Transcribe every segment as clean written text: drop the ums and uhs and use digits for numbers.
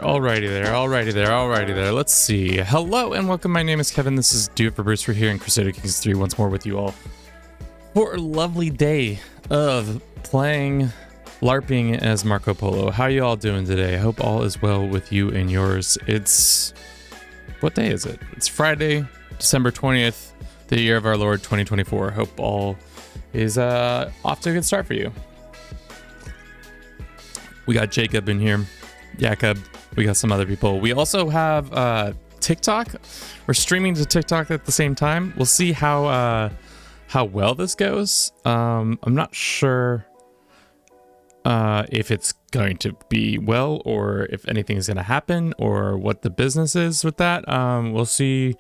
Alrighty there. Let's see. Hello and welcome. My name is Kevin. This is Do It for Bruce. We're here in Crusader Kings 3 once more with you all for a lovely day of playing LARPing as Marco Polo. How you all doing today? I hope all is well with you and yours. It's... what day is it? It's Friday, December 20th, the year of our Lord 2024. Hope all is off to a good start for you. We got Jacob in here. Jacob. We got some other people. We also have TikTok. We're streaming to TikTok at the same time. We'll see how well this goes. I'm not sure if it's going to be well or if anything is going to happen or what the business is with that. We'll see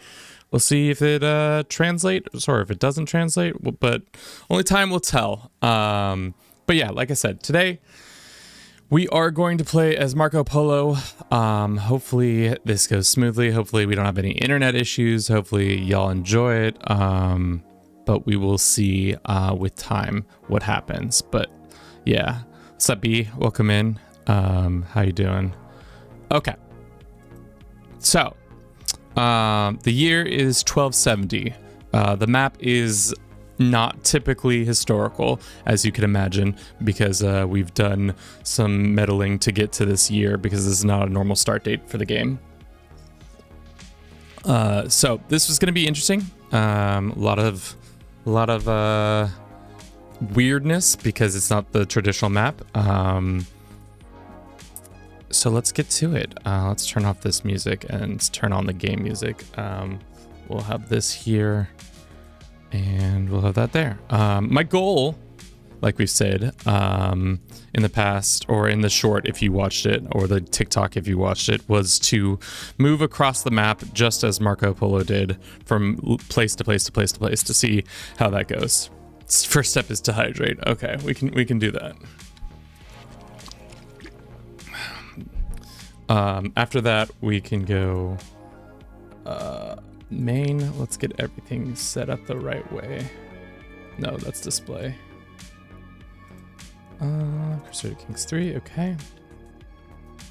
if it translates or if it doesn't translate, but only time will tell. But yeah, like I said, today we are going to play as Marco Polo. Hopefully this goes smoothly. Hopefully we don't have any internet issues. Hopefully y'all enjoy it. But we will see with time what happens. But yeah, what's up, B? Welcome in. How you doing? Okay. So the year is 1270. The map is not typically historical, as you can imagine, because we've done some meddling to get to this year because this is not a normal start date for the game. So this was going to be interesting. A lot of weirdness because it's not the traditional map. So let's get to it. Let's turn off this music and turn on the game music. We'll have this here. And we'll have that there. My goal, like we've said, in the past, or in the short if you watched it, or the TikTok if you watched it, was to move across the map just as Marco Polo did, from place to place to place to place, to see how that goes. First step is to hydrate. Okay, we can do that. After that, we can go... main. Let's get everything set up the right way. No, that's display. Crusader Kings 3. Okay,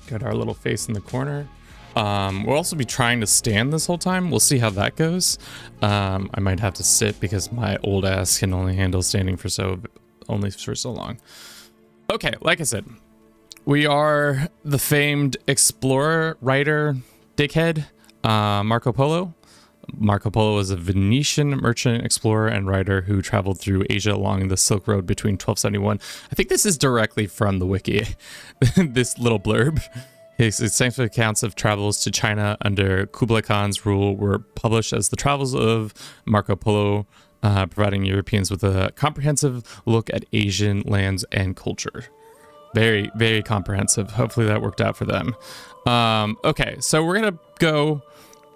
got our little face in the corner. We'll also be trying to stand this whole time. We'll see how that goes. I might have to sit because my old ass can only handle standing for so long. Okay, like I said, we are the famed explorer, writer, dickhead, Marco Polo. Marco Polo was a Venetian merchant, explorer, and writer who traveled through Asia along the Silk Road between 1271. I think this is directly from the wiki, this little blurb. His extensive accounts of travels to China under Kublai Khan's rule were published as the travels of Marco Polo, providing Europeans with a comprehensive look at Asian lands and culture. Very, very comprehensive. Hopefully that worked out for them. Okay, so we're going to go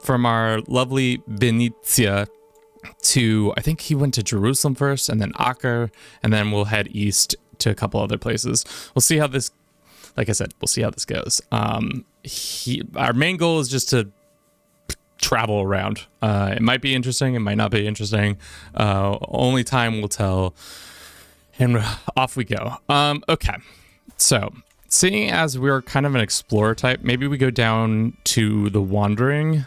from our lovely Venezia to, I think he went to Jerusalem first, and then Acre, and then we'll head east to a couple other places. We'll see how this, like I said, we'll see how this goes. Our main goal is just to travel around. It might be interesting, it might not be interesting. Only time will tell, and off we go. Okay, so seeing as we're kind of an explorer type, maybe we go down to the wandering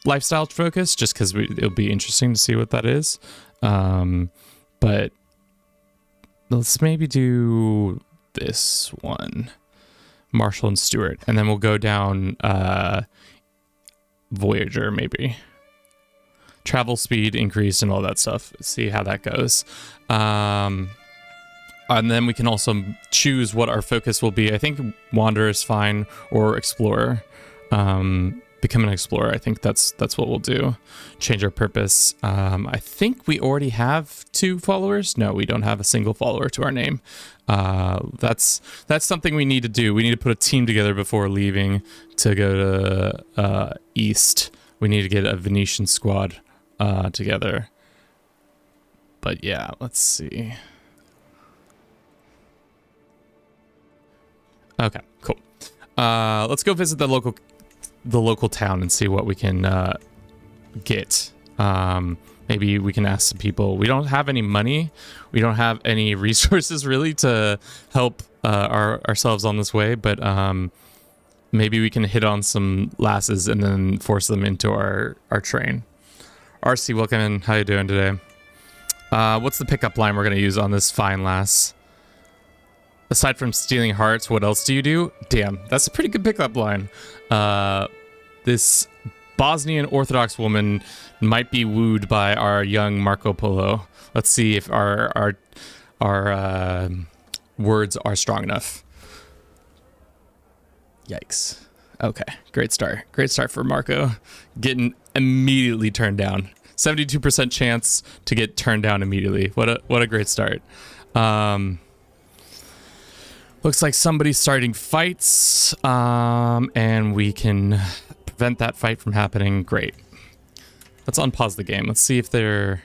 lifestyle focus, just because it'll be interesting to see what that is. But let's maybe do this one, Marshall and Stewart, and then we'll go down Voyager, maybe. Travel speed increase and all that stuff. See how that goes. And then we can also choose what our focus will be. I think Wanderer is fine, or Explorer. Become an Explorer. I think that's what we'll do. Change our purpose. I think we already have 2 followers. No, we don't have a single follower to our name. That's something we need to do. We need to put a team together before leaving to go to East. We need to get a Venetian squad together. But yeah, let's see. Okay, cool. Let's go visit the local town and see what we can get Maybe we can ask some people. We don't have any money. We don't have any resources really to help ourselves on this way, but maybe we can hit on some lasses and then force them into our train. RC, welcome in. How you doing today? What's the pickup line we're going to use on this fine lass? Aside from stealing hearts, what else do you do? Damn, that's a pretty good pickup line. This Bosnian Orthodox woman might be wooed by our young Marco Polo. Let's see if our words are strong enough. Yikes. Okay, great start. Great start for Marco. Getting immediately turned down. 72% chance to get turned down immediately. What a great start. Looks like somebody's starting fights, and we can prevent that fight from happening. Great. Let's unpause the game. Let's see if they're...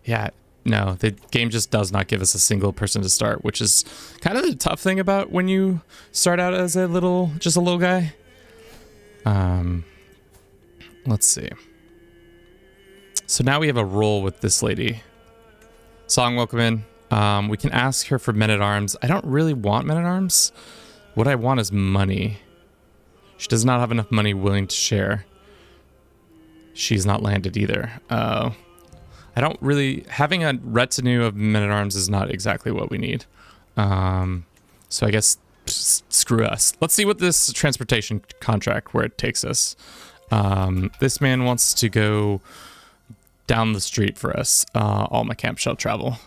Yeah, no, the game just does not give us a single person to start, which is kind of the tough thing about when you start out as just a little guy. Let's see. So now we have a role with this lady. Song, welcome in. We can ask her for men-at-arms. I don't really want men-at-arms. What I want is money. She does not have enough money willing to share. She's not landed either. I don't really... Having a retinue of men-at-arms is not exactly what we need. So I guess screw us. Let's see what this transportation contract, where it takes us. This man wants to go down the street for us. All my camp shall travel.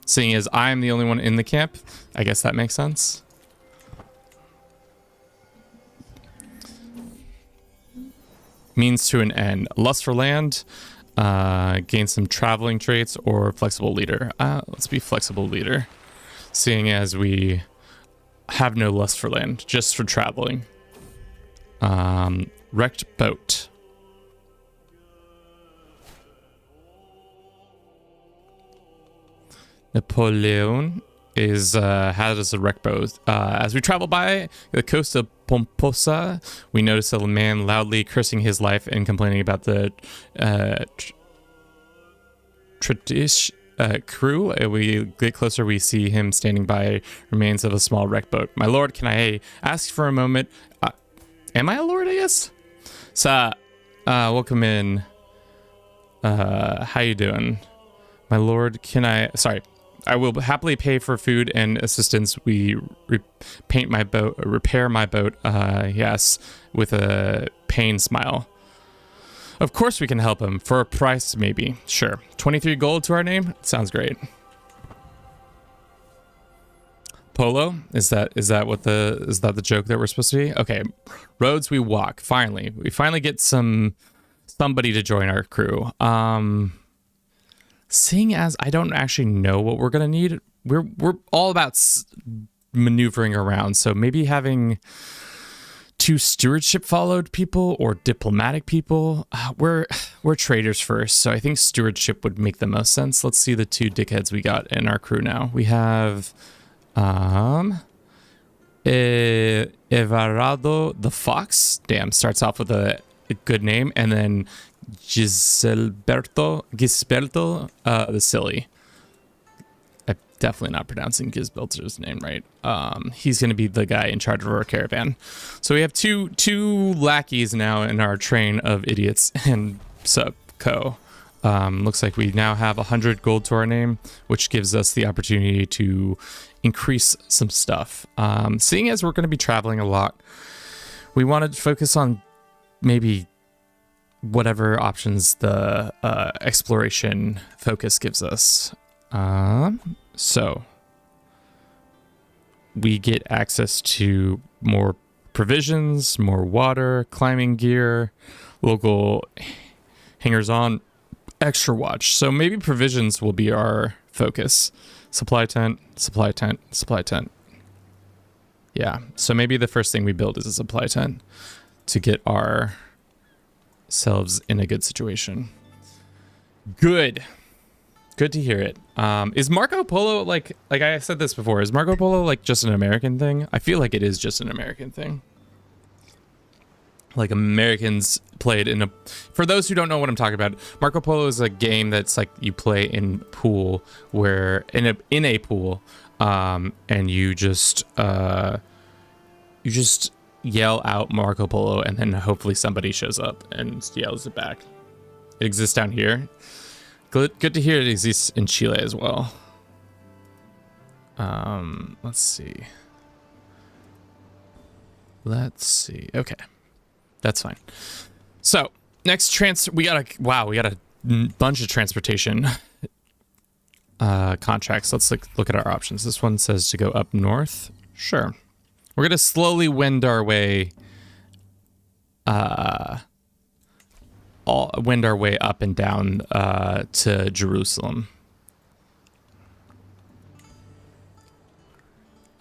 Seeing as I'm the only one in the camp, I guess that makes sense. Means to an end. Lust for land, gain some traveling traits, or flexible leader. Let's be flexible leader. Seeing as we have no lust for land, just for traveling. Wrecked boat. Napoleon has a wreck boat. As we travel by the coast of Pomposa, we notice a man loudly cursing his life and complaining about the crew. We get closer, we see him standing by remains of a small wreck boat. My lord, can I ask for a moment? Am I a lord, I guess? So, welcome in. How you doing? My lord, can I... Sorry. I will happily pay for food and assistance. We repair my boat, yes, with a pained smile. Of course we can help him, for a price maybe. Sure. 23 gold to our name? Sounds great. Polo? Is that the joke that we're supposed to be? Okay. Roads we walk. Finally. We finally get somebody to join our crew. Seeing as I don't actually know what we're gonna need, we're all about maneuvering around. So maybe having 2 stewardship followed people or diplomatic people. We're traders first, so I think stewardship would make the most sense. Let's see the 2 dickheads we got in our crew now. We have Everardo the Fox. Damn, starts off with a good name, and then Gisberto the Silly. I'm definitely not pronouncing Gisberto's name right. He's going to be the guy in charge of our caravan. So we have two lackeys now in our train of idiots and sub-co. Looks like we now have 100 gold to our name, which gives us the opportunity to increase some stuff. Seeing as we're going to be traveling a lot, we want to focus on maybe whatever options the exploration focus gives us. So we get access to more provisions, more water, climbing gear, local hangers on, extra watch. So maybe provisions will be our focus. Supply tent, supply tent, supply tent. Yeah, so maybe the first thing we build is a supply tent to get ourselves in a good situation. Good to hear it. Is Marco Polo like I said this before, is Marco Polo like just an American thing? I feel like it is just an American thing. like Americans played in a, for those who don't know what I'm talking about, Marco Polo is a game that's like you play in pool, where in a pool, and you just yell out Marco Polo, and then hopefully somebody shows up and yells it back. It exists down here. Good to hear it exists in Chile as well. Let's see. Okay. That's fine. So next we got a bunch of transportation contracts. Let's look at our options. This one says to go up north. Sure. We're gonna slowly wend our way up and down to Jerusalem.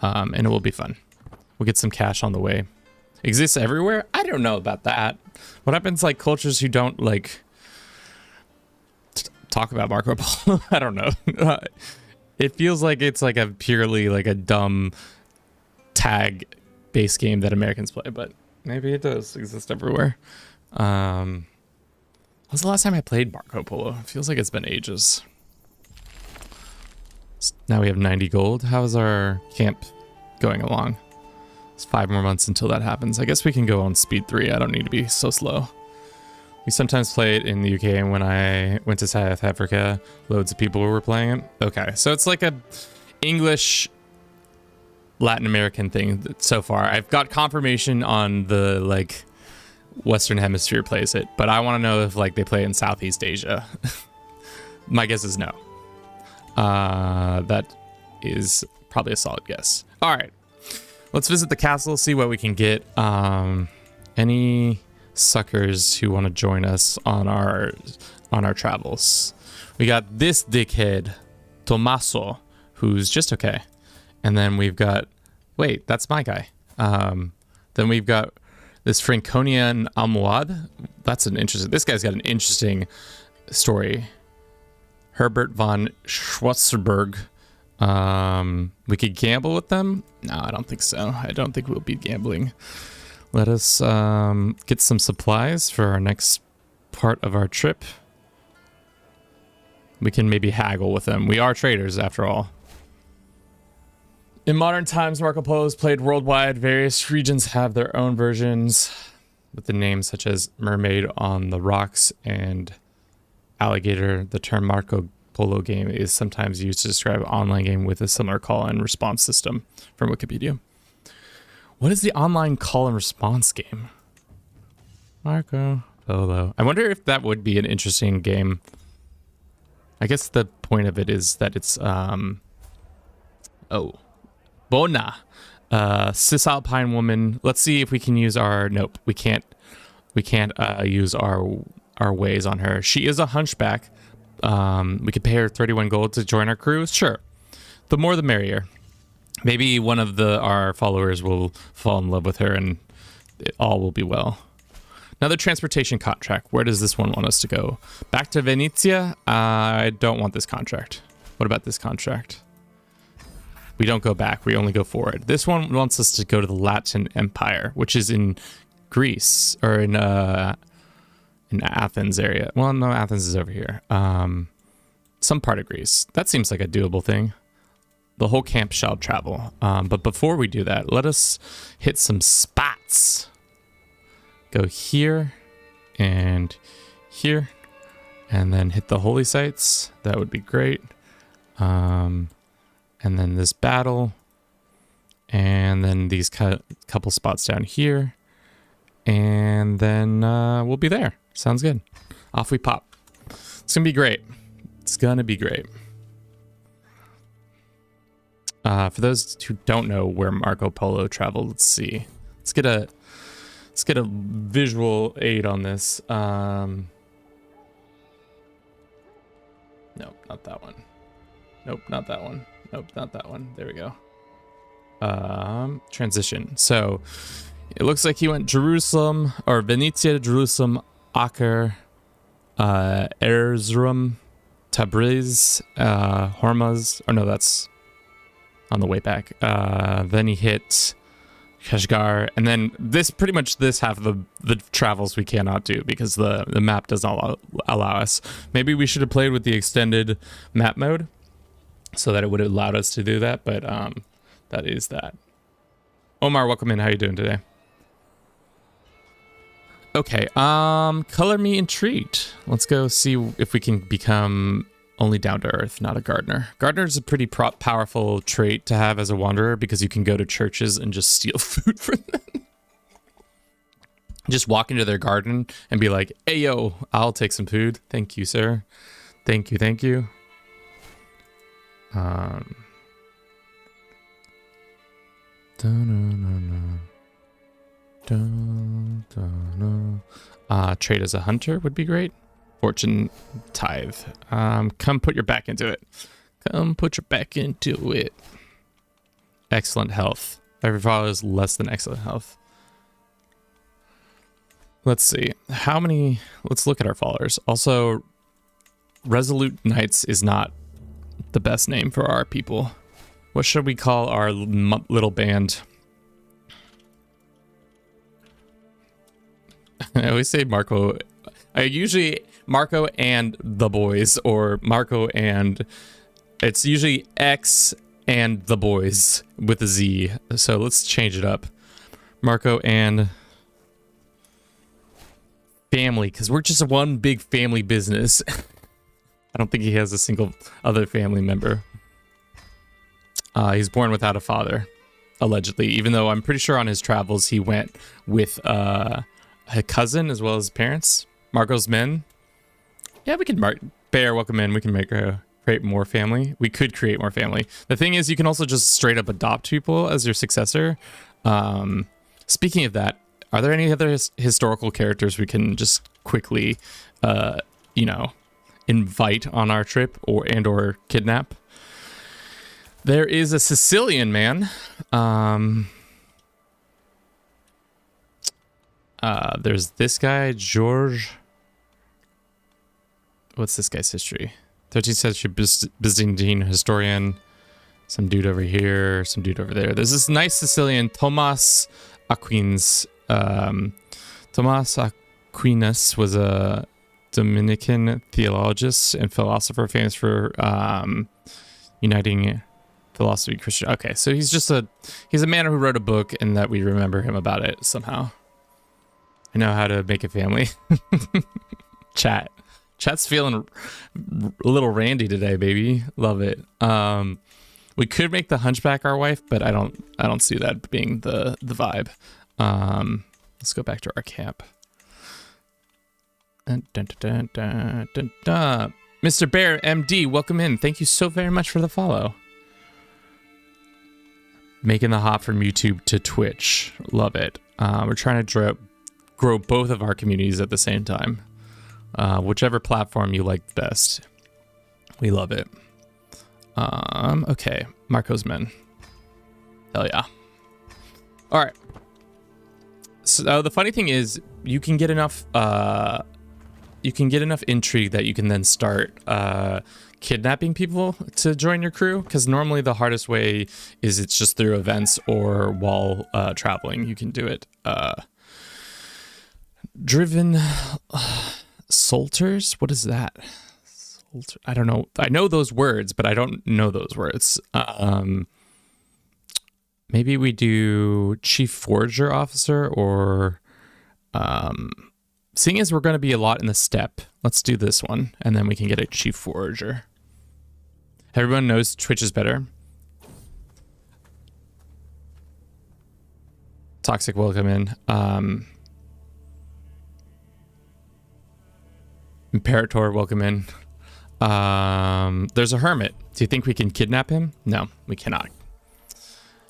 And it will be fun. We'll get some cash on the way. Exists everywhere? I don't know about that. What happens like cultures who don't like talk about Marco Polo? I don't know. It feels like it's like a purely like a dumb tag based game that Americans play, but maybe it does exist everywhere. When was the last time I played Marco Polo? It feels like it's been ages. Now we have 90 gold. How's our camp going along? It's 5 more months until that happens. I guess we can go on speed 3. I don't need to be so slow. We sometimes play it in the UK, and when I went to South Africa, loads of people were playing it. Okay, so it's like a English Latin American thing so far. I've got confirmation on the like Western Hemisphere plays it, but I want to know if like they play in Southeast Asia. My guess is no. That is probably a solid guess. All right. Let's visit the castle, see what we can get. Any suckers who want to join us on our travels. We got this dickhead, Tommaso, who's just okay. And then we've got, wait, that's my guy. Then we've got this Franconian Almohad. That's this guy's got an interesting story. Herbert von Schwarzenberg. We could gamble with them? No, I don't think so. I don't think we'll be gambling. Let us get some supplies for our next part of our trip. We can maybe haggle with them. We are traders after all. In modern times, Marco Polo is played worldwide. Various regions have their own versions with the names such as Mermaid on the Rocks and Alligator. The term Marco Polo game is sometimes used to describe an online game with a similar call and response system from Wikipedia. What is the online call and response game? Marco Polo. I wonder if that would be an interesting game. I guess the point of it is that it's Bona, cisalpine woman. Let's see if we can use our, nope, we can't use our ways on her. She is a hunchback. We could pay her 31 gold to join our crew. Sure. The more the merrier. Maybe one of our followers will fall in love with her and all will be well. Another transportation contract. Where does this one want us to go? Back to Venezia? I don't want this contract. What about this contract? We don't go back. We only go forward. This one wants us to go to the Latin Empire, which is in Greece, or in Athens area. Well, no, Athens is over here. Some part of Greece. That seems like a doable thing. The whole camp shall travel. But before we do that, let us hit some spots. Go here and here, and then hit the holy sites. That would be great. And then this battle, and then these couple spots down here, and then we'll be there. Sounds good. Off we pop. It's gonna be great. It's gonna be great. For those who don't know where Marco Polo traveled, let's see. Let's get a visual aid on this. Nope, not that one. Nope, not that one. Nope, not that one. There we go. Transition. So it looks like he went Jerusalem, or Venezia, Jerusalem, Acre, Erzurum, Tabriz, Hormuz. Or no, that's on the way back. Then he hit Kashgar, and then this pretty much this half of the travels we cannot do because the map does not allow us. Maybe we should have played with the extended map mode so that it would have allowed us to do that, but that is that. Omar, welcome in. How you doing today? Okay, color me intrigued. Let's go see if we can become only down to earth, not a gardener. Gardener is a pretty powerful trait to have as a wanderer because you can go to churches and just steal food from them. Just walk into their garden and be like, hey, yo, I'll take some food. Thank you, sir. Thank you, thank you. Trade as a hunter would be great. Fortune tithe. Come put your back into it. Come put your back into it. Excellent health. Every follower is less than excellent health. Let's see. How many... Let's look at our followers. Also, Resolute Knights is not the best name for our people. What should we call our little band? I always say Marco. I usually Marco and the boys, or Marco and it's usually X and the boys with a Z. So let's change it up. Marco and family, because we're just one big family business. I don't think he has a single other family member. He's born without a father, allegedly, even though I'm pretty sure on his travels he went with a cousin as well as parents. Marco's men. Yeah, we can Bear, welcome in. We can create more family. We could create more family. The thing is, you can also just straight up adopt people as your successor. Speaking of that, are there any other historical characters we can just quickly, invite on our trip or kidnap? There is a Sicilian man. There's this guy, George. What's this guy's history? 13th century Byzantine historian. Some dude over here, some dude over there. There's this nice Sicilian, Thomas Aquinas. Thomas Aquinas was a Dominican theologist and philosopher famous for uniting philosophy Christian. Okay, so he's a man who wrote a book and that we remember him about it somehow. I know how to make a family. Chat's feeling a little randy today, baby. Love it. We could make the hunchback our wife, but I don't see that being the vibe. Let's go back to our camp. Mr. Bear MD, welcome in. Thank you so very much for the follow. Making the hop from YouTube to Twitch. Love it. We're trying to grow both of our communities at the same time. Whichever platform you like best. We love it. Okay, Marco's men. Hell yeah. All right. So the funny thing is, you can get enough intrigue that you can then start kidnapping people to join your crew. Because normally the hardest way is it's just through events or while traveling. You can do it. Driven Solters? What is that? I don't know. I know those words, but I don't know those words. Maybe we do Chief Forager Officer or seeing as we're going to be a lot in the steppe, let's do this one, and then we can get a Chief Forager. Everyone knows Twitch is better. Toxic, welcome in. Imperator, welcome in. There's a hermit. Do you think we can kidnap him? No, we cannot.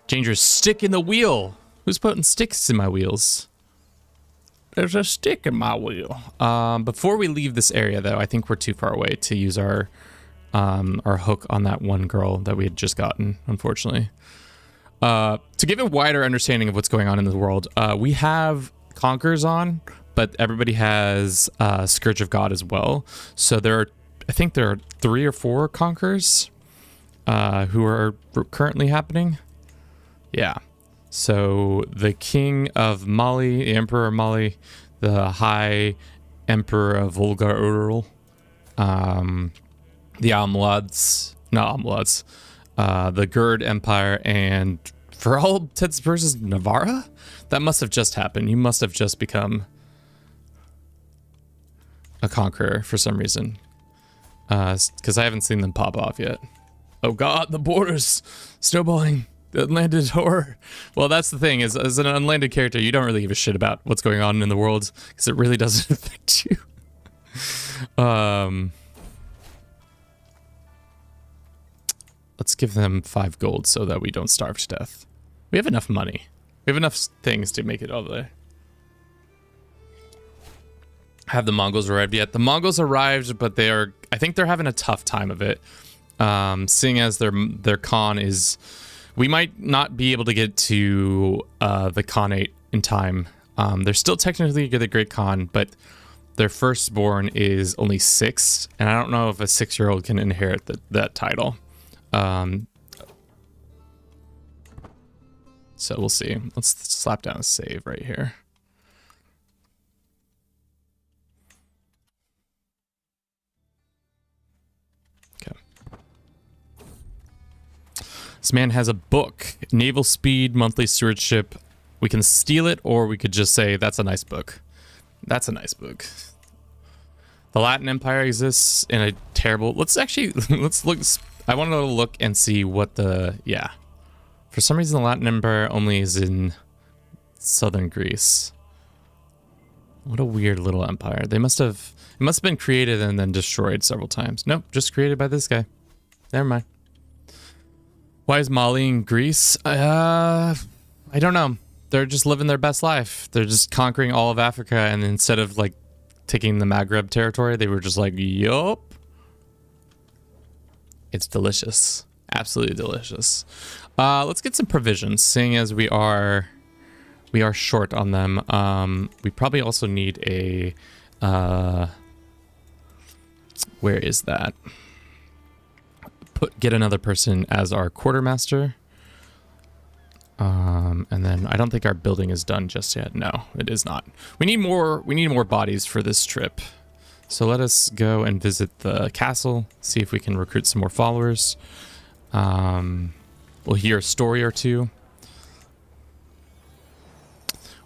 Dangerous stick in the wheel. Who's putting sticks in my wheels? There's a stick in my wheel. Before we leave this area, though, I think we're too far away to use our hook on that one girl that we had just gotten, unfortunately. To give a wider understanding of what's going on in the world, we have Conquerors on, but everybody has Scourge of God as well. So I think there are 3 or 4 Conquerors who are currently happening. Yeah. So the king of Mali, the emperor of Mali, the high emperor of Volga-Ural, the Almohads, not Almohads, the Gurd Empire, and for all intents and purposes, Navarra? That must have just happened. You must have just become a conqueror for some reason. Because I haven't seen them pop off yet. Oh god, the borders! Snowballing! The unlanded horror. Well, that's the thing, is as an unlanded character, you don't really give a shit about what's going on in the world, because it really doesn't affect you. Let's give them 5 gold so that we don't starve to death. We have enough money. We have enough things to make it all there. Have the Mongols arrived yet? The Mongols arrived, but they are, I think they're having a tough time of it. Seeing as their Khan is, we might not be able to get to the Khanate in time. They're still technically the Great Khan, but their firstborn is only 6, and I don't know if a 6-year-old can inherit that title. So we'll see. Let's slap down a save right here. Okay. This man has a book, Naval Speed, Monthly Stewardship. We can steal it, or we could just say, that's a nice book. That's a nice book. The Latin Empire exists in a terrible... Let's actually... Let's look... I want to look and see what the... Yeah. For some reason, the Latin Empire only is in southern Greece. What a weird little empire. They must have... It must have been created and then destroyed several times. Nope, just created by this guy. Never mind. Why is Mali in Greece? I don't know. They're just living their best life. They're just conquering all of Africa, and instead of, like, taking the Maghreb territory, they were just like, yup. It's delicious. Absolutely delicious. Let's get some provisions, seeing as we are short on them. We probably also need a... where is that? Get another person as our quartermaster. And then I don't think our building is done just yet. No, it is not. We need more bodies for this trip. So let us go and visit the castle, see if we can recruit some more followers. We'll hear a story or two.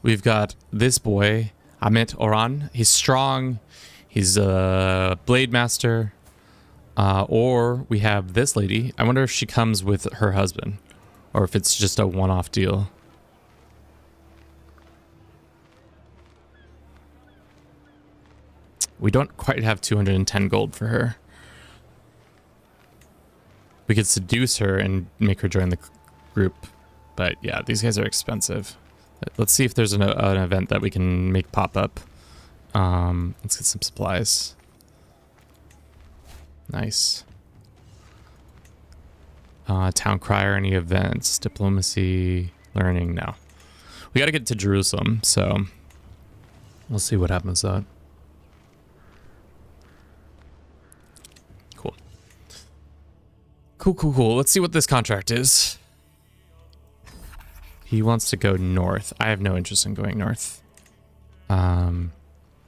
We've got this boy, Amit Oran. He's strong. He's a blade master. Or we have this lady. I wonder if she comes with her husband, or if it's just a one-off deal. We don't quite have 210 gold for her. We could seduce her and make her join the group. But yeah, these guys are expensive. Let's see if there's an event that we can make pop up. Let's get some supplies. Nice. Town crier, any events, diplomacy, learning, no. We got to get to Jerusalem, so we'll see what happens with that. Cool. Cool. Let's see what this contract is. He wants to go north. I have no interest in going north.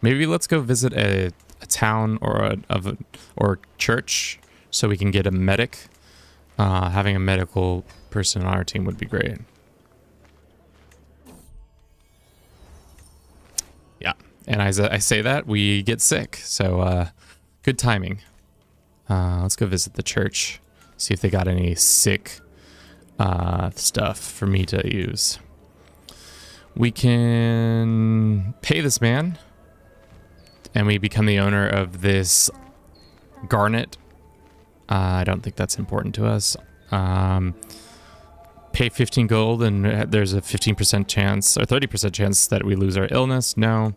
Maybe let's go visit a town or or church so we can get a medic. Having a medical person on our team would be great. Yeah, and as I say that, we get sick, so good timing. Let's go visit the church, see if they got any sick stuff for me to use. We can pay this man, and we become the owner of this garnet. I don't think that's important to us. Pay 15 gold, and there's a 15% chance, or 30% chance that we lose our illness. No.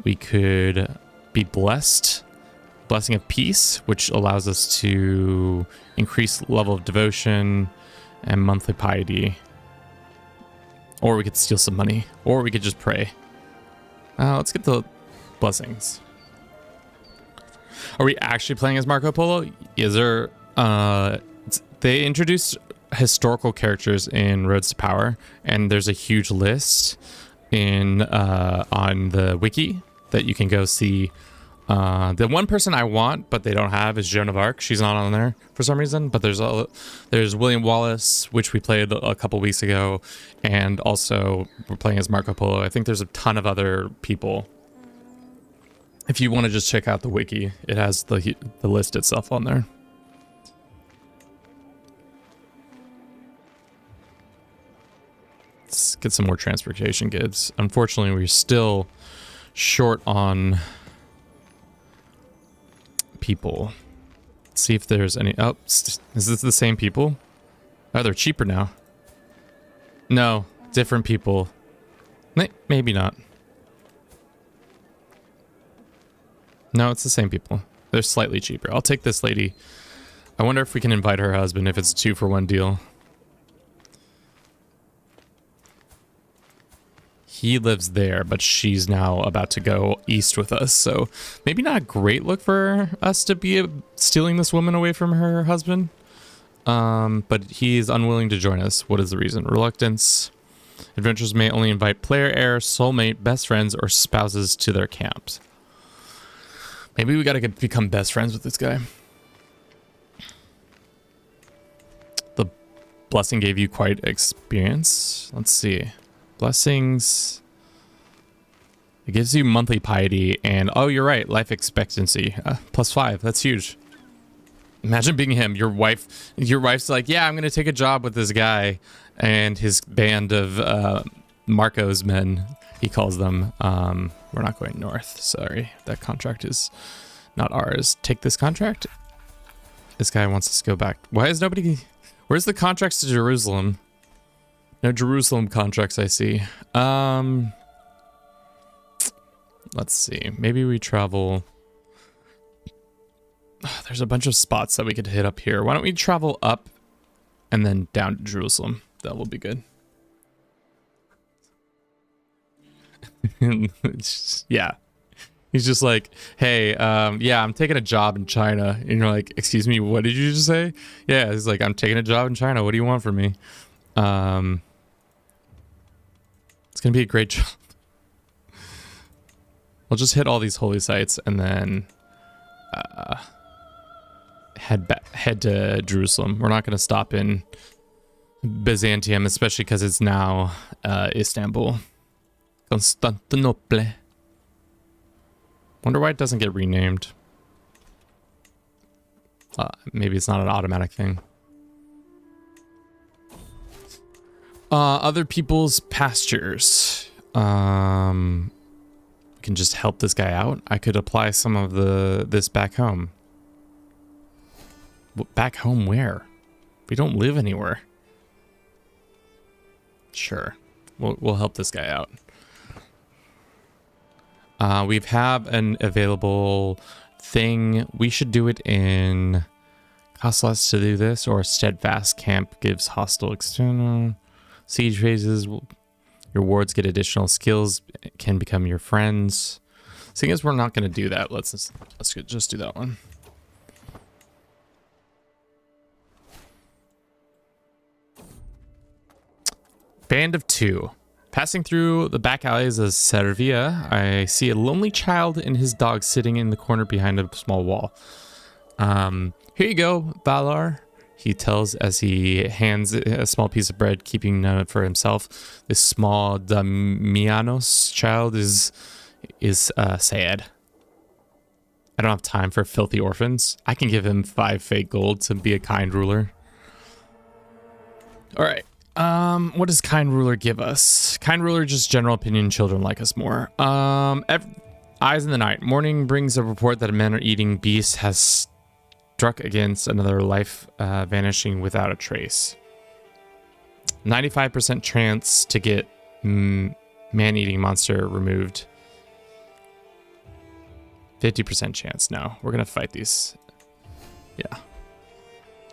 We could be blessed. Blessing of Peace, which allows us to increase level of devotion and monthly piety. Or we could steal some money. Or we could just pray. Let's get the blessings. Are we actually playing as Marco Polo? Is there... they introduced historical characters in Roads to Power, and there's a huge list in on the wiki that you can go see. The one person I want, but they don't have, is Joan of Arc. She's not on there for some reason. But there's William Wallace, which we played a couple weeks ago, and also we're playing as Marco Polo. I think there's a ton of other people. If you want to just check out the wiki, it has the list itself on there. Let's get some more transportation goods. Unfortunately, we're still short on people. Let's see if there's any. Oh, is this the same people? Oh, they're cheaper now. No, different people. Maybe not. No, it's the same people. They're slightly cheaper. I'll take this lady. I wonder if we can invite her husband if it's a 2-for-1 deal. He lives there, but she's now about to go east with us. So maybe not a great look for us to be stealing this woman away from her husband. But he is unwilling to join us. What is the reason? Reluctance. Adventurers may only invite player, heir, soulmate, best friends, or spouses to their camps. Maybe we gotta become best friends with this guy. The blessing gave you quite experience. Let's see. Blessings. It gives you monthly piety and, oh, you're right, life expectancy. +5. That's huge. Imagine being him. Your wife's like, yeah, I'm gonna take a job with this guy and his band of Marco's men. He calls them. We're not going north. Sorry, that contract is not ours. Take this contract. This guy wants us to go back. Why is nobody? Where's the contracts to Jerusalem? No Jerusalem contracts I see. Let's see. Maybe we travel. There's a bunch of spots that we could hit up here. Why don't we travel up and then down to Jerusalem? That will be good. Yeah. He's just like, hey, yeah, I'm taking a job in China. And you're like, excuse me, what did you just say? Yeah, he's like, I'm taking a job in China. What do you want from me? It's gonna be a great job. We'll just hit all these holy sites and then head to Jerusalem. We're not gonna stop in Byzantium, especially because it's now Istanbul. Constantinople. Wonder why it doesn't get renamed. Maybe it's not an automatic thing. Other people's pastures. We can just help this guy out. I could apply some of this back home. Back home where? We don't live anywhere. Sure. We'll help this guy out. We have an available thing. We should do it in cost less to do this, or steadfast camp gives hostile external siege phases. Your wards get additional skills, can become your friends. Seeing as we're not going to do that, let's just do that one. Band of 2. Passing through the back alleys of Servia, I see a lonely child and his dog sitting in the corner behind a small wall. Here you go, Valar, he tells as he hands a small piece of bread, keeping none for himself. This small Damianos child is sad. I don't have time for filthy orphans. I can give him 5 fake gold to be a kind ruler. All right. What does kind ruler give us? Kind ruler, just general opinion, children like us more. Eyes in the night. Morning brings a report that a man-eating beast has struck against another life, vanishing without a trace. 95% chance to get man-eating monster removed. 50% chance. No, we're gonna fight these. Yeah.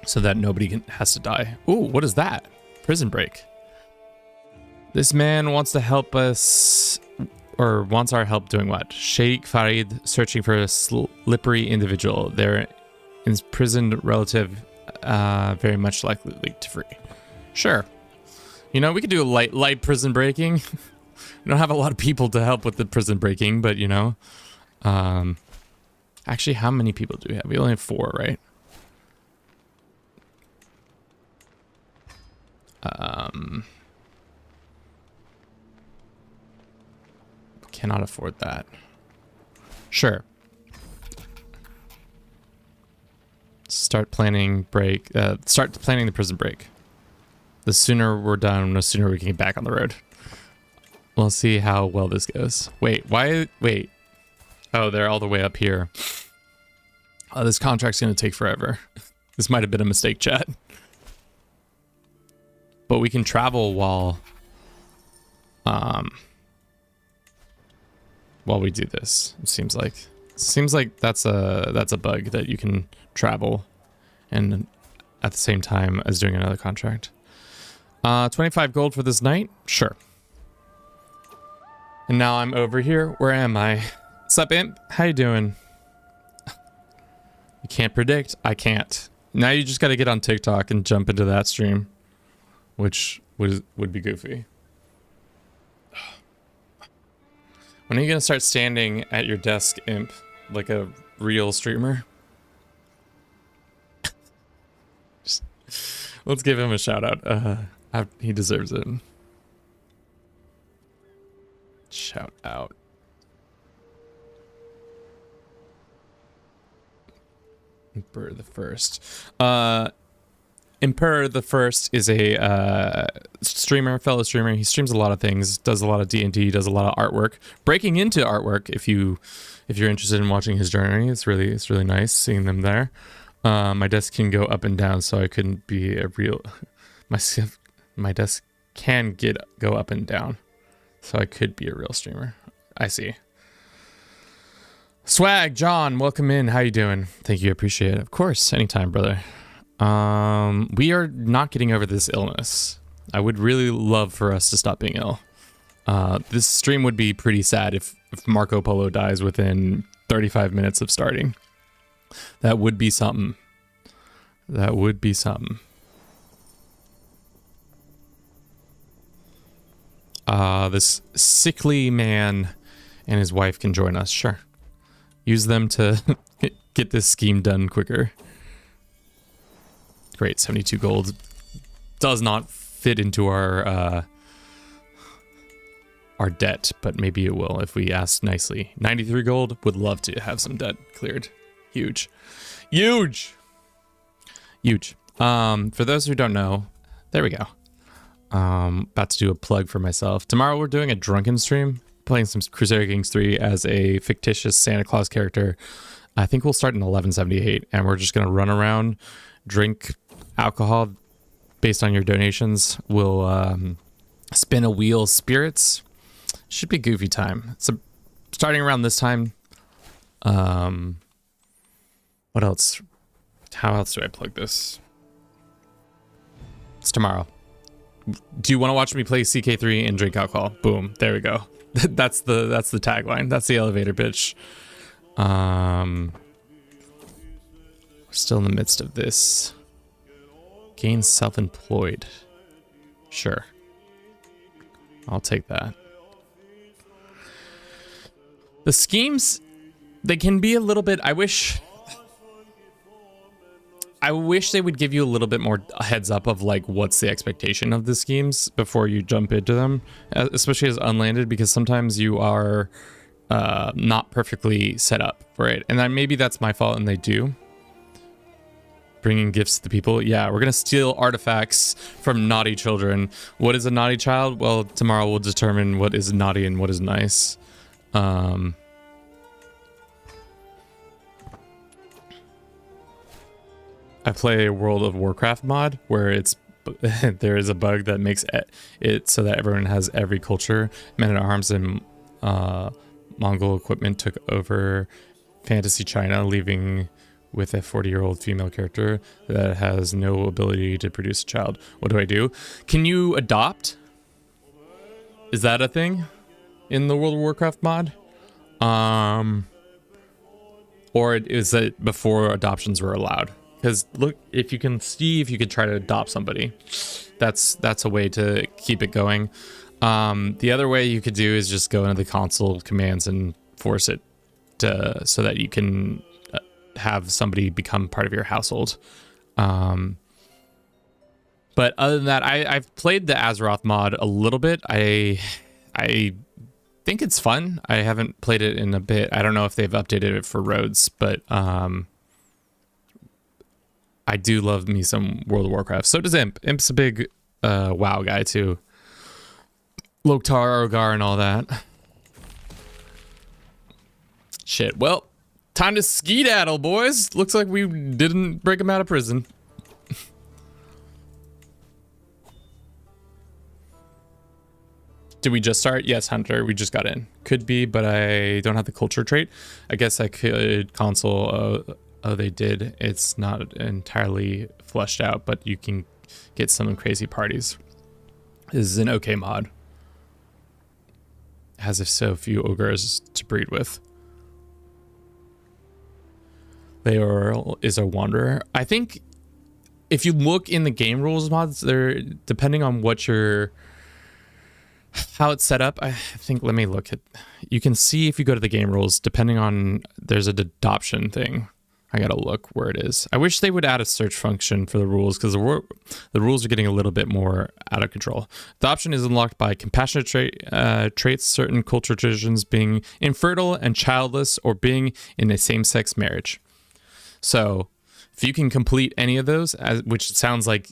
So that nobody has to die. Ooh, what is that? Prison break. This man wants to help us, or wants our help doing what? Sheikh Farid searching for a slippery individual. Their imprisoned relative very much likely to lead to free. Sure. You know, we could do a light prison breaking. We don't have a lot of people to help with the prison breaking, but you know. Actually, how many people do we have? We only have 4, right? Cannot afford that. Sure. Start planning the prison break. The sooner we're done, the sooner we can get back on the road. We'll see how well this goes. Wait. Oh, they're all the way up here. Oh, this contract's gonna take forever. This might have been a mistake, chat. But we can travel while we do this. It seems like that's a bug, that you can travel and at the same time as doing another contract. 25 gold for this night? Sure. And now I'm over here. Where am I? What's up, Imp? How you doing? You can't predict. I can't. Now you just got to get on TikTok and jump into that stream, which would be goofy. When are you going to start standing at your desk, Imp, like a real streamer? Let's give him a shout out. He deserves it. Shout out. Emperor the First. Emperor the First is a fellow streamer. He streams a lot of things, does a lot of D&D, does a lot of artwork. Breaking into artwork, if you're interested in watching his journey, it's really nice seeing them there. My desk can go up and down, so I couldn't be a real. My desk can go up and down, so I could be a real streamer. I see. Swag, John, welcome in. How you doing? Thank you, appreciate it. Of course, anytime, brother. We are not getting over this illness. I would really love for us to stop being ill. This stream would be pretty sad if Marco Polo dies within 35 minutes of starting. That would be something. That would be something. This sickly man and his wife can join us. Sure. Use them to get this scheme done quicker. Great, 72 gold. Does not fit into our debt, but maybe it will if we ask nicely. 93 gold, would love to have some debt cleared. Huge. Huge! Huge. For those who don't know, there we go. About to do a plug for myself. Tomorrow we're doing a drunken stream, playing some Crusader Kings 3 as a fictitious Santa Claus character. I think we'll start in 1178, and we're just going to run around, drink alcohol based on your donations. We'll spin a wheel spirits. Should be goofy time. So starting around this time. What else? How else do I plug this? It's tomorrow. Do you want to watch me play CK3 and drink alcohol? Boom. There we go. That's the tagline. That's the elevator pitch. We're still in the midst of this. Gain self-employed. Sure. I'll take that. The schemes, they can be a little bit, I wish they would give you a little bit more heads up of like what's the expectation of the schemes before you jump into them, especially as unlanded, because sometimes you are not perfectly set up for it. And then maybe that's my fault and they do. Bringing gifts to the people. Yeah, we're going to steal artifacts from naughty children. What is a naughty child? Well, tomorrow we'll determine what is naughty and what is nice. I play a World of Warcraft mod where there is a bug that makes it so that everyone has every culture. Men-at-Arms and Mongol equipment took over fantasy China, leaving with a 40-year-old female character that has no ability to produce a child. What do I do? Can you adopt? Is that a thing in the World of Warcraft mod? Or is it before adoptions were allowed? Because look, if you can see if you could try to adopt somebody, that's a way to keep it going. The other way you could do is just go into the console commands and force it to, so that you can have somebody become part of your household. But other than that, I've played the Azeroth mod a little bit. I think it's fun. I haven't played it in a bit. I don't know if they've updated it for roads, but I do love me some World of Warcraft. So does Imp. Imp's a big WoW guy too. Loktar, Ogar, and all that. Shit. Well, time to skedaddle, boys. Looks like we didn't break him out of prison. Did we just start? Yes, Hunter. We just got in. Could be, but I don't have the culture trait. I guess I could console. Oh, they did. It's not entirely fleshed out, but you can get some crazy parties. This is an okay mod. Has so few ogres to breed with. Leor is a wanderer. I think if you look in the game rules mods, they're depending on what your how it's set up. I think, let me look at, you can see if you go to the game rules, depending on, there's an adoption thing. I gotta look where it is. I wish they would add a search function for the rules, because the rules are getting a little bit more out of control. Adoption is unlocked by compassionate traits, certain cultural traditions being infertile and childless, or being in a same-sex marriage. So if you can complete any of those, which sounds like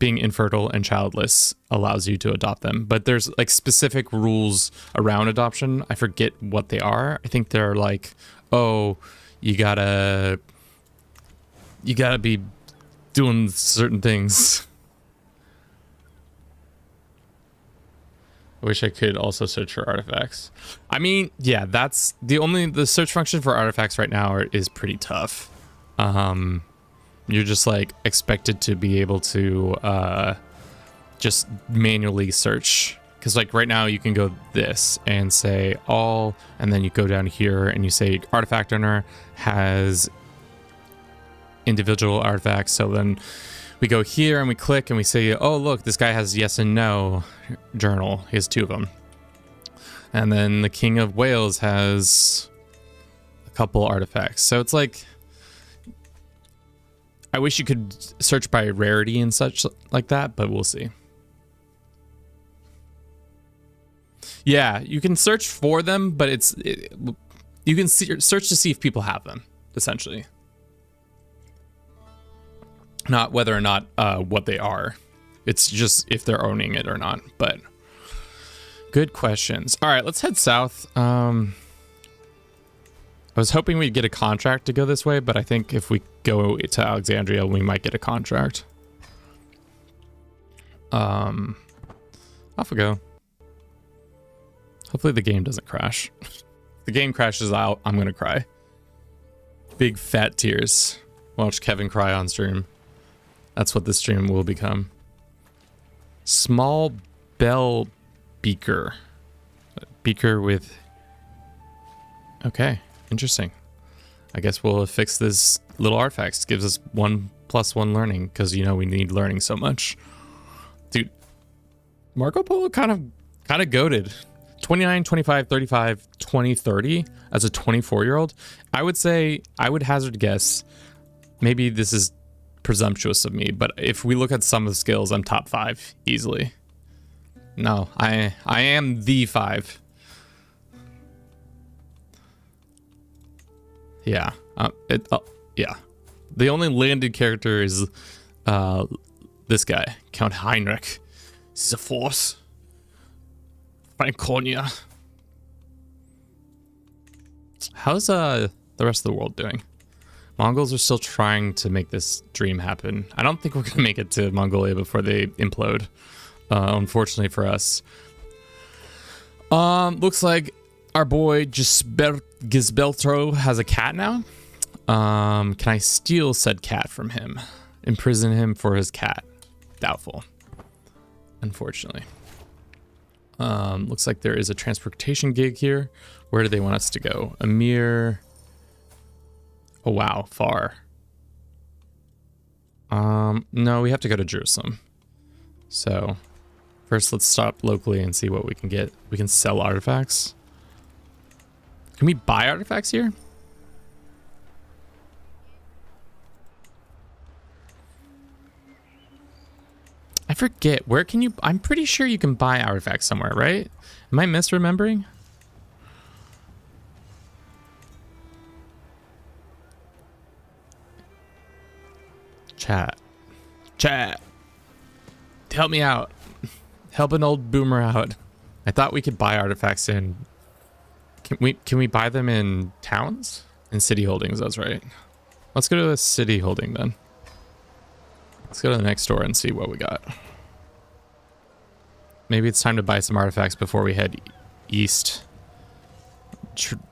being infertile and childless allows you to adopt them, but there's like specific rules around adoption. I forget what they are. I think they're like, oh, you gotta be doing certain things. I wish I could also search for artifacts. I mean, yeah, that's the search function for artifacts right now is pretty tough. You're just like expected to be able to just manually search, because like right now you can go this and say all, and then you go down here and you say artifact owner has individual artifacts. So then we go here and we click and we say, oh look, this guy has yes and no journal. He has 2 of them. And then the King of Wales has a couple artifacts. So it's like, I wish you could search by rarity and such like that, but we'll see. Yeah, you can search for them, but you can search to see if people have them, essentially. Not whether or not what they are. It's just if they're owning it or not. But good questions. All right, let's head south. I was hoping we'd get a contract to go this way, but I think if we go to Alexandria, we might get a contract. Off we go. Hopefully the game doesn't crash. If the game crashes out, I'm gonna cry. Big fat tears. Watch Kevin cry on stream. That's what this stream will become. Small bell beaker. Beaker with... Okay. Interesting. I guess we'll fix this little artifacts. Gives us 1+1 learning, because you know we need learning so much. Dude, Marco Polo kind of goated. 29, 25, 35, 20, 30 as a 24-year-old. I would say, I would hazard a guess, maybe this is presumptuous of me, but if we look at some of the skills, I'm top 5 easily. No, I am the 5. Yeah, yeah. The only landed character is this guy, Count Heinrich. He's a force. Franconia. How's the rest of the world doing? Mongols are still trying to make this dream happen. I don't think we're gonna make it to Mongolia before they implode. Unfortunately for us. Looks like our boy Gisbeltro has a cat now. Can I steal said cat from him? Imprison him for his cat? Doubtful. Unfortunately. Looks like there is a transportation gig here. Where do they want us to go? Amir. Oh wow, far. No, we have to go to Jerusalem. So first let's stop locally and see what we can get. We can sell artifacts. Can we buy artifacts here? I forget. Where can you... I'm pretty sure you can buy artifacts somewhere, right? Am I misremembering? Chat. Chat. Help me out. Help an old boomer out. I thought we could buy artifacts in... Can we buy them in towns? In city holdings, that's right. Let's go to the city holding then. Let's go to the next store and see what we got. Maybe it's time to buy some artifacts before we head east.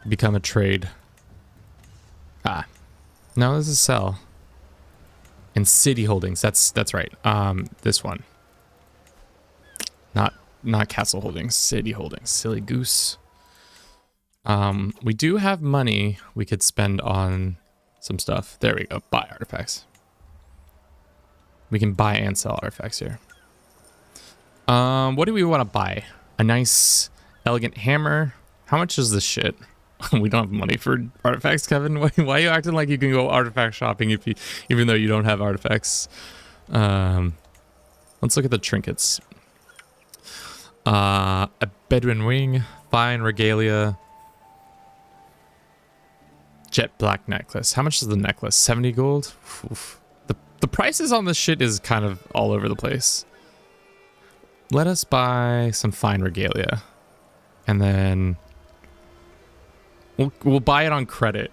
Become a trade. Ah. No, this is sell. In city holdings, that's right. This one. Not castle holdings, city holdings. Silly goose. We do have money we could spend on some stuff. There we go. Buy artifacts. We can buy and sell artifacts here. What do we want to buy? A nice, elegant hammer. How much is this shit? We don't have money for artifacts, Kevin. Why are you acting like you can go artifact shopping even though you don't have artifacts? Let's look at the trinkets. A Bedouin ring, fine regalia, jet black necklace. How much is the necklace? 70 gold? Oof. The prices on this shit is kind of all over the place. Let us buy some fine regalia. And then we'll buy it on credit.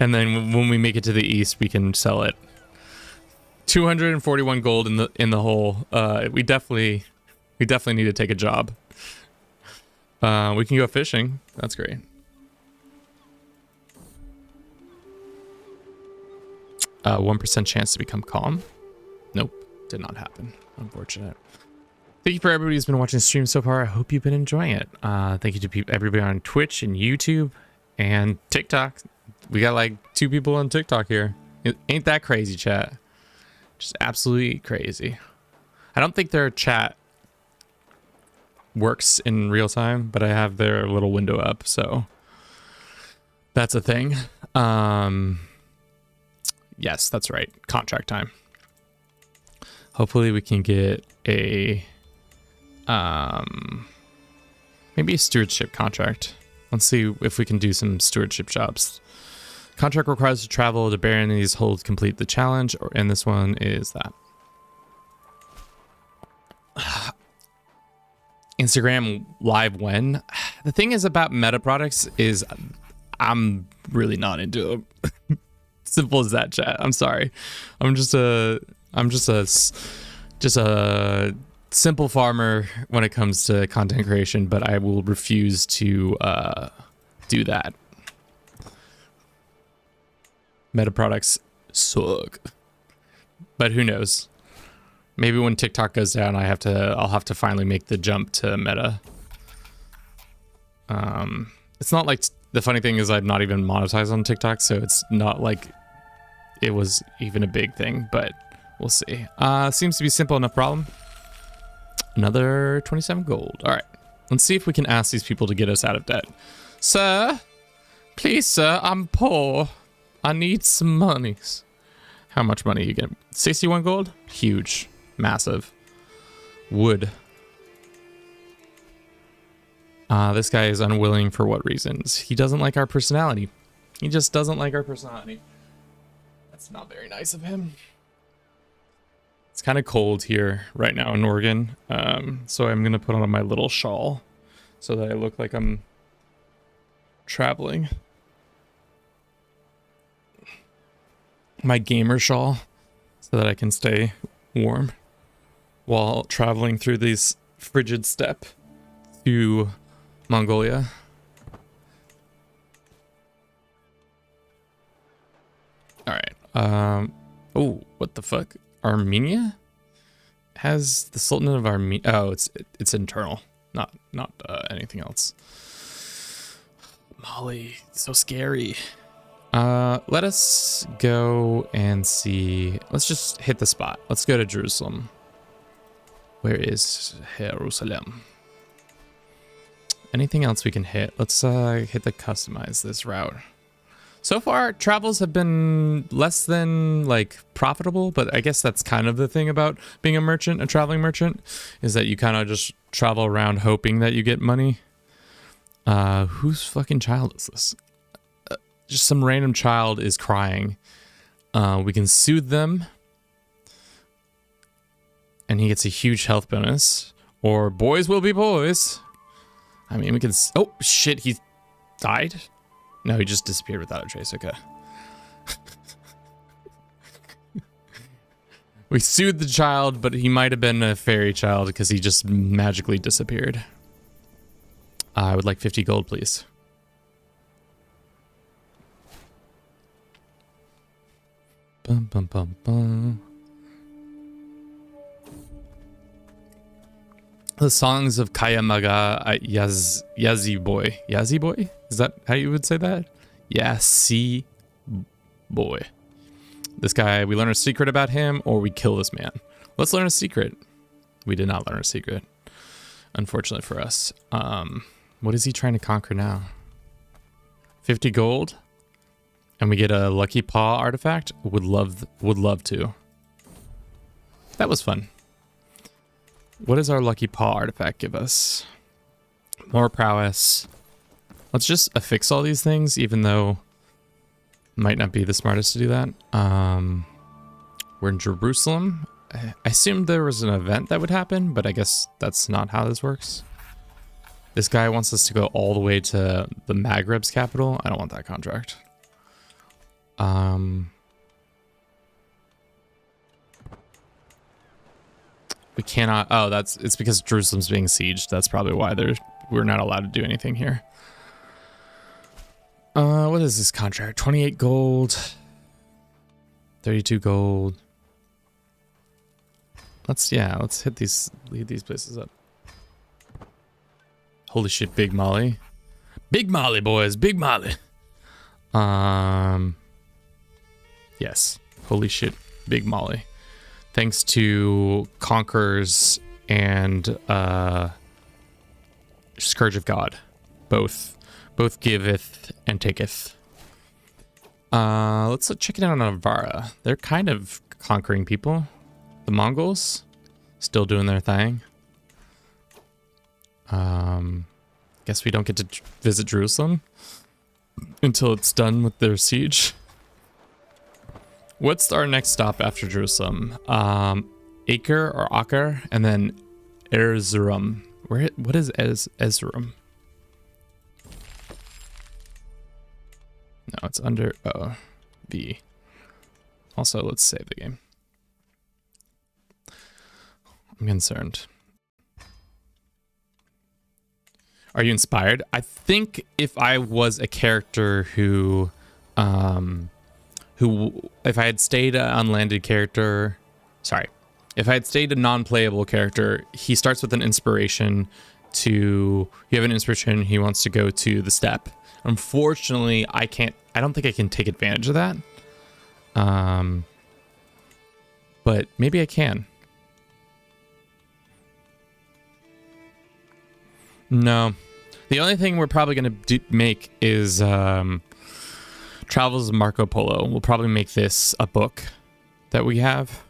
And then when we make it to the east, we can sell it. 241 gold in the hole. We definitely need to take a job. We can go fishing. That's great. Uh, 1% chance to become calm. Nope, did not happen. Unfortunate. Thank you for everybody who's been watching the stream so far. I hope you've been enjoying it. Thank you to everybody on Twitch and YouTube and TikTok. We got like 2 people on TikTok here. Ain't that crazy, chat? Just absolutely crazy. I don't think their chat works in real time, but I have their little window up, so that's a thing. Yes, that's right. Contract time. Hopefully we can get a maybe a stewardship contract. Let's see if we can do some stewardship jobs. Contract requires to travel to bear in these holds, complete the challenge, and this one is that. Instagram live when? The thing is about meta products is I'm really not into them. Simple as that, chat. I'm sorry. I'm just a simple farmer when it comes to content creation, but I will refuse to do that. Meta products suck. But who knows? Maybe when TikTok goes down, I'll have to finally make the jump to meta. It's not like the funny thing is I'm not even monetized on TikTok, so it's not like it was even a big thing, but we'll see. Seems to be simple enough problem. Another 27 gold. All right, let's see if we can ask these people to get us out of debt. Sir, please, sir, I'm poor. I need some monies. How much money you get? 61 gold? Huge, massive. Wood. This guy is unwilling for what reasons? He doesn't like our personality. He just doesn't like our personality. That's not very nice of him. It's kind of cold here right now in Oregon. So I'm going to put on my little shawl so that I look like I'm traveling. My gamer shawl so that I can stay warm while traveling through these frigid steppe to Mongolia. All right. Oh, what the fuck? Armenia has the Sultanate of Armenia. Oh, it's internal, not anything else. Mali, so scary. Let us go and see. Let's just hit the spot. Let's go to Jerusalem. Where is Jerusalem? Anything else we can hit? Let's hit the customize this route. So far, travels have been less than like profitable, but I guess that's kind of the thing about being a merchant, a traveling merchant, is that you kind of just travel around hoping that you get money. Whose fucking child is this? Just some random child is crying. We can soothe them, and he gets a huge health bonus. Or boys will be boys. I mean, we can. Oh shit, he died. No, he just disappeared without a trace. Okay. We soothed the child, but he might have been a fairy child because he just magically disappeared. I would like 50 gold, please. Bum, bum, bum, bum. The songs of Kayamaga Yazi Boy. Yazi Boy? Is that how you would say that? Yazi Boy. This guy, we learn a secret about him, or we kill this man. Let's learn a secret. We did not learn a secret, unfortunately for us. What is he trying to conquer now? 50 gold, and we get a lucky paw artifact. Would love to. That was fun. What does our lucky paw artifact give us? More prowess. Let's just affix all these things, even though might not be the smartest to do that. We're in Jerusalem. I assumed there was an event that would happen, but I guess that's not how this works. This guy wants us to go all the way to the Maghreb's capital. I don't want that contract. We cannot. Oh, it's because Jerusalem's being sieged. That's probably why we're not allowed to do anything here. What is this contract? 28 gold, 32 gold. Let's lead these places up. Holy shit, Big Molly. Big Molly, boys, Big Molly. Yes. Holy shit, Big Molly. Thanks to Conquerors and Scourge of God. Both giveth and taketh. Let's check it out on Navarra. They're kind of conquering people. The Mongols still doing their thing. Guess we don't get to visit Jerusalem until it's done with their siege. What's our next stop after Jerusalem? Acre or Akar, and then Erzurum. What is Erzurum? No, it's under V. Also, let's save the game. I'm concerned. Are you inspired? I think if I was a character who if I had stayed an unlanded character, if I had stayed a non-playable character, he starts with an inspiration you have an inspiration, he wants to go to the steppe. Unfortunately, I don't think I can take advantage of that. But maybe I can. No. The only thing we're probably going to make is Travels of Marco Polo. We'll probably make this a book that we have.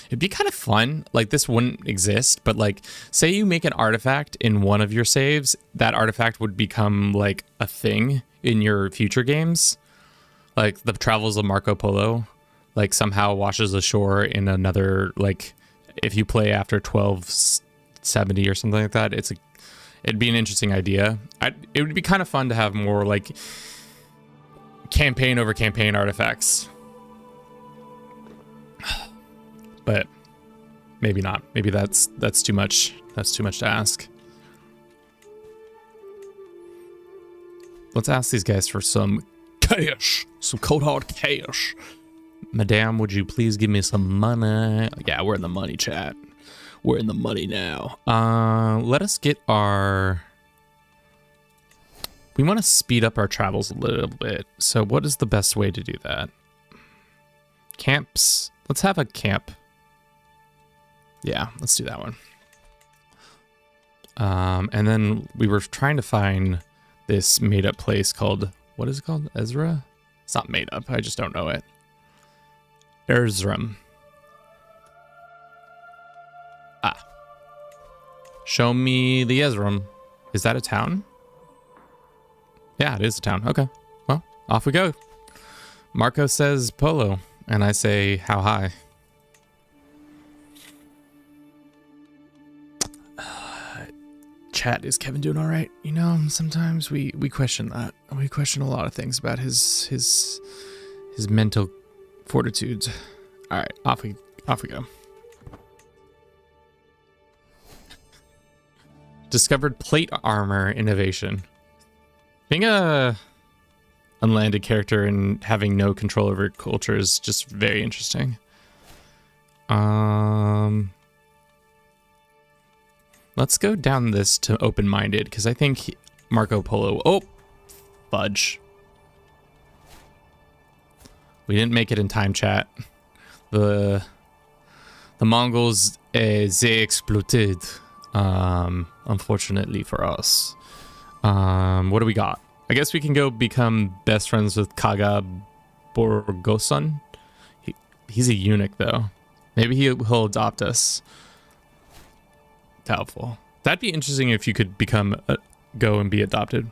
It'd be kind of fun. Like, this wouldn't exist, but like, say you make an artifact in one of your saves, that artifact would become like a thing in your future games. Like the Travels of Marco Polo, like somehow washes ashore in another, like if you play after 1270 or something like that, it'd be an interesting idea. It would be kind of fun to have more like campaign over campaign artifacts. But maybe not. Maybe that's too much. That's too much to ask. Let's ask these guys for some cash. Some cold hard cash. Madame, would you please give me some money? Yeah, we're in the money chat. We're in the money now. Let us get our... We want to speed up our travels a little bit. So what is the best way to do that? Camps. Let's have a camp. Yeah, let's do that one. And then we were trying to find this made up place called, what is it called? Ezra? It's not made up. I just don't know it. Erzurum. Ah. Show me the Erzurum. Is that a town? Yeah, it is a town. Okay. Well, off we go. Marco says Polo, and I say how high. Chat, is Kevin doing all right? You know, sometimes we question that. We question a lot of things about his mental fortitude. All right, off we go. Discovered plate armor innovation. Being a unlanded character and having no control over culture is just very interesting. Let's go down this to open-minded, because I think Marco Polo... Oh! Fudge. We didn't make it in time, chat. The Mongols, they exploded, unfortunately for us. What do we got? I guess we can go become best friends with Kaga Borgoson. He's a eunuch, though. Maybe he'll adopt us. Doubtful. That'd be interesting if you could go and be adopted.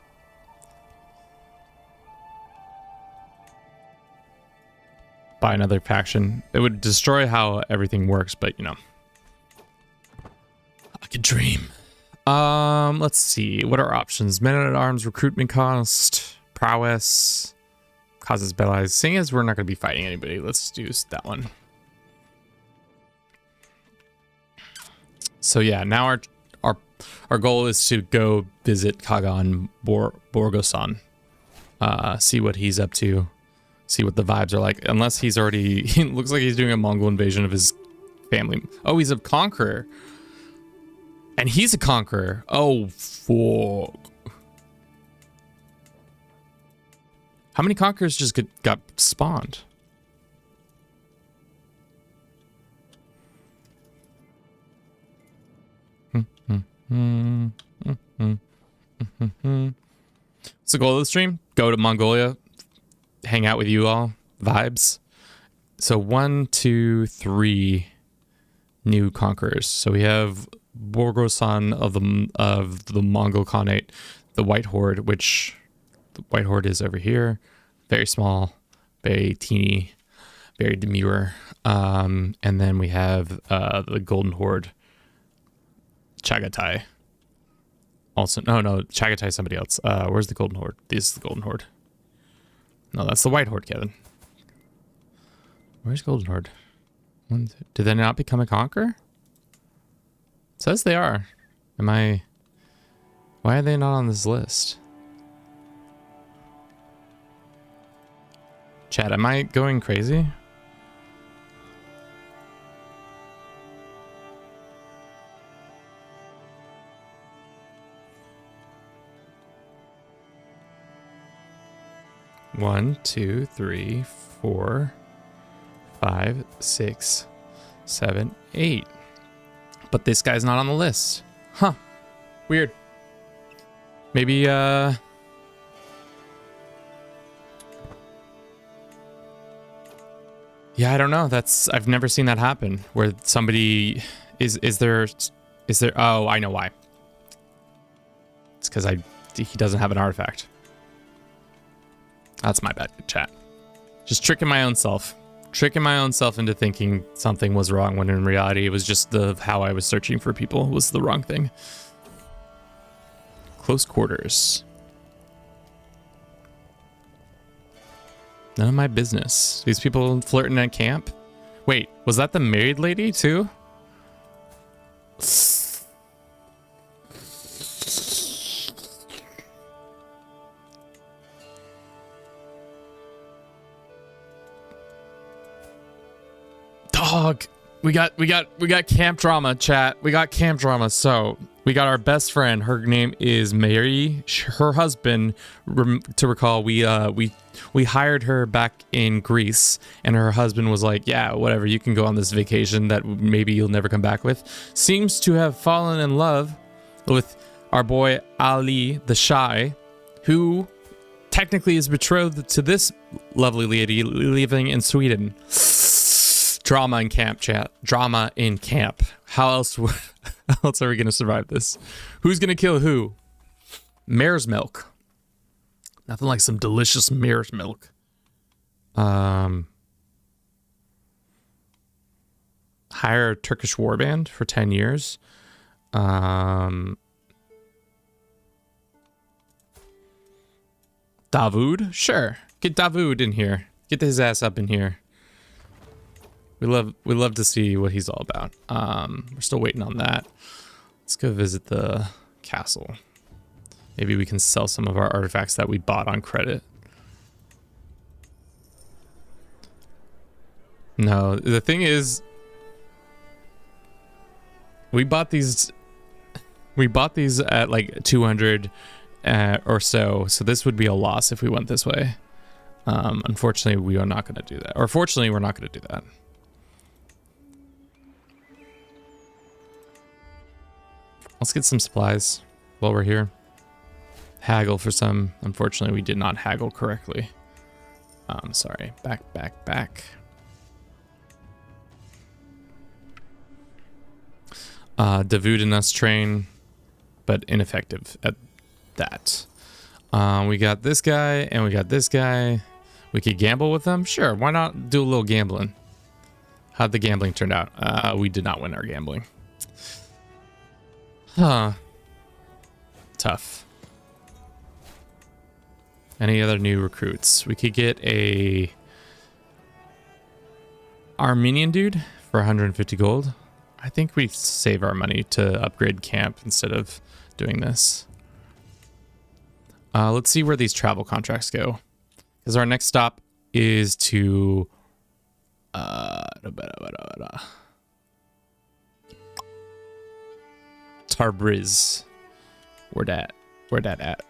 By another faction. It would destroy how everything works, but you know. I could dream. Let's see. What are options? Men at arms, recruitment cost, prowess, causes bellies. Seeing as we're not going to be fighting anybody, let's do that one. So yeah, now our goal is to go visit Kagan Borgosan, see what he's up to, see what the vibes are like. Unless he's already, he looks like he's doing a Mongol invasion of his family. Oh, he's a conqueror, and he's a conqueror. Oh, fuck! How many conquerors just got spawned? What's the goal of the stream? Go to Mongolia, hang out with you all, vibes. So 1, 2, 3 new conquerors. So we have Borgosan of the Mongol Khanate, the White Horde, which the White Horde is over here, very small, very teeny, very demure. And then we have the Golden Horde. Chagatai. Also, no, Chagatai is somebody else. Where's the Golden Horde? This is the Golden Horde. No, that's the White Horde, Kevin. Where's Golden Horde? Did they not become a conqueror? It says they are. Why are they not on this list? Chat, am I going crazy? One, 2, 3, 4, 5, 6, 7, 8. But this guy's not on the list. Huh. Weird. Maybe, yeah, I don't know. I've never seen that happen where somebody is there, oh, I know why. It's because he doesn't have an artifact. That's my bad, chat. Just tricking my own self into thinking something was wrong when in reality it was just how I was searching for people was the wrong thing. Close quarters. None of my business. These people flirting at camp? Wait, was that the married lady too? Dog. We got camp drama, chat. We got camp drama. So we got our best friend. Her name is Mary. Her husband, to recall, we hired her back in Greece, and her husband was like, "Yeah, whatever. You can go on this vacation that maybe you'll never come back with." Seems to have fallen in love with our boy Ali the Shy, who technically is betrothed to this lovely lady living in Sweden. Drama in camp, chat. Drama in camp. How else are we going to survive this? Who's going to kill who? Mare's milk. Nothing like some delicious mare's milk. Hire a Turkish warband for 10 years. Davud? Sure. Get Davud in here. Get his ass up in here. We love to see what he's all about. We're still waiting on that. Let's go visit the castle. Maybe we can sell some of our artifacts that we bought on credit. No, the thing is, we bought these at like 200 or so this would be a loss if we went this way. Unfortunately, we are not going to do that. Or fortunately, we're not going to do that. Let's get some supplies while we're here. Haggle for some. Unfortunately, we did not haggle correctly. Sorry. Back. Davud and us train, but ineffective at that. We got this guy and we got this guy. We could gamble with them. Sure, why not do a little gambling? How'd the gambling turn out? We did not win our gambling. Huh. Tough. Any other new recruits? We could get a Armenian dude for 150 gold. I think we save our money to upgrade camp instead of doing this. Let's see where these travel contracts go. Because our next stop is to... Tabriz. Where that at?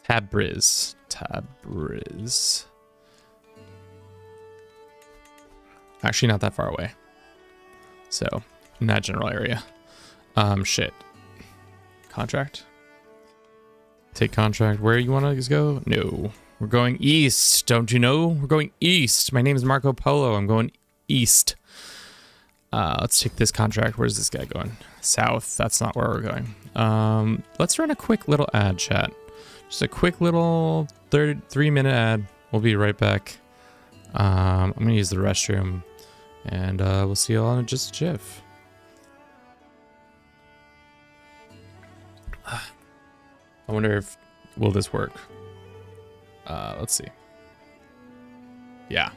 Tabriz. Actually, not that far away. So, in that general area. Shit. Contract? Take contract. Where you want to go? No. We're going east. Don't you know? We're going east. My name is Marco Polo. I'm going east. Let's take this contract. Where's this guy going? South. That's not where we're going. Let's run a quick little ad, chat. Just a quick little 3-minute ad. We'll be right back. I'm going to use the restroom. And we'll see you all in just a jiff. I wonder if... will this work? Let's see. Yeah.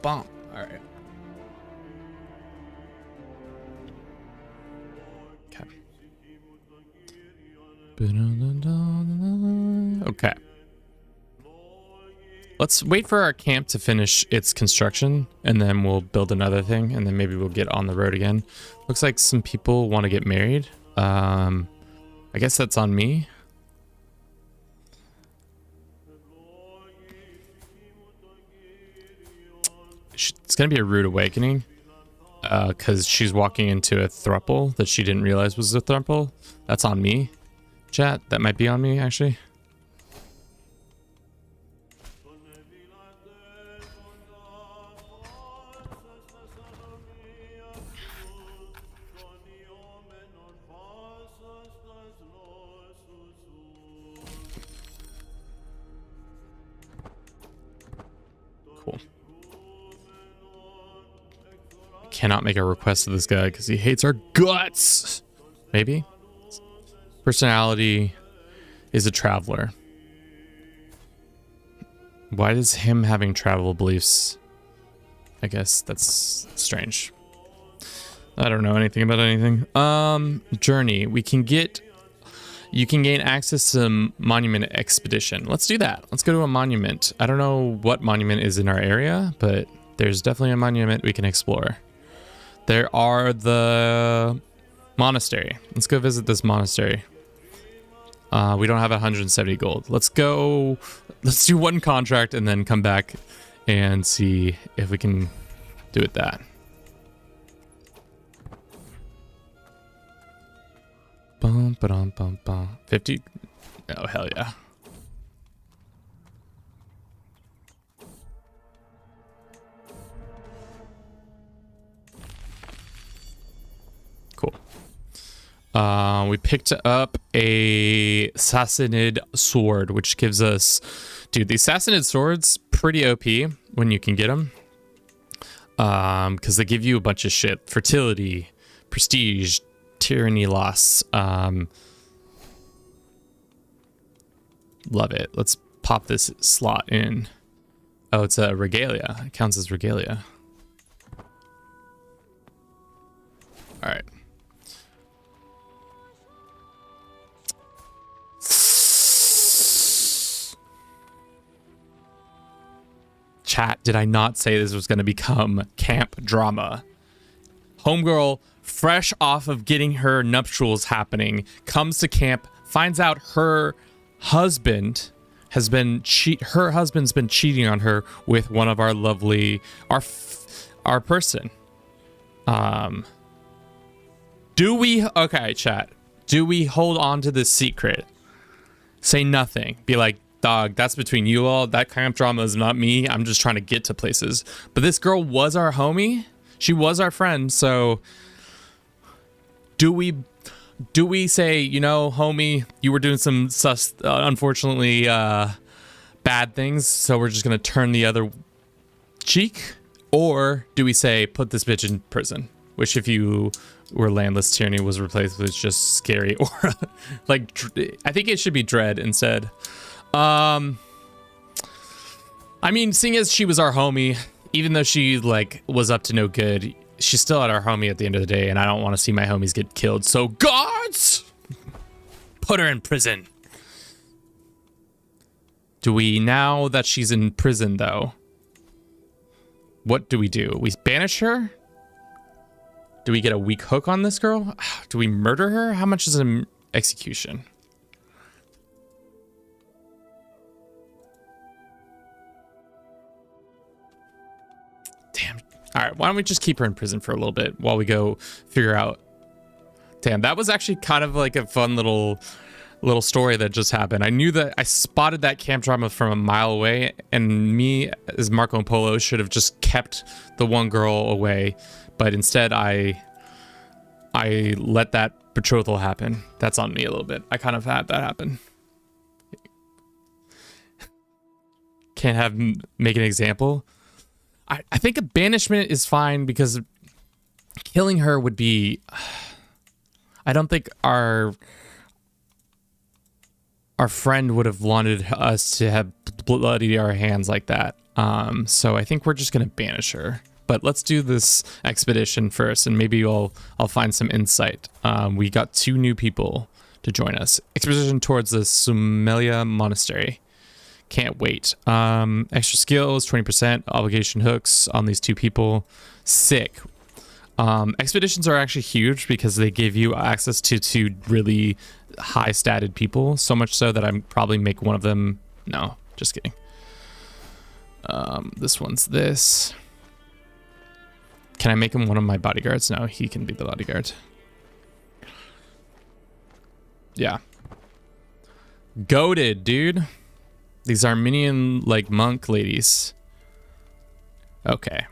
All right. Okay. Okay. Let's wait for our camp to finish its construction, and then we'll build another thing, and then maybe we'll get on the road again. Looks like some people want to get married. I guess that's on me. It's going to be a rude awakening, because she's walking into a throuple that she didn't realize was a throuple. That's on me, chat. That might be on me, actually. Cool. Cannot make a request to this guy because he hates our guts. Maybe. Personality is a traveler. Why does him having travel beliefs? I guess that's strange. I don't know anything about anything. Journey. We can get. You can gain access to monument expedition. Let's do that. Let's go to a monument. I don't know what monument is in our area, but there's definitely a monument we can explore. There are the monastery. Let's go visit this monastery. We don't have 170 gold. Let's go. Let's do one contract and then come back and see if we can do it that. Bum, ba-dum, bum, bum. 50? Oh, hell yeah. Cool. We picked up a Sassanid sword, which gives us... Dude, these Sassanid swords, pretty OP when you can get them. Because they give you a bunch of shit. Fertility, prestige, tyranny loss. Love it. Let's pop this slot in. Oh, it's a regalia. It counts as regalia. All right. Chat, did I not say this was going to become camp drama? Homegirl, fresh off of getting her nuptials happening, comes to camp, finds out her husband has been her husband's been cheating on her with one of our lovely our person. Do we okay, chat? Do we hold on to this secret? Say nothing. Be like, dog, that's between you all. That camp drama is not me. I'm just trying to get to places. But this girl was our homie. She was our friend. So do we say, you know, homie, you were doing some unfortunately bad things, so we're just gonna turn the other cheek? Or do we say, put this bitch in prison? Which, if you were landless tyranny, was replaced with just scary aura. Like, I think it should be dread instead. I mean, seeing as she was our homie, even though she like was up to no good, she's still at our homie at the end of the day, and I don't want to see my homies get killed. So guards, put her in prison. Do we, now that she's in prison though, what do? We banish her? Do we get a weak hook on this girl? Do we murder her? How much is an execution? Damn. All right, why don't we just keep her in prison for a little bit while we go figure out. Damn, that was actually kind of like a fun little story that just happened. I knew that I spotted that camp drama from a mile away, and me as Marco and Polo should have just kept the one girl away, but instead I let that betrothal happen. That's on me a little bit. I kind of had that happen. Can't have make an example. I think a banishment is fine because killing her would be... I don't think our friend would have wanted us to have bloodied our hands like that. So I think we're just going to banish her. But let's do this expedition first, and maybe I'll find some insight. We got 2 new people to join us. Expedition towards the Sumelia Monastery. Can't wait. Extra skills, 20%. Obligation hooks on these 2 people. Sick. Expeditions are actually huge because they give you access to 2 really high statted people. So much so that I'm probably make one of them. No, just kidding. This one's this. Can I make him one of my bodyguards? No, he can be the bodyguard. Yeah. Goated, dude. These Armenian, like, monk ladies. Okay.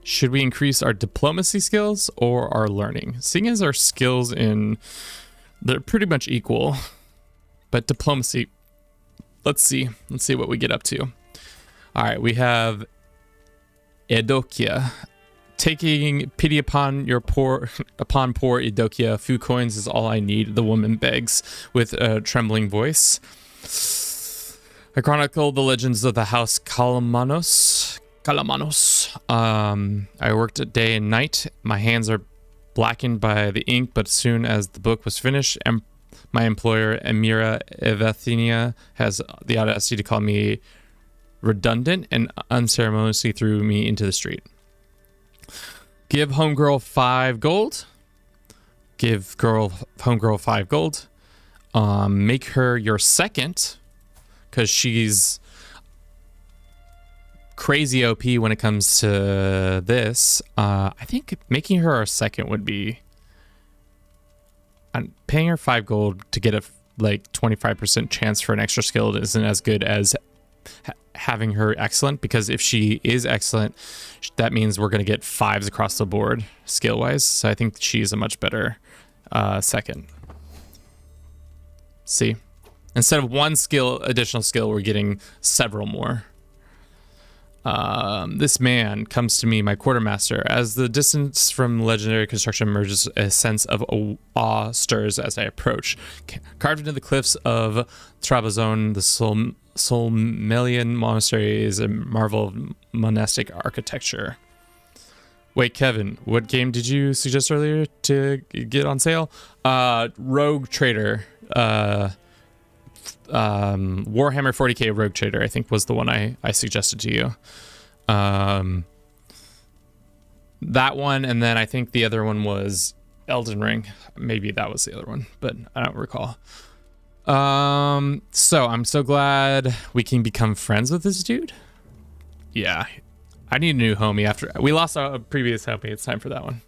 Should we increase our diplomacy skills or our learning? Seeing as our skills they're pretty much equal. But diplomacy, let's see. Let's see what we get up to. All right, we have Edokia. Taking pity upon poor Edokia. Few coins is all I need, the woman begs with a trembling voice. I chronicle the legends of the house Kalamanos. I worked a day and night. My hands are blackened by the ink, but as soon as the book was finished, my employer, Emira Evathenia, has the audacity to call me redundant and unceremoniously threw me into the street. Give homegirl 5 gold. Give homegirl 5 gold. Make her your second, because she's crazy OP when it comes to this. I think making her our second would be... paying her 5 gold to get a 25% chance for an extra skill isn't as good as having her excellent, because if she is excellent, that means we're going to get 5s across the board skill wise. So I think she's a much better second. See, instead of 1 additional skill, we're getting several more. This man comes to me, my quartermaster. As the distance from legendary construction emerges, a sense of awe stirs as I approach. Carved into the cliffs of Trabzon, the Solmelian monastery is a marvel of monastic architecture. Wait, Kevin, what game did you suggest earlier to get on sale? Rogue Trader. Warhammer 40k Rogue Trader, I think, was the one I suggested to you. That one, and then I think the other one was Elden Ring. Maybe that was the other one, but I don't recall. So I'm so glad we can become friends with this dude. Yeah, I need a new homie after we lost a previous homie. It's time for that one.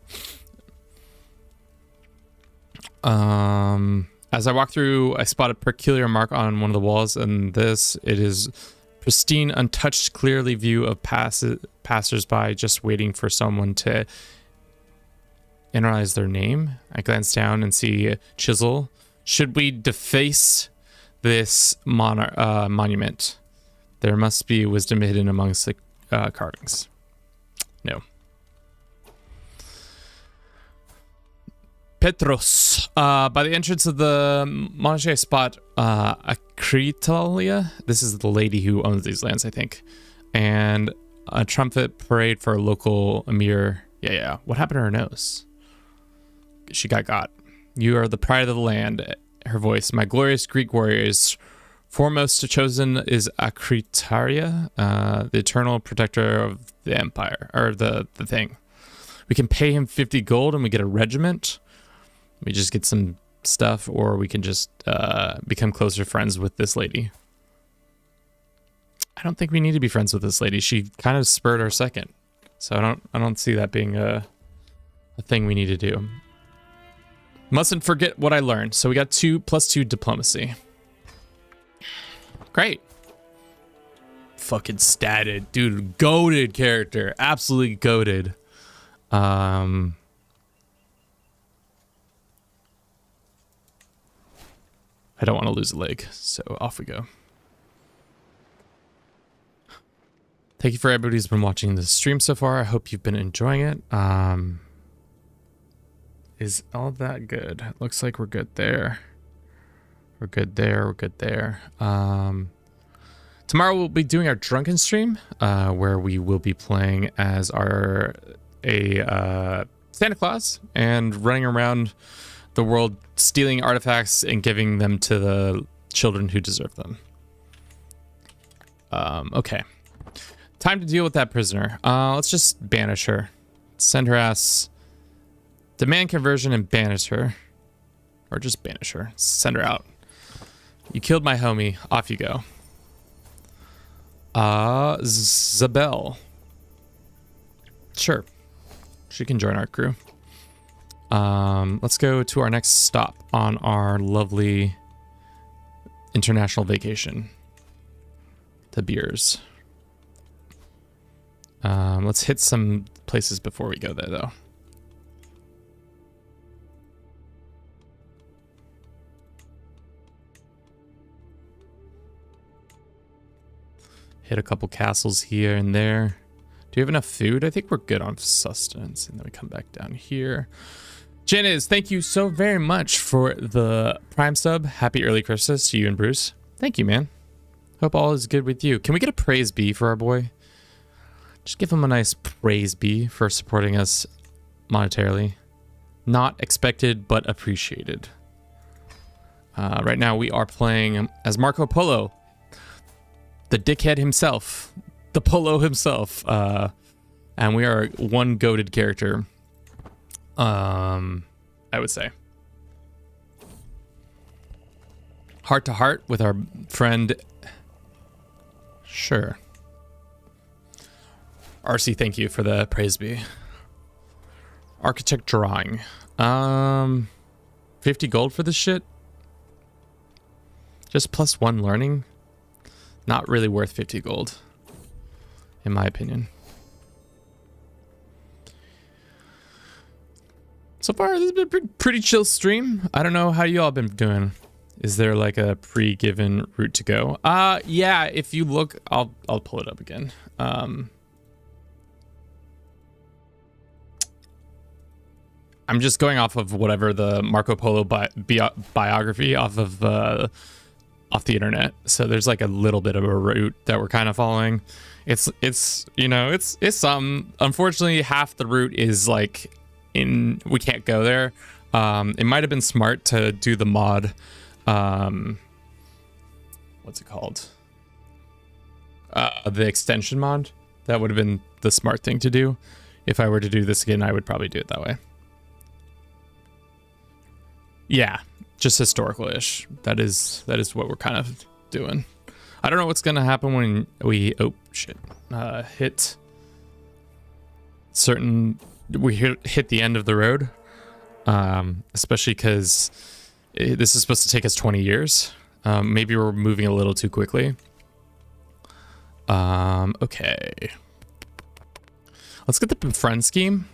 As I walk through, I spot a peculiar mark on one of the walls, and it is pristine, untouched, clearly view of passers-by just waiting for someone to analyze their name. I glance down and see a chisel. Should we deface this monument? There must be wisdom hidden amongst the carvings. No. Petros. By the entrance of the monastery, I spot Akritalia. This is the lady who owns these lands, I think. And a trumpet parade for a local emir. Yeah. What happened to her nose? She got. You are the pride of the land. Her voice. My glorious Greek warriors. Foremost chosen is Akritaria, the eternal protector of the empire, or the thing. We can pay him 50 gold and we get a regiment. We just get some stuff, or we can just become closer friends with this lady. I don't think we need to be friends with this lady. She kind of spurred our second, so I don't see that being a thing we need to do. Mustn't forget what I learned. So we got 2+2 diplomacy. Great. Fucking statted, dude. Goated character, absolutely goated. I don't want to lose a leg, so off we go. Thank you for everybody who's been watching this stream so far. I hope you've been enjoying it. Is all that good? Looks like we're good there. We're good there. Tomorrow we'll be doing our drunken stream, where we will be playing as a Santa Claus and running around the world stealing artifacts and giving them to the children who deserve them. Okay. Time to deal with that prisoner. Let's just banish her. Send her ass. Demand conversion and banish her. Or just banish her. Send her out. You killed my homie. Off you go. Zabel. Sure. She can join our crew. Let's go to our next stop on our lovely international vacation. The beers. Let's hit some places before we go there, though. Hit a couple castles here and there. Do you have enough food? I think we're good on sustenance. And then we come back down here. Janiz, thank you so very much for the Prime sub. Happy early Christmas to you and Bruce. Thank you, man. Hope all is good with you. Can we get a praise B for our boy? Just give him a nice praise B for supporting us monetarily. Not expected, but appreciated. Right now we are playing as Marco Polo. The dickhead himself. The Polo himself. And we are one goated character. I would say. Heart to heart with our friend. Sure. RC, thank you for the praise be. Architect drawing. 50 gold for this shit? Just +1 learning? Not really worth 50 gold. In my opinion. So far, this has been a pretty chill stream. I don't know how you all been doing. Is there like a pre-given route to go? Yeah, if you look, I'll pull it up again. I'm just going off of whatever the Marco Polo biography off the internet. So there's like a little bit of a route that we're kind of following. It's you know, it's some. Unfortunately, half the route is like we can't go there. It might have been smart to do the mod. What's it called? The extension mod. That would have been the smart thing to do. If I were to do this again, I would probably do it that way. Yeah, just historical-ish. That is what we're kind of doing. I don't know what's gonna happen when we hit certain. We hit the end of the road, especially because this is supposed to take us 20 years. Maybe we're moving a little too quickly. Okay. Let's get the befriend scheme,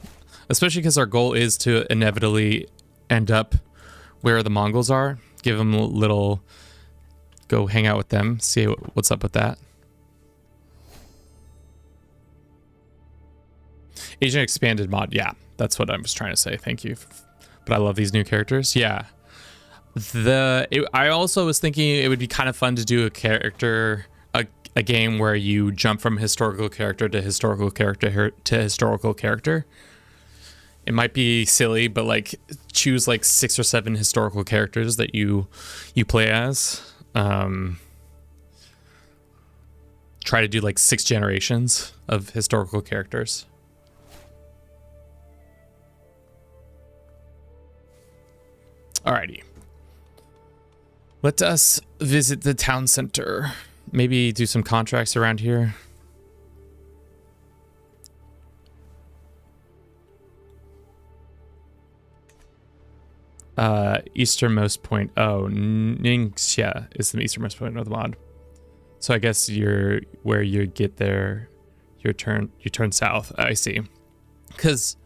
especially because our goal is to inevitably end up where the Mongols are. Give them a little, go hang out with them, see what's up with that. Agent Expanded mod, yeah, that's what I was trying to say. Thank you. But I love these new characters. Yeah. I also was thinking it would be kind of fun to do a game where you jump from historical character to historical character to historical character. It might be silly, but like choose like 6 or 7 historical characters that you play as. Try to do like 6 generations of historical characters. Alrighty. Let us visit the town center. Maybe do some contracts around here. Easternmost point. Oh, Ningxia is the easternmost point of the mod. So I guess where you get there, you turn south. I see. Because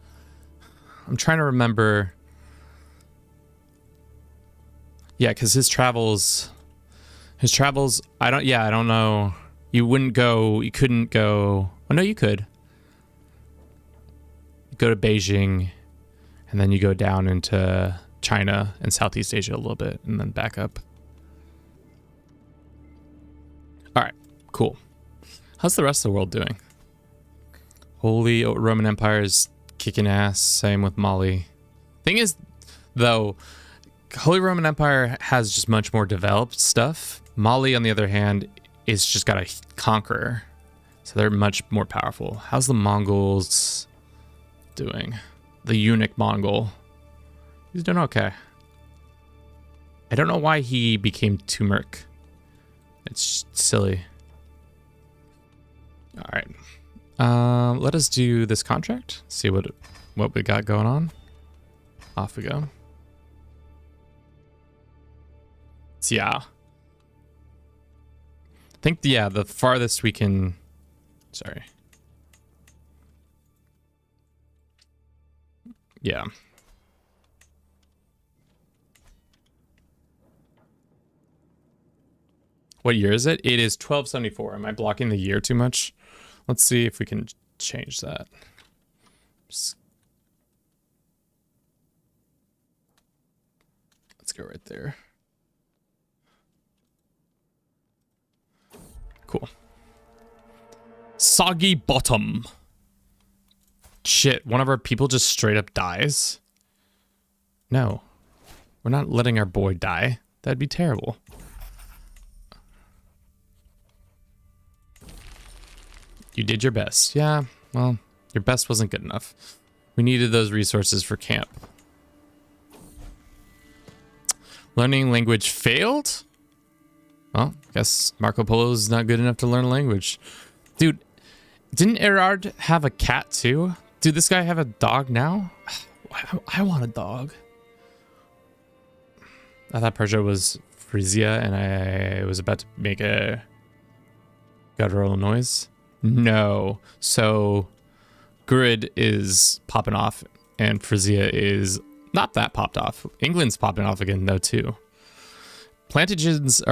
I'm trying to remember. Yeah, because his travels, I don't know. You couldn't go. Oh no, you could. You go to Beijing, and then you go down into China and Southeast Asia a little bit, and then back up. All right, cool. How's the rest of the world doing? Holy Roman Empire is kicking ass. Same with Mali. Thing is, though, Holy Roman Empire has just much more developed stuff. Mali, on the other hand, is just got a conqueror. So they're much more powerful. How's the Mongols doing? The eunuch Mongol. He's doing okay. I don't know why he became Turmeric. It's silly. All right. Let us do this contract. See what we got going on. Off we go. Yeah. I think, yeah, the farthest we can... Sorry. Yeah. What year is it? It is 1274. Am I blocking the year too much? Let's see if we can change that. Let's go right there. Cool. Soggy bottom. Shit, one of our people just straight up dies? No. We're not letting our boy die. That'd be terrible. You did your best. Yeah, well, your best wasn't good enough. We needed those resources for camp. Learning language failed? Well, I guess Marco Polo's not good enough to learn a language. Dude, didn't Erard have a cat too? Dude, this guy have a dog now? I want a dog. I thought Persia was Frisia and I was about to make a guttural noise. No. So Grid is popping off and Frisia is not that popped off. England's popping off again though too. Plantagenets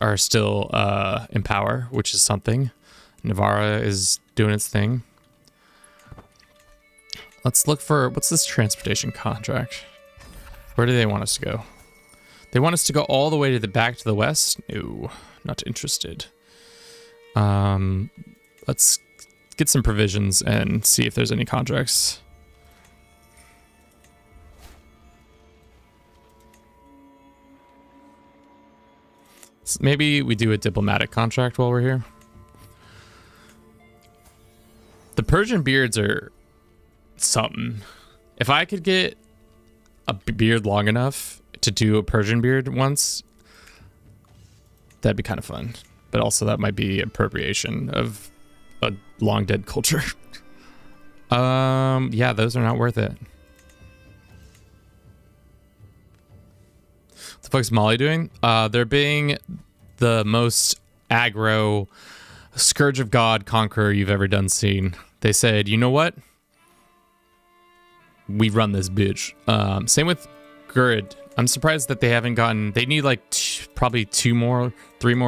are still in power, which is something. Navarra is doing its thing. Let's look for, what's this transportation contract? Where do they want us to go? They want us to go all the way to the back to the west? No, not interested. Let's get some provisions and see if there's any contracts. So maybe we do a diplomatic contract while we're here. The Persian beards are something. If I could get a beard long enough to do a Persian beard once, that'd be kind of fun. But also that might be appropriation of a long dead culture. Yeah, those are not worth it. What the fuck's Molly doing? They're being the most aggro Scourge of God conqueror you've ever done seen. They said, you know what? We run this bitch. Same with Gurrid. I'm surprised that they haven't gotten... They need like probably 3 more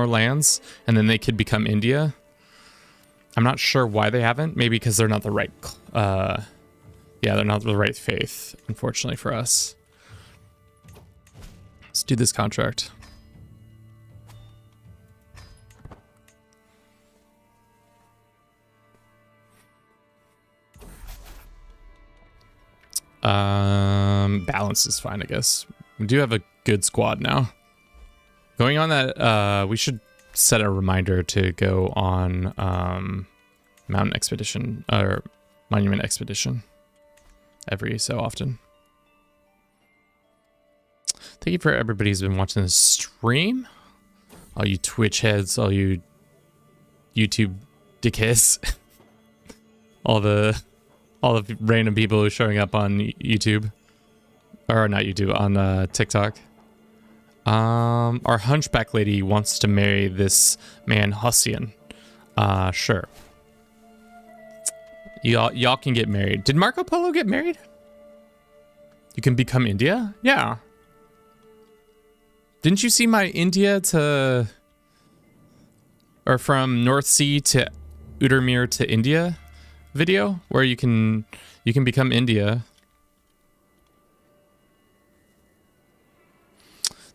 lands, and then they could become India. I'm not sure why they haven't. Maybe because they're not the right... yeah, they're not the right faith, unfortunately for us. Let's do this contract. Balance is fine, I guess. We do have a good squad now. Going on that, we should set a reminder to go on mountain expedition or monument expedition every so often. Thank you for everybody who's been watching this stream. All you Twitch heads, all you YouTube dickheads, all the random people who are showing up on YouTube. Or not YouTube, on TikTok. Our hunchback lady wants to marry this man Hussian. Sure. Y'all can get married. Did Marco Polo get married? You can become India? Yeah. Didn't you see my India to... Or from North Sea to Udermir to India video? Where you can become India.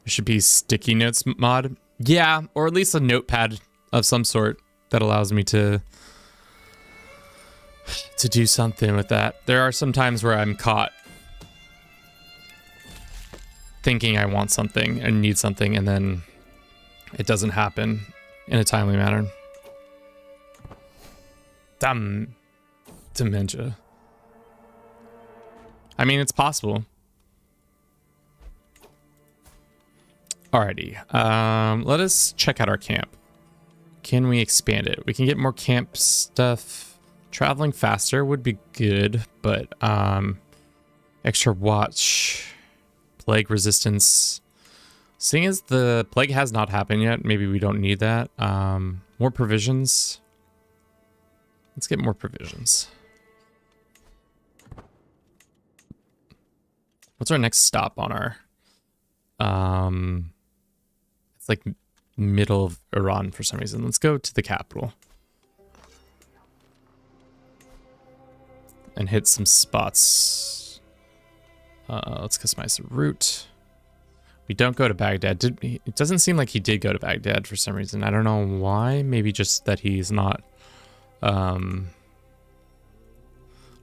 There should be sticky notes mod. Yeah, or at least a notepad of some sort that allows me to do something with that. There are some times where I'm caught thinking I want something and need something, and then it doesn't happen in a timely manner. Damn. Dementia. I mean, it's possible. Alrighty. Let us check out our camp. Can we expand it? We can get more camp stuff. Traveling faster would be good, but extra watch, plague resistance. Seeing as the plague has not happened yet, maybe we don't need that. More provisions. Let's get more provisions. What's our next stop on our it's like middle of Iran for some reason. Let's go to the capital and hit some spots. Let's customize the route. We don't go to Baghdad. It doesn't seem like he did go to Baghdad for some reason. I don't know why. Maybe just that he's not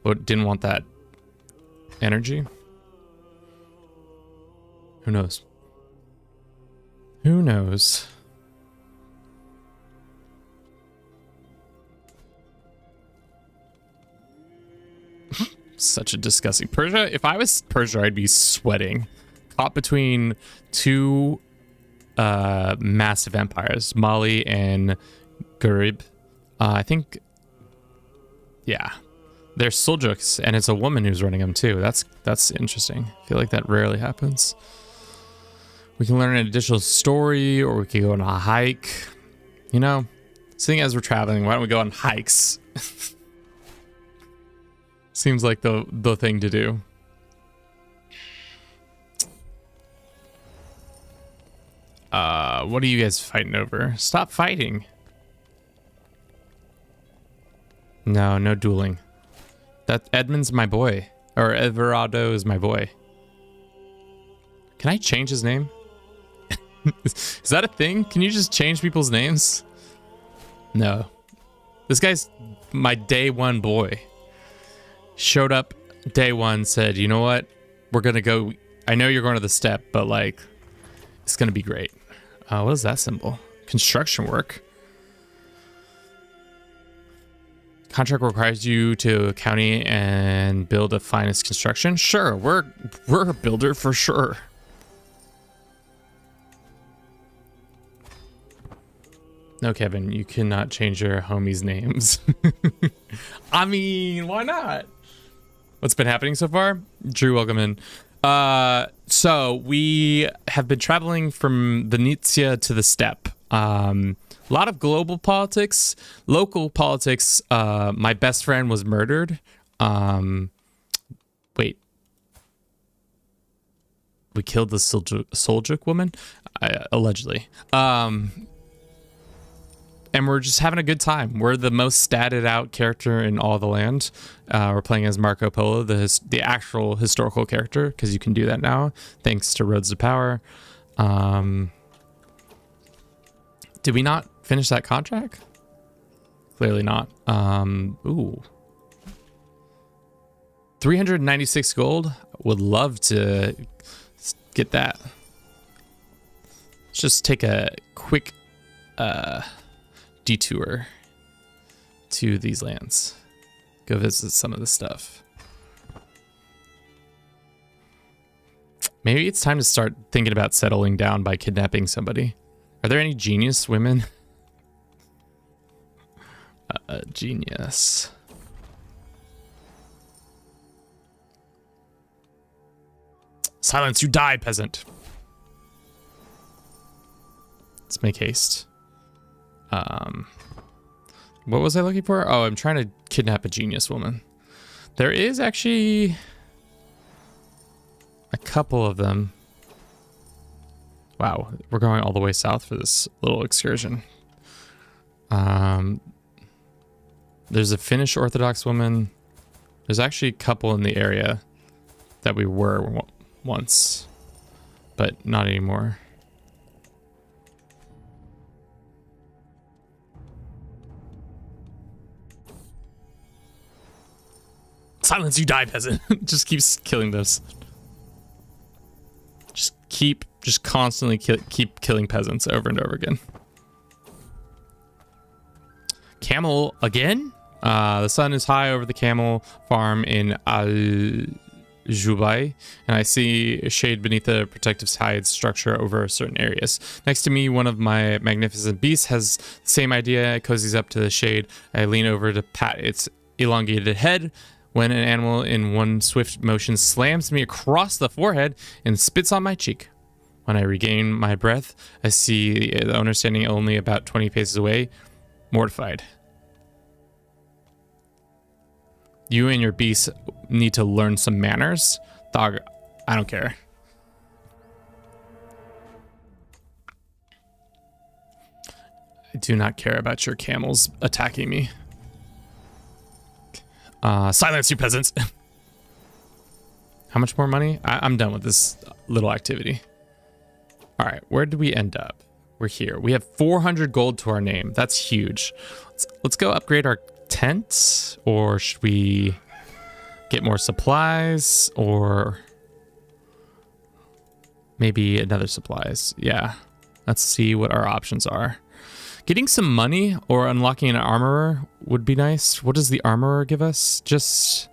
didn't want that energy. Who knows? Who knows? Such a disgusting Persia. If I was Persia, I'd be sweating. Caught between two massive empires, Mali and Gharib. I think, yeah, they're Seljuks, and it's a woman who's running them too. That's interesting. I feel like that rarely happens. We can learn an additional story, or we could go on a hike. You know, seeing as we're traveling, why don't we go on hikes? Seems like the thing to do. What are you guys fighting over? Stop fighting. No dueling. That Edmund's my boy. Or Everardo is my boy. Can I change his name? Is that a thing? Can you just change people's names? No. This guy's my day one boy. Showed up day one, said, you know what? We're gonna go. I know you're going to the steppe, but like, it's gonna be great. What is that symbol? Construction work. Contract requires you to a county and build a finest construction. Sure, we're a builder for sure. No, Kevin, you cannot change your homies' names. I mean, why not? What's been happening so far? Drew, welcome in. So we have been traveling from Venetia to the steppe. A lot of global politics, local politics. My best friend was murdered. Wait. We killed the Seljuk woman? Allegedly. And we're just having a good time. We're the most statted out character in all the land. We're playing as Marco Polo, the actual historical character, because you can do that now, thanks to Roads to Power. Did we not finish that contract? Clearly not. Ooh. 396 gold. Would love to get that. Let's just take a quick detour to these lands. Go visit some of the stuff. Maybe it's time to start thinking about settling down by kidnapping somebody. Are there any genius women? Genius. Silence, you die, peasant. Let's make haste. What was I looking for? Oh, I'm trying to kidnap a genius woman. There is actually a couple of them. Wow, we're going all the way south for this little excursion. There's a Finnish Orthodox woman. There's actually a couple in the area that we were once, but not anymore. Silence, you die, peasant. Just keeps killing those. Just keep Just constantly keep killing peasants over and over again. Camel again? The sun is high over the camel farm in Al-Jubai, and I see a shade beneath the protective hide structure over certain areas. Next to me, one of my magnificent beasts has the same idea. It cozies up to the shade. I lean over to pat its elongated head when an animal in one swift motion slams me across the forehead and spits on my cheek. When I regain my breath, I see the owner standing only about 20 paces away, mortified. You and your beast need to learn some manners. Dog, I don't care. I do not care about your camels attacking me. Silence, you peasants. How much more money? I'm done with this little activity. All right, where did we end up? We're here. We have 400 gold to our name. That's huge. Let's go upgrade our tent, or should we get more supplies, or maybe another supplies? Yeah, let's see what our options are. Getting some money or unlocking an armorer would be nice. What does the armorer give us? Just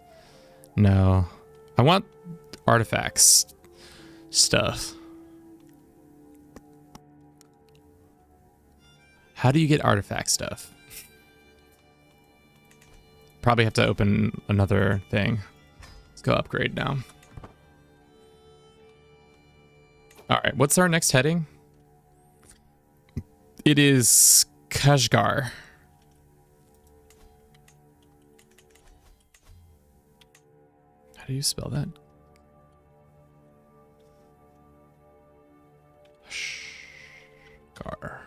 no. I want artifacts stuff. How do you get artifact stuff? Probably have to open another thing. Let's go upgrade now. All right, what's our next heading? It is Kashgar. How do you spell that? Kashgar.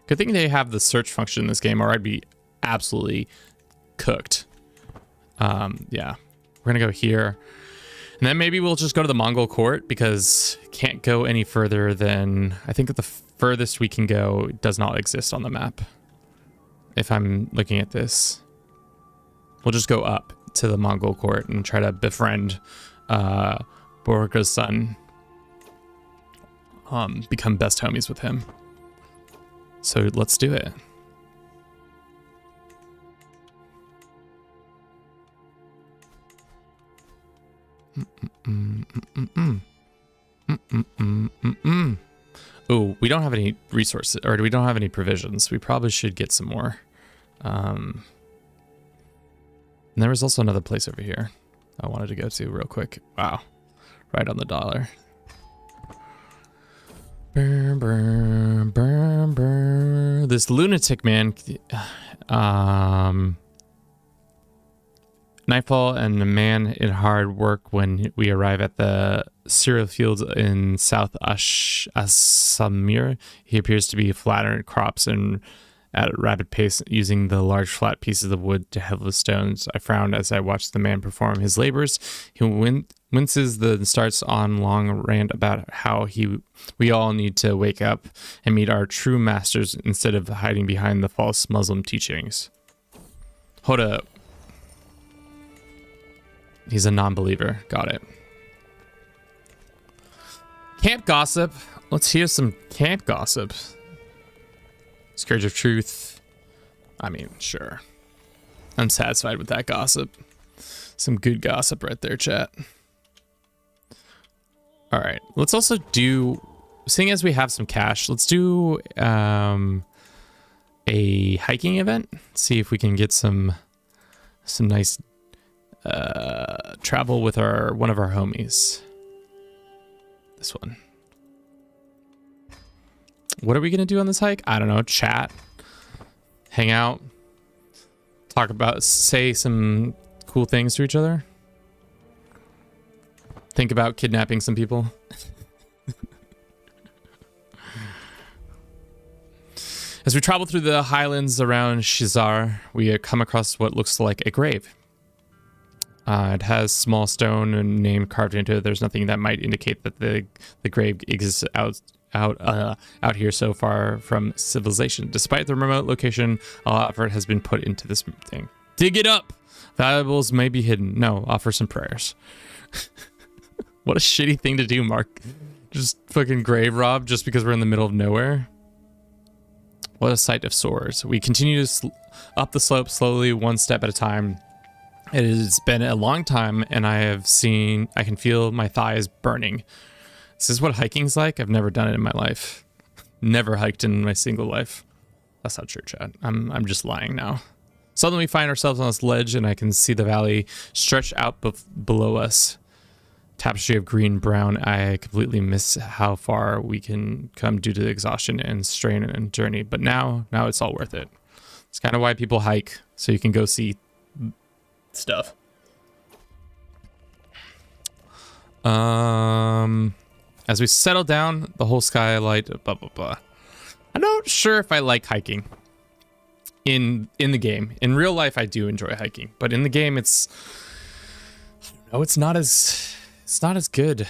Good thing they have the search function in this game, or I'd be absolutely cooked. Yeah, we're gonna go here, and then maybe we'll just go to the Mongol court, because can't go any further than, I think the furthest we can go does not exist on the map. If I'm looking at this, we'll just go up to the Mongol court and try to befriend Borga's son. Become best homies with him. So let's do it. Oh, we don't have any resources, or we don't have any provisions. We probably should get some more. And there was also another place over here I wanted to go to real quick. Wow, right on the dollar. Burr, burr, burr, burr. This lunatic man. Nightfall and a man in hard work when we arrive at the cereal fields in South Assamir. He appears to be flattering crops and at a rapid pace, using the large flat pieces of wood to heavy stones. I frowned as I watched the man perform his labors. He winces and starts on long rant about how we all need to wake up and meet our true masters instead of hiding behind the false Muslim teachings. Hold up. He's a non-believer. Got it. Camp gossip. Let's hear some camp gossip. Scourge of truth. I mean, sure. I'm satisfied with that gossip. Some good gossip right there, chat. All right. Let's also do, seeing as we have some cash, let's do a hiking event. See if we can get some nice travel with one of our homies. This one. What are we gonna do on this hike? I don't know. Chat, hang out, talk about, say some cool things to each other. Think about kidnapping some people. As we travel through the highlands around Shizar, we come across what looks like a grave. It has small stone and name carved into it. There's nothing that might indicate that the grave exists out here so far from civilization. Despite the remote location, a lot of effort has been put into this thing. Dig it up! Valuables may be hidden. No, offer some prayers. What a shitty thing to do, Mark. Just fucking grave rob just because we're in the middle of nowhere. What a sight of sores. We continue to up the slope slowly, one step at a time. It has been a long time, and I can feel my thighs burning. This is what hiking's like. I've never done it in my life. Never hiked in my single life. That's not true, Chad. I'm just lying now. Suddenly we find ourselves on this ledge, and I can see the valley stretch out below us. Tapestry of green, brown. I completely miss how far we can come due to the exhaustion and strain and journey. But now it's all worth it. It's kind of why people hike, so you can go see stuff. As we settle down, the whole skylight, blah blah blah. I'm not sure if I like hiking. In the game, in real life, I do enjoy hiking, but in the game, it's not as good.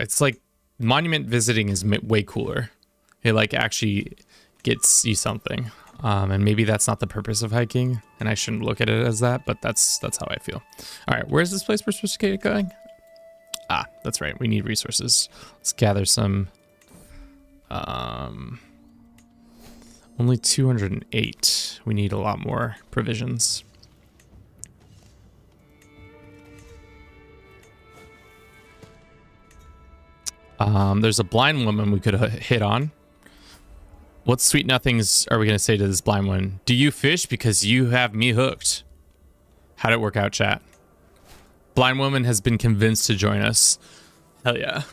It's like monument visiting is way cooler. It like actually gets you something. And maybe that's not the purpose of hiking, and I shouldn't look at it as that, but that's how I feel. All right, where's this place we're supposed to get going? Ah, that's right. We need resources. Let's gather some. Only 208. We need a lot more provisions. There's a blind woman we could hit on. What sweet nothings are we going to say to this blind one? Do you fish? Because you have me hooked. How'd it work out, chat? Blind woman has been convinced to join us. Hell yeah.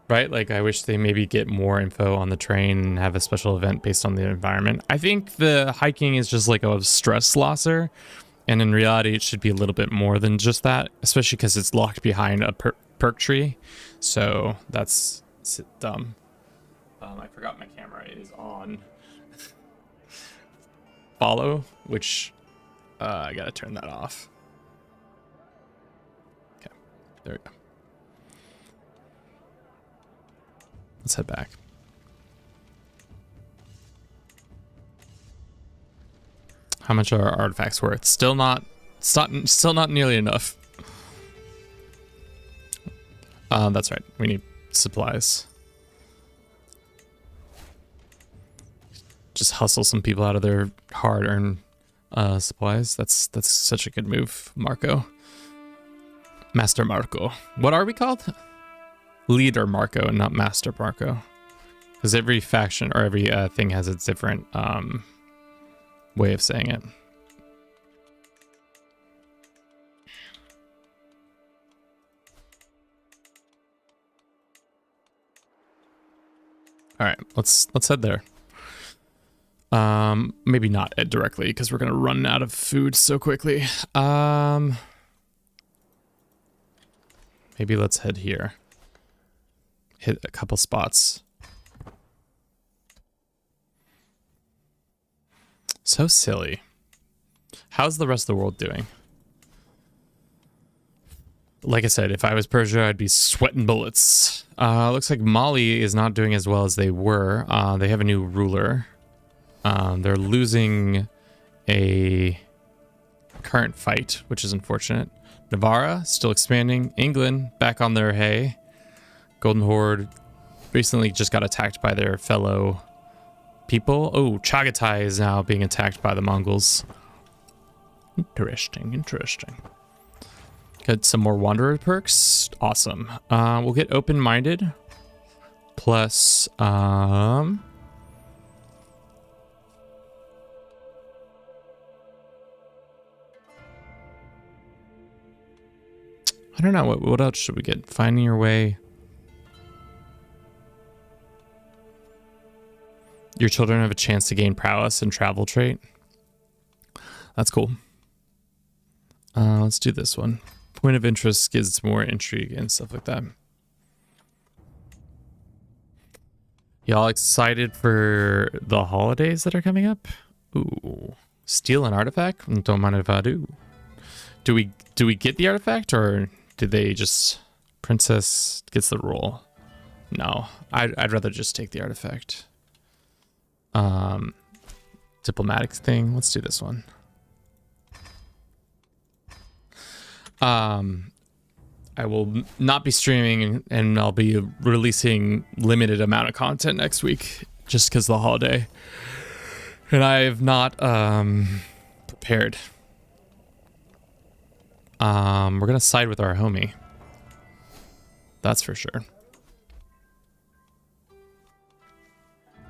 Right? Like, I wish they maybe get more info on the train and have a special event based on the environment. I think the hiking is just like a stress losser. And in reality, it should be a little bit more than just that, especially because it's locked behind a perk tree. So that's dumb. I forgot my camera is on Polo, which I gotta turn that off. Okay, there we go. Let's head back. How much are our artifacts worth? Still not nearly enough. That's right. We need supplies. Just hustle some people out of their hard-earned supplies. That's such a good move, Marco. Master Marco. What are we called? Leader Marco and not Master Marco. Because every faction or every thing has its different way of saying it. All right, let's head there. Maybe not directly because we're gonna run out of food so quickly. Maybe let's head here. Hit a couple spots. So silly. How's the rest of the world doing? Like I said, if I was Persia, I'd be sweating bullets. Looks like Mali is not doing as well as they were. They have a new ruler. They're losing a current fight, which is unfortunate. Navarra still expanding. England back on their hay. Golden Horde recently just got attacked by their fellow people. Oh, Chagatai is now being attacked by the Mongols. Interesting. Got some more Wanderer perks. Awesome. We'll get open-minded. Plus, I don't know. What else should we get? Finding your way. Your children have a chance to gain prowess and travel trait. That's cool. Let's do this one. Point of interest gives more intrigue and stuff like that. Y'all excited for the holidays that are coming up? Ooh. Steal an artifact? Don't mind if I do. Do we get the artifact, or did they just... Princess gets the roll? No. I'd rather just take the artifact. Diplomatic thing. Let's do this one. I will not be streaming, and I'll be releasing limited amount of content next week just because of the holiday. And I have not prepared. We're gonna side with our homie. That's for sure.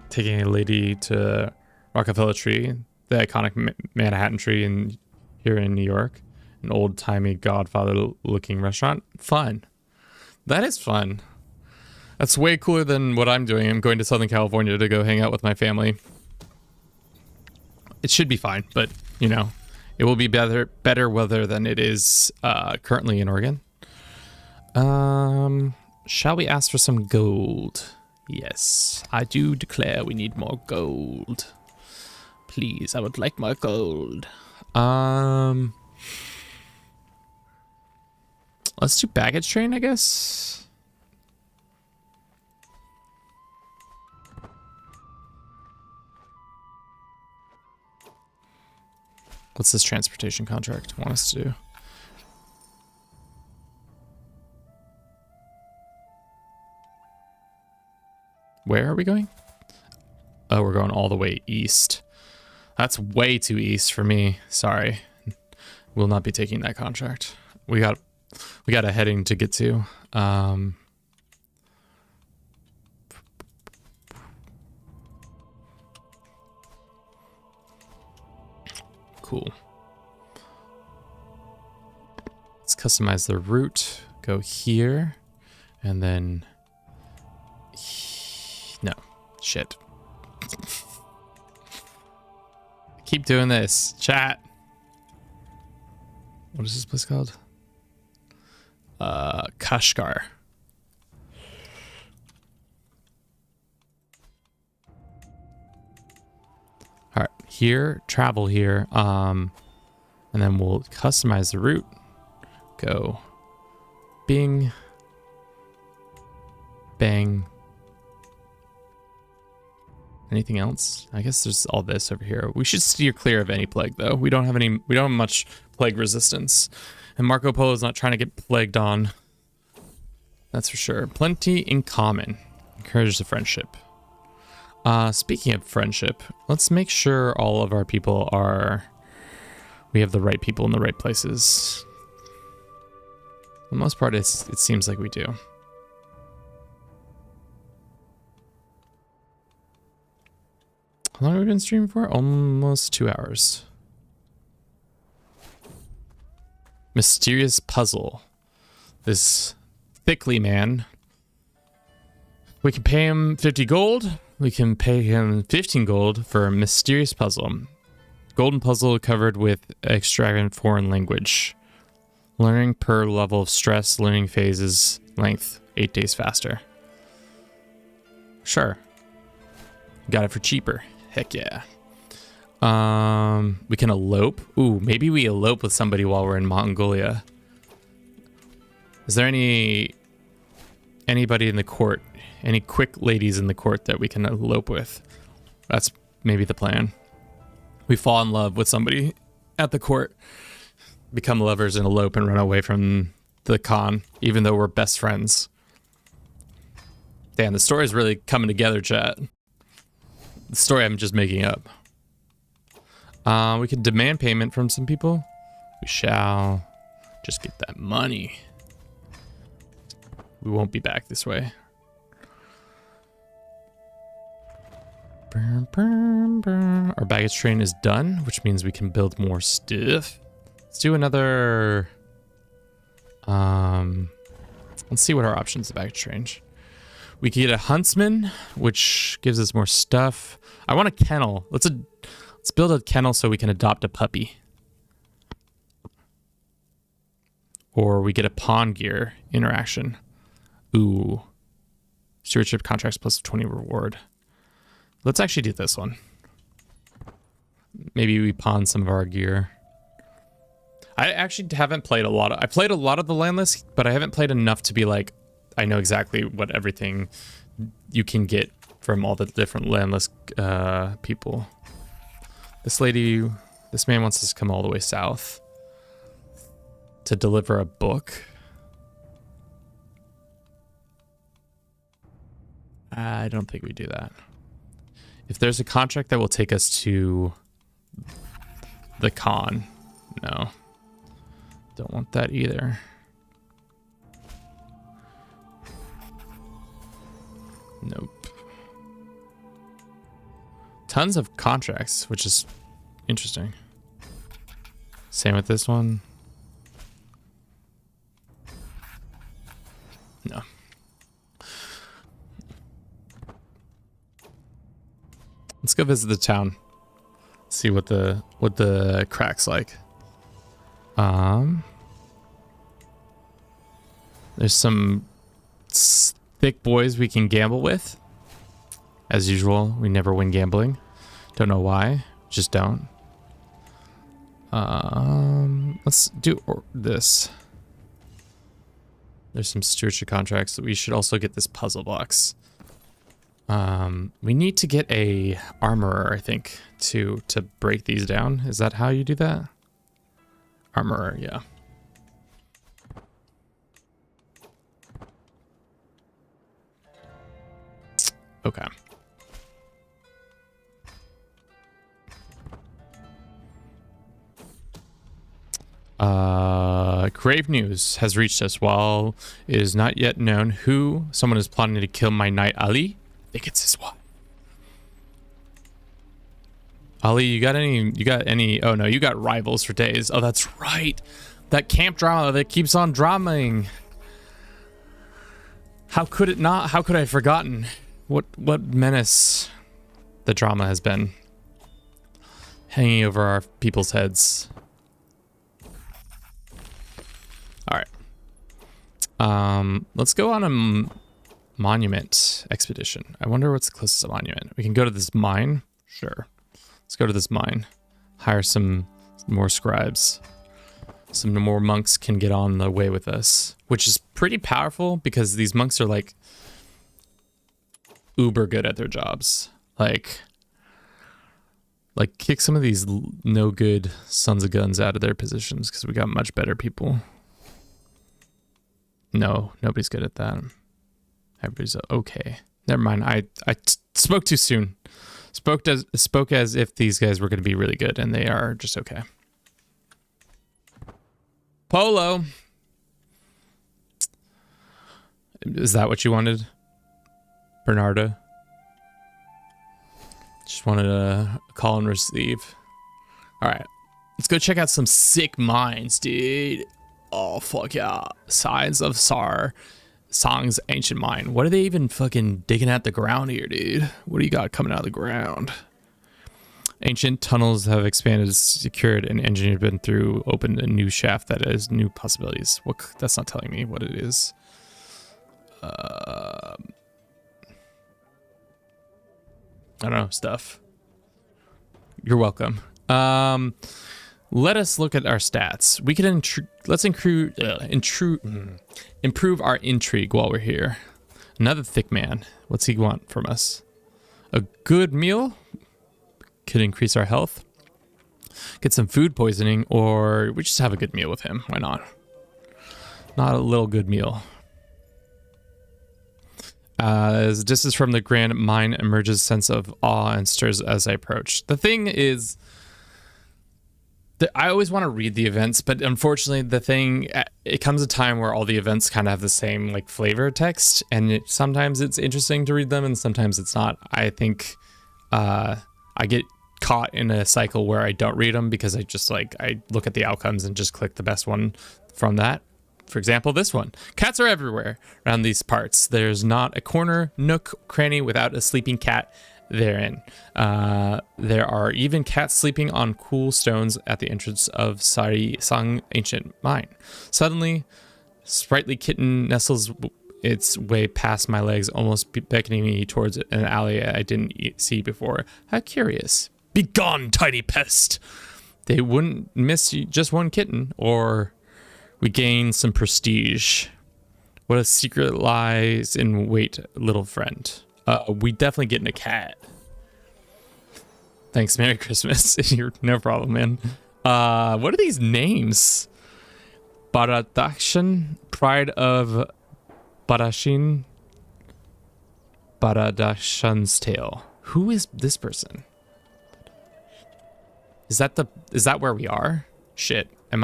Taking a lady to Rockefeller Tree, the iconic Manhattan tree here in New York. An old-timey Godfather-looking restaurant. Fun. That is fun. That's way cooler than what I'm doing. I'm going to Southern California to go hang out with my family. It should be fine, but, you know, it will be better weather than it is currently in Oregon. Shall we ask for some gold? Yes, I do declare we need more gold. Please, I would like more gold. Let's do baggage train, I guess. What's this transportation contract want us to do? Where are we going? Oh, we're going all the way east. That's way too east for me. Sorry. We'll not be taking that contract. We got a heading to get to. Cool. Let's customize the route. Go here, and then no shit. Keep doing this, chat. What is this place called? Kashgar. All right, here, travel here. And then we'll customize the route. Go bing, bang. Anything else? I guess there's all this over here. We should steer clear of any plague, though. We don't have much plague resistance. And Marco Polo is not trying to get plagued on. That's for sure. Plenty in common. Encourages the friendship. Speaking of friendship, let's make sure all of our people we have the right people in the right places. For the most part, it seems like we do. How long have we been streaming for? Almost 2 hours. Mysterious puzzle. This thickly man. We can pay him 50 gold. We can pay him 15 gold for a mysterious puzzle. Golden puzzle covered with extravagant foreign language. Learning per level of stress. Learning phases. Length 8 days faster. Sure. Got it for cheaper. Heck yeah. We can elope. Ooh, maybe we elope with somebody while we're in Mongolia. Is there anybody in the court, any quick ladies in the court that we can elope with? That's maybe the plan. We fall in love with somebody at the court, become lovers and elope and run away from the Khan, even though we're best friends. Damn, the story's really coming together, chat. The story I'm just making up. We can demand payment from some people. We shall just get that money. We won't be back this way. Our baggage train is done, which means we can build more stuff. Let's do another... let's see what our options of baggage train. We can get a huntsman, which gives us more stuff. I want a kennel. Let's build a kennel so we can adopt a puppy. Or we get a pawn gear interaction. Ooh. Stewardship contracts plus 20 reward. Let's actually do this one. Maybe we pawn some of our gear. I actually haven't played a lot. I played a lot of the landless, but I haven't played enough to be like, I know exactly what everything you can get from all the different landless people. This man wants us to come all the way south to deliver a book. I don't think we do that. If there's a contract that will take us to the con, no. Don't want that either. Nope. Tons of contracts, which is interesting. Same with this one. No. Let's go visit the town. See what the crack's like. There's some thick boys we can gamble with. As usual, we never win gambling. Don't know why. Just don't. Let's do this. There's some stewardship contracts. We should also get this puzzle box. We need to get a armorer, I think, to break these down. Is that how you do that? Armorer, yeah. Okay. Grave news has reached us. While it is not yet known who, someone is plotting to kill my knight Ali. I think it's his wife. Ali, you got any, oh no, you got rivals for days. Oh, that's right. That camp drama that keeps on dramaing. How could it not? How could I have forgotten? What menace the drama has been hanging over our people's heads. All right. Let's go on a monument expedition. I wonder what's the closest monument. We can go to this mine. Sure. Let's go to this mine. Hire some more scribes. Some more monks can get on the way with us, which is pretty powerful because these monks are like uber good at their jobs. Like kick some of these no good sons of guns out of their positions because we got much better people. No, nobody's good at that. Everybody's okay. Never mind. I spoke too soon. Spoke as if these guys were going to be really good, and they are just okay. Polo. Is that what you wanted, Bernardo? Just wanted to call and receive. All right, let's go check out some sick mines, dude. Oh fuck yeah! Signs of Song's ancient mine. What are they even fucking digging at the ground here, dude? What do you got coming out of the ground? Ancient tunnels have expanded, secured, and engineered been through, opened a new shaft that has new possibilities. What? That's not telling me what it is. I don't know, stuff. You're welcome. Let us look at our stats. We can improve our intrigue while we're here. Another thick man. What's he want from us? A good meal could increase our health. Get some food poisoning, or we just have a good meal with him. Why not? Not a little good meal. As distance from the grand mine emerges, a sense of awe and stirs as I approach. The thing is, I always want to read the events, but unfortunately it comes a time where all the events kind of have the same like flavor text, and sometimes it's interesting to read them and sometimes it's not. I think I get caught in a cycle where I don't read them because I look at the outcomes and just click the best one from that. For example, this one. Cats are everywhere around these parts. There's not a corner, nook, cranny without a sleeping cat therein. There are even cats sleeping on cool stones at the entrance of Song ancient mine. Suddenly, sprightly kitten nestles its way past my legs, almost beckoning me towards an alley I didn't see before. How curious. Begone, tiny pest! They wouldn't miss just one kitten, or we gain some prestige. What a secret lies in wait, little friend. We definitely getting a cat. Thanks, Merry Christmas. You're no problem, man. What are these names? Baradakshan, Pride of Barashin. Baradashan's tale. Who is this person? Is that where we are? Shit. I'm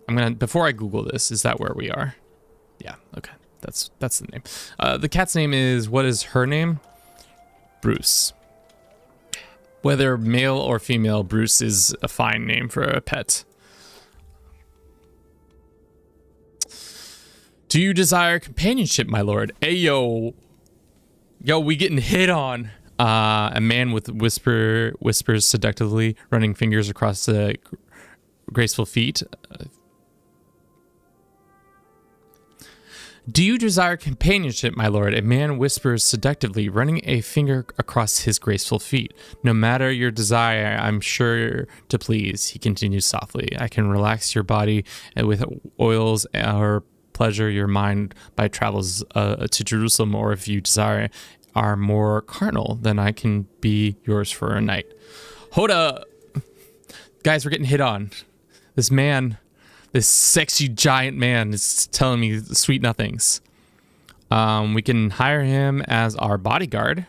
gonna, before I Google this, is that where we are? Yeah, okay. That's the name. The cat's name is, what is her name? Bruce. Whether male or female, Bruce is a fine name for a pet. Do you desire companionship, my lord? Ayo. Yo, we getting hit on. A man with whispers seductively, running fingers across the graceful feet. Do you desire companionship, my lord? A man whispers seductively, running a finger across his graceful feet. No matter your desire, I'm sure to please, he continues softly. I can relax your body with oils or pleasure your mind by travels to Jerusalem, or if you desire are more carnal, then I can be yours for a night. Hold up. Guys, we're getting hit on. This man, this sexy giant man is telling me sweet nothings. We can hire him as our bodyguard.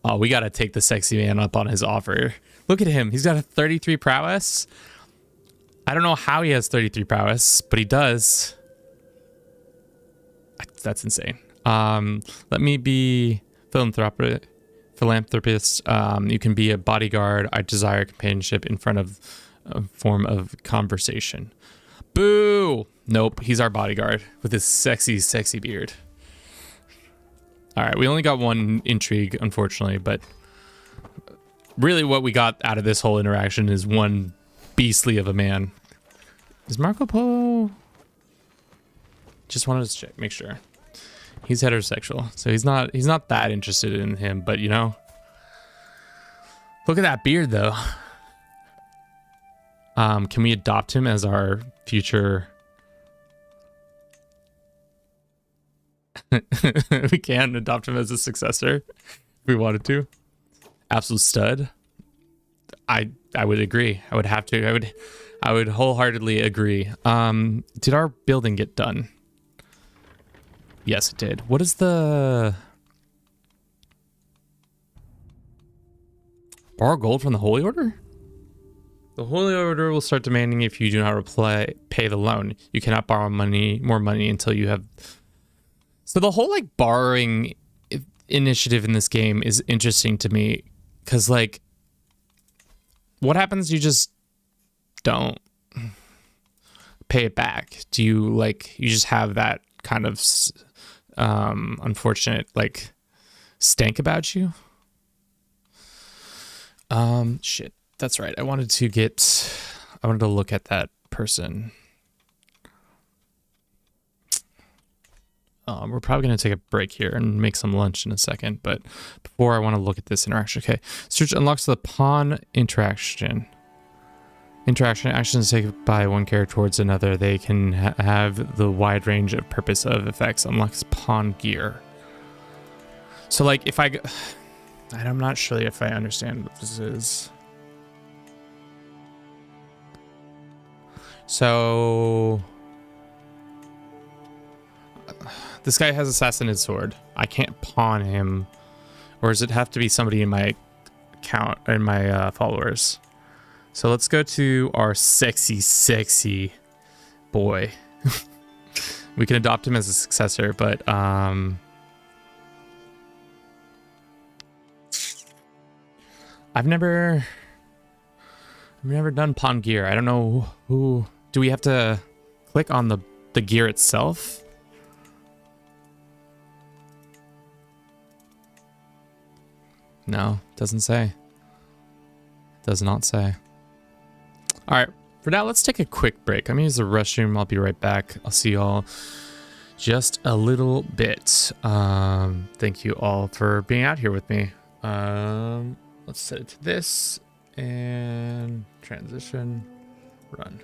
Oh, we got to take the sexy man up on his offer. Look at him. He's got a 33 prowess. I don't know how he has 33 prowess, but he does. That's insane. Let me be philanthropist. You can be a bodyguard. I desire companionship in front of a form of conversation. Boo! Nope, he's our bodyguard with his sexy, sexy beard. All right, we only got one intrigue, unfortunately, but really what we got out of this whole interaction is one beastly of a man. Is Marco Polo? Just wanted to check, make sure. He's heterosexual, so he's not that interested in him, but you know. Look at that beard though. Can we adopt him as our future? We can adopt him as a successor if we wanted to. Absolute stud. I would agree. I would have to. I would wholeheartedly agree. Did our building get done? Yes, it did. What is the... Borrow gold from the Holy Order? The Holy Order will start demanding if you do not pay the loan. You cannot borrow more money until you have... So the whole, like, borrowing initiative in this game is interesting to me. Because, like, what happens if you just don't pay it back? Do you, like, you just have that kind of... unfortunate like stank about you. Shit, that's right. I wanted to look at that person. We're probably going to take a break here and make some lunch in a second, but before I want to look at this interaction. Okay, search unlocks the pawn interaction. Interaction actions taken by one character towards another. They can have the wide range of purpose of effects. Unlocks pawn gear. So, like, if I'm not sure if I understand what this is. So, this guy has Assassin's Sword. I can't pawn him, or does it have to be somebody in my account, in my followers? So let's go to our sexy, sexy boy. We can adopt him as a successor, but I've never done pawn gear. I don't know who. Do we have to click on the gear itself? No, doesn't say. Does not say. All right, for now, let's take a quick break. I'm gonna use the restroom. I'll be right back. I'll see y'all just a little bit. Thank you all for being out here with me. Let's set it to this and transition, run.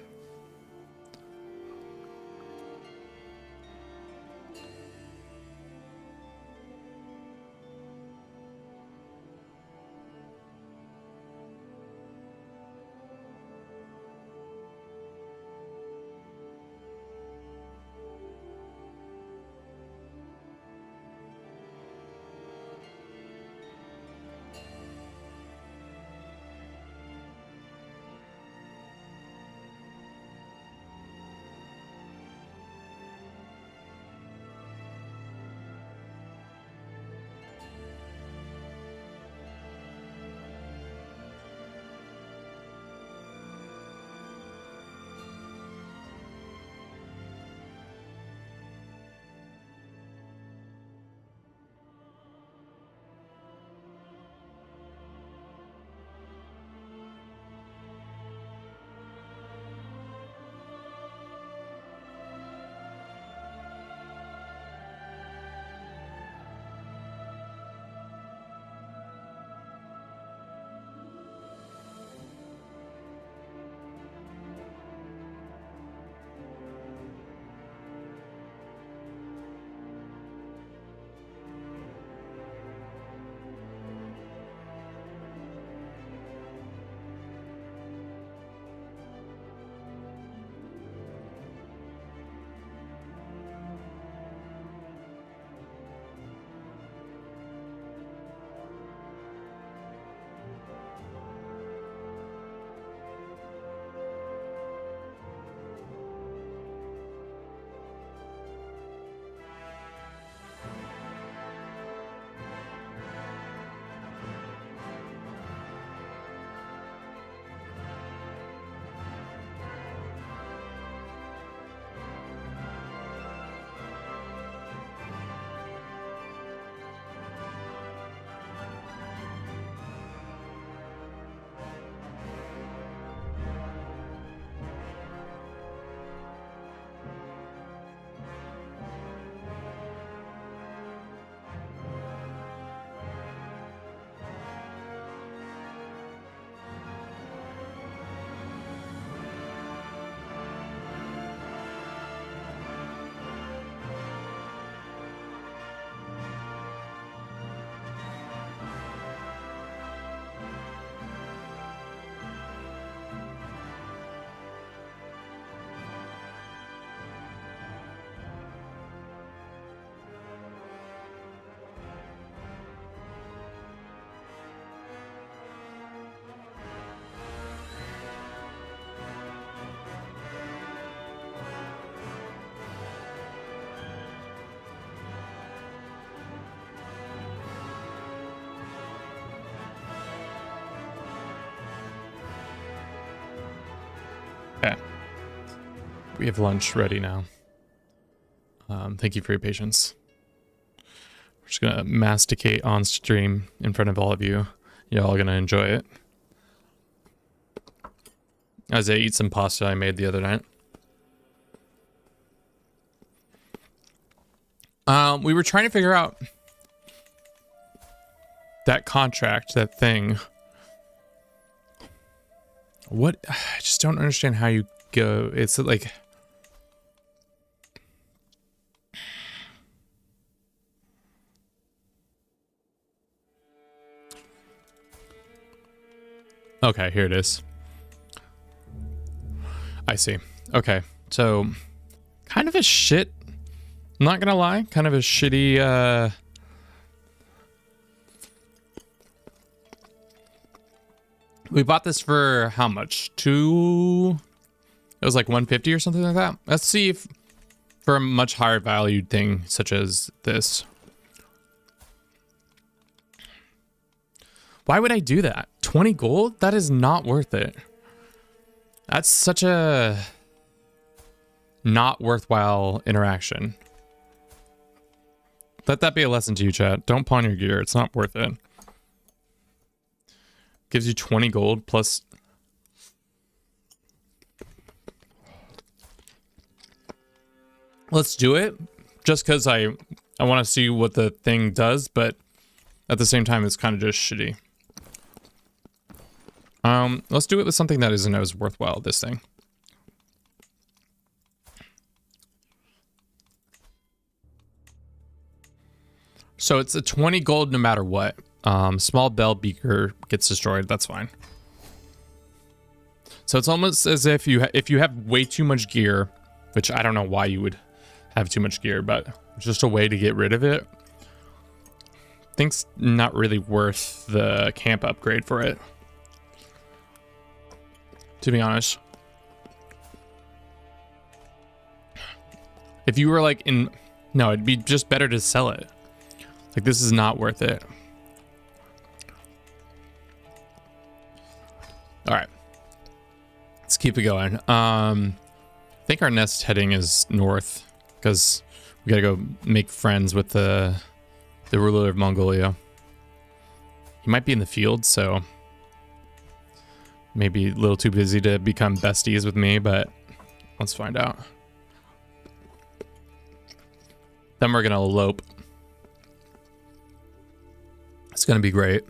Okay. We have lunch ready now. Thank you for your patience. We're just gonna masticate on stream in front of all of you. You're all gonna enjoy it. As I eat some pasta I made the other night. We were trying to figure out that contract, that thing. What? I just don't understand how you go. It's like... Okay, here it is. I see. Okay, so kind of a shit... I'm not gonna lie, kind of a shitty, we bought this for how much? It was like 150 or something like that. Let's see if for a much higher valued thing such as this. Why would I do that? 20 gold? That is not worth it. That's such a not worthwhile interaction. Let that be a lesson to you, chat. Don't pawn your gear. It's not worth it. Gives you 20 gold plus... Let's do it. Just because I want to see what the thing does, but at the same time, it's kind of just shitty. Let's do it with something that isn't as worthwhile, this thing. So it's a 20 gold no matter what. Small bell beaker gets destroyed. That's fine. So it's almost as if you have way too much gear, which I don't know why you would have too much gear, but just a way to get rid of it. I think's not really worth the camp upgrade for it, to be honest. If you were like no, it'd be just better to sell it. Like, this is not worth it. All right. Let's keep it going. I think our next heading is north because we got to go make friends with the ruler of Mongolia. He might be in the field, so maybe a little too busy to become besties with me, but let's find out. Then we're going to elope. It's going to be great.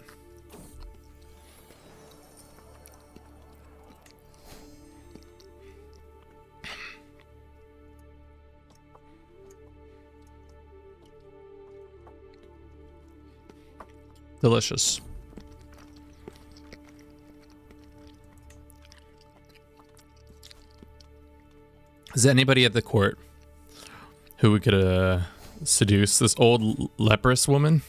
Delicious. Is there anybody at the court who we could seduce? This old leprous woman?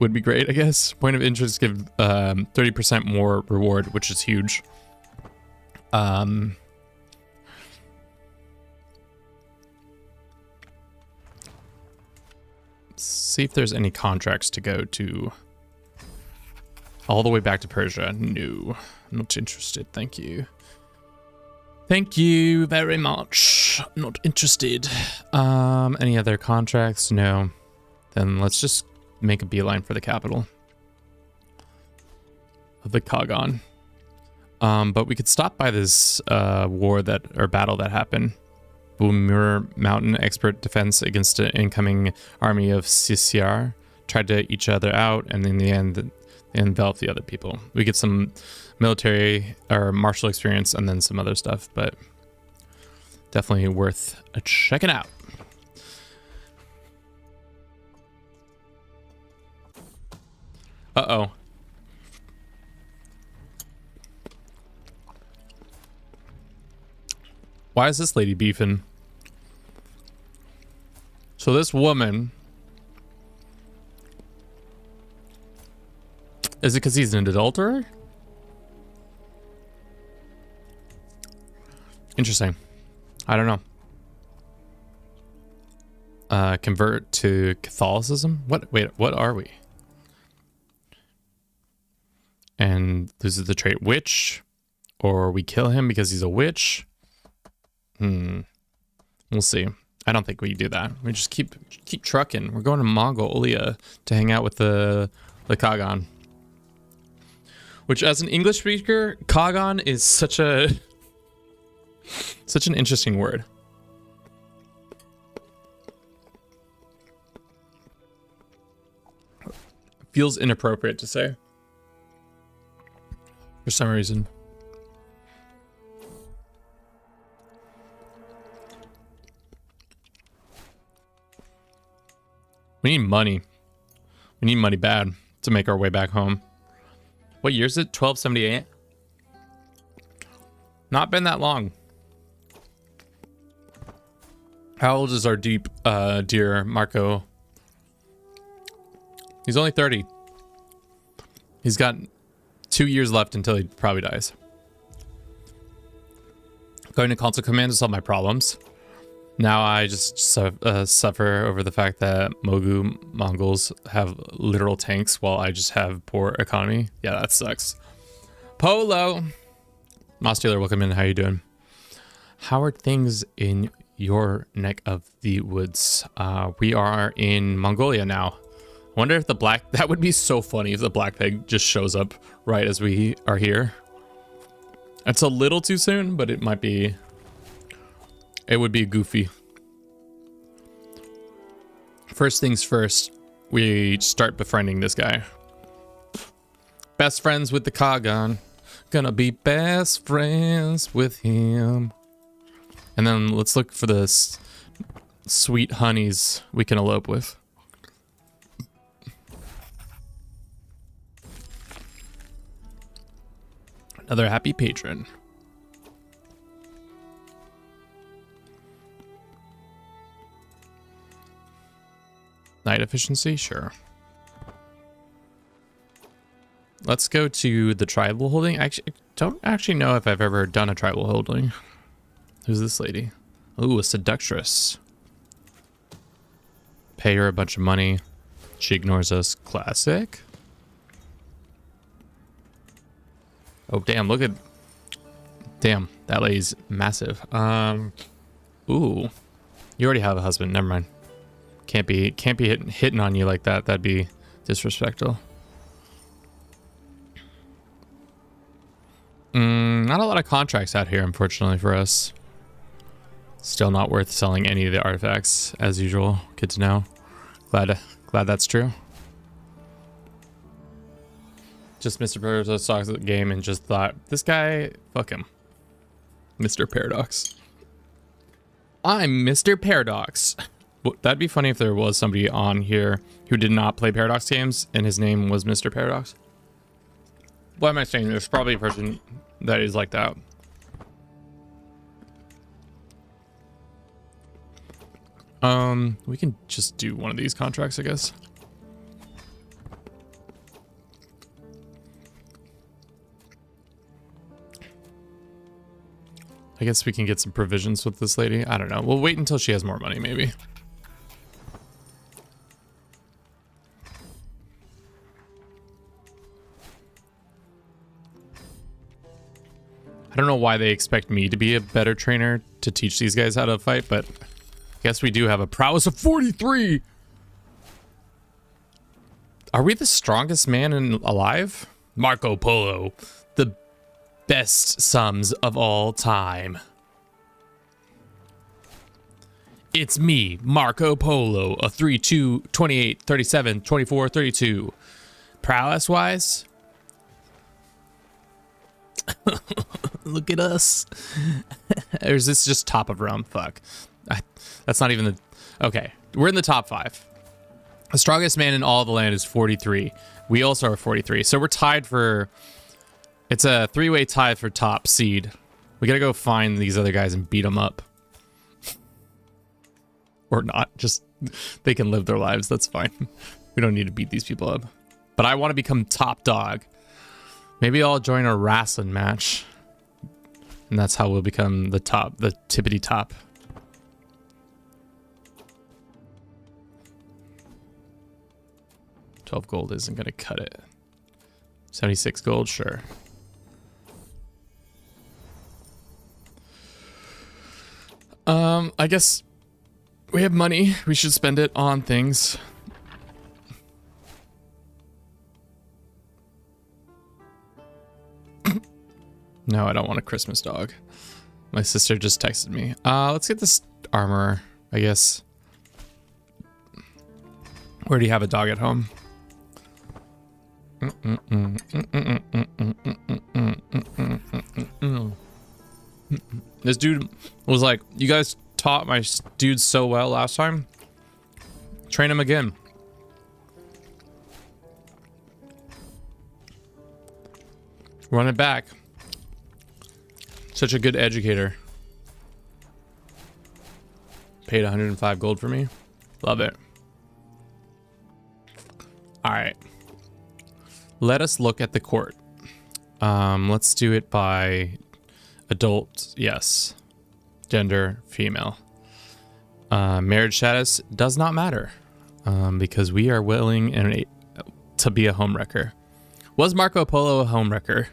Would be great, I guess. Point of interest, give 30% more reward, which is huge. Let's see if there's any contracts to go to. All the way back to Persia. No, not interested. Thank you. Thank you very much. Not interested. Any other contracts? No. Then let's just make a beeline for the capital of the Kagan. But we could stop by this battle that happened. Bumur Mountain expert defense against an incoming army of Sisiar tried to each other out, and in the end they enveloped the other people. We get some military or martial experience and then some other stuff, but definitely worth checking out. Uh-oh. Why is this lady beefing? So this woman... Is it because he's an adulterer? Interesting. I don't know. Convert to Catholicism? What? Wait, what are we? And loses the trait witch. or we kill him because he's a witch. We'll see. I don't think we do that. We just keep trucking. We're going to Mongolia to hang out with the Kagan. Which, as an English speaker, Kagan is such an interesting word. Feels inappropriate to say for some reason. We need money. We need money bad to make our way back home. What year is it? 1278? Not been that long. How old is our dear Marco? He's only 30. He's got 2 years left until he probably dies. Going to console command to solve my problems. Now I just suffer over the fact that Mongols have literal tanks while I just have poor economy. Yeah, that sucks. Polo! Moss Dealer, welcome in. How you doing? How are things in your neck of the woods? We are in Mongolia now. I wonder if that would be so funny if the black pig just shows up right as we are here. It's a little too soon, but it might be... It would be goofy. First things first, we start befriending this guy. Best friends with the Kagan. Gonna be best friends with him. And then let's look for the sweet honeys we can elope with. Another happy patron. Night efficiency, sure. Let's go to the tribal holding. I don't actually know if I've ever done a tribal holding. Who's this lady? Ooh, a seductress. Pay her a bunch of money. She ignores us. Classic. Oh, damn, look at... Damn, that lady's massive. Ooh. You already have a husband, never mind. Can't be hitting on you like that. That'd be disrespectful. Not a lot of contracts out here, unfortunately, for us. Still not worth selling any of the artifacts, as usual. Good to know. Glad that's true. Just Mr. Paradox saw the game and just thought, this guy, fuck him. Mr. Paradox. I'm Mr. Paradox. That'd be funny if there was somebody on here who did not play Paradox games and his name was Mr. Paradox. Why am I saying there's probably a person that is like that. We can just do one of these contracts, I guess. I guess we can get some provisions with this lady. I don't know. We'll wait until she has more money, maybe. I don't know why they expect me to be a better trainer to teach these guys how to fight, but I guess we do have a prowess of 43. Are we the strongest man alive? Marco Polo, the best sums of all time. It's me, Marco Polo, a 32, 28, 37, 24, 32. Prowess wise? Look at us. Or is this just top of realm? Fuck. That's not even the... Okay, we're in the top 5. The strongest man in all the land is 43. We also are 43. So we're tied for... It's a 3-way tie for top seed. We gotta go find these other guys and beat them up. Or not. Just... They can live their lives. That's fine. We don't need to beat these people up. But I want to become top dog. Maybe I'll join a wrestling match. And that's how we'll become the top, the tippity top. $12 gold isn't going to cut it. 76 gold, sure. I guess we have money. We should spend it on things. No, I don't want a Christmas dog. My sister just texted me. Let's get this armor, I guess. Where do you have a dog at home? This dude was like, you guys taught my dude so well last time. Train him again. Run it back. Such a good educator. Paid 105 gold for me. Love it. All right. Let us look at the court. Let's do it by adult, yes. Gender, female. Marriage status does not matter because we are willing to be a homewrecker. Was Marco Polo a homewrecker?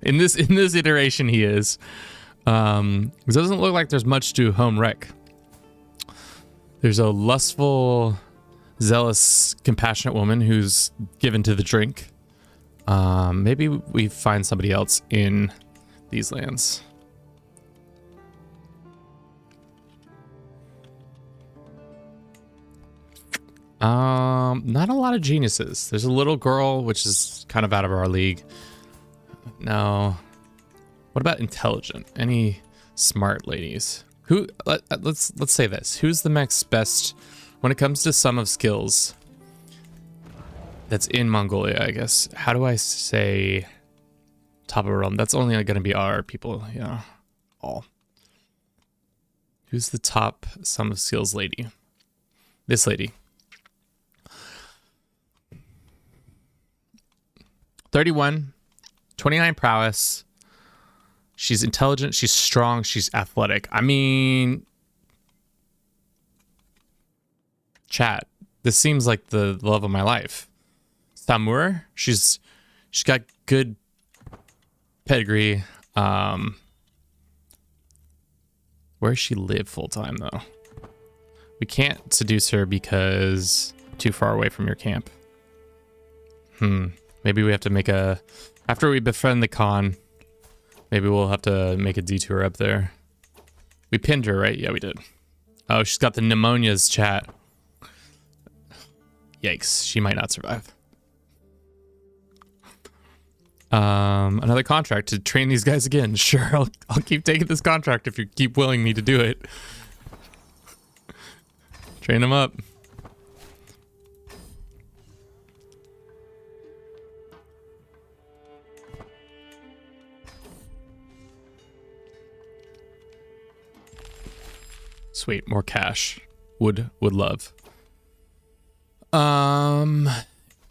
In this iteration, he is. It doesn't look like there's much to home wreck. There's a lustful, zealous, compassionate woman who's given to the drink. Maybe we find somebody else in these lands. Not a lot of geniuses. There's a little girl, which is kind of out of our league. No. What about intelligent? Any smart ladies? Let's say this. Who's the next best when it comes to sum of skills? That's in Mongolia, I guess. How do I say top of a realm? That's only going to be our people, yeah. All. Who's the top sum of skills lady? This lady. 31. 29 prowess. She's intelligent, she's strong, she's athletic. I mean, chat, this seems like the love of my life. Samur, she's got good pedigree. Where does she live full time though? We can't seduce her because too far away from your camp. Maybe we have to make a... After we befriend the Khan, maybe we'll have to make a detour up there. We pinned her, right? Yeah, we did. Oh, she's got the pneumonias, chat. Yikes, she might not survive. Another contract to train these guys again. Sure, I'll keep taking this contract if you keep willing me to do it. Train them up. Sweet, more cash. Would love.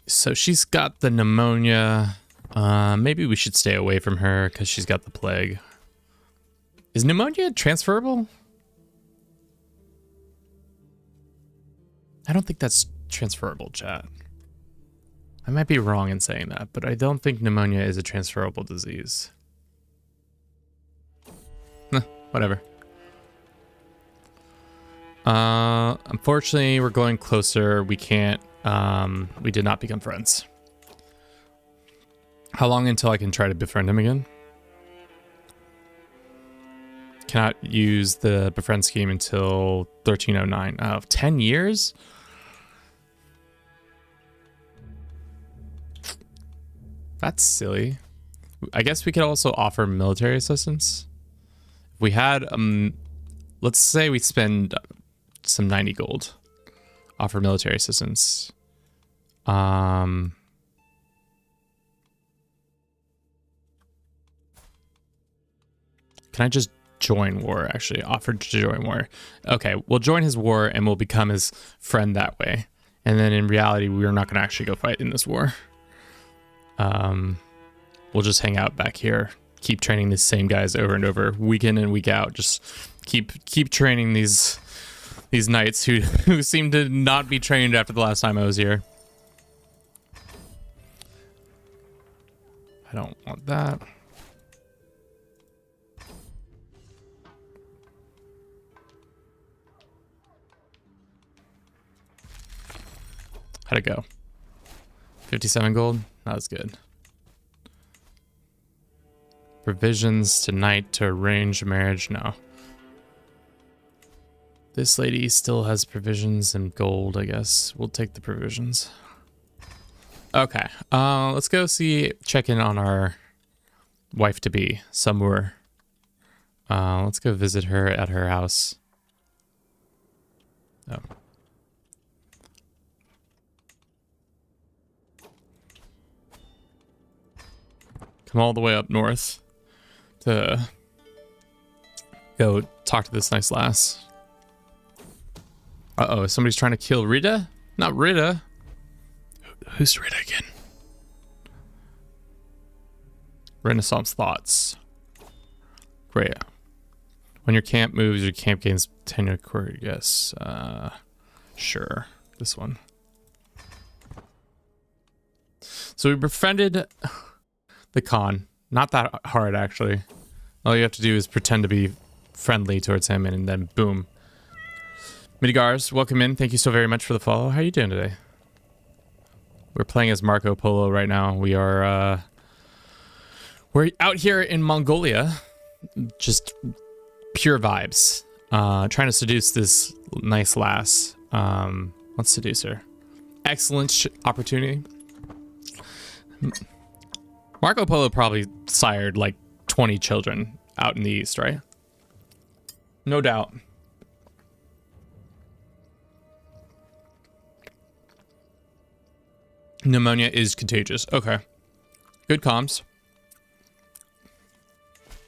So she's got the pneumonia. Maybe we should stay away from her because she's got the plague. Is pneumonia transferable? I don't think that's transferable, chat. I might be wrong in saying that, but I don't think pneumonia is a transferable disease. Whatever. Unfortunately, we're going closer. We can't, we did not become friends. How long until I can try to befriend him again? Cannot use the befriend scheme until 1309. Oh, 10 years? That's silly. I guess we could also offer military assistance. If we had, let's say we spend some 90 gold. Offer military assistance. Can I just join war, actually? Offered to join war. Okay, we'll join his war and we'll become his friend that way. And then in reality, we're not going to actually go fight in this war. We'll just hang out back here. Keep training the same guys over and over, week in and week out. Just keep training these knights who seem to not be trained after the last time I was here. I don't want that. How'd it go? 57 gold? That was good. Provisions tonight to arrange a marriage? No. This lady still has provisions and gold, I guess. We'll take the provisions. Okay. Let's go check in on our wife-to-be, Samur. Let's go visit her at her house. Oh. Come all the way up north to go talk to this nice lass. Uh-oh, somebody's trying to kill Rita? Not Rita. Who's Rita again? Renaissance thoughts. Great. When your camp moves, your camp gains tenure. Yes. Sure. This one. So we befriended the Khan. Not that hard, actually. All you have to do is pretend to be friendly towards him, and then boom. Midigars, welcome in. Thank you so very much for the follow. How are you doing today? We're playing as Marco Polo right now. We're out here in Mongolia. Just pure vibes. Trying to seduce this nice lass. Let's seduce her. Excellent opportunity. Marco Polo probably sired like 20 children out in the east, right? No doubt. Pneumonia is contagious. Okay. Good comms.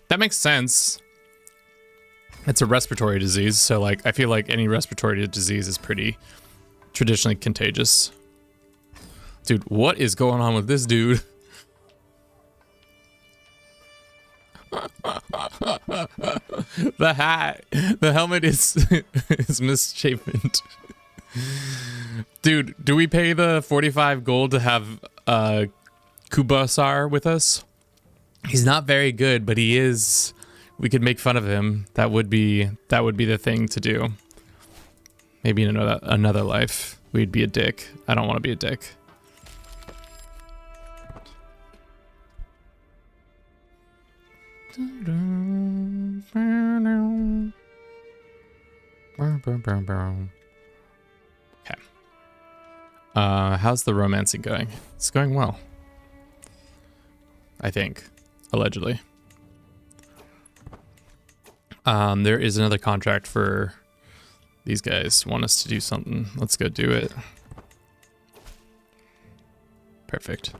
That makes sense. It's a respiratory disease, so like I feel like any respiratory disease is pretty traditionally contagious. Dude, what is going on with this dude? The hat, the helmet is misshapen. Dude, do we pay the 45 gold to have Kubasar with us? He's not very good, but he is. We could make fun of him. That would be the thing to do. Maybe in another life, we'd be a dick. I don't want to be a dick. Okay. How's the romancing going? It's going well. I think. Allegedly. There is another contract for these guys. Want us to do something. Let's go do it. Perfect.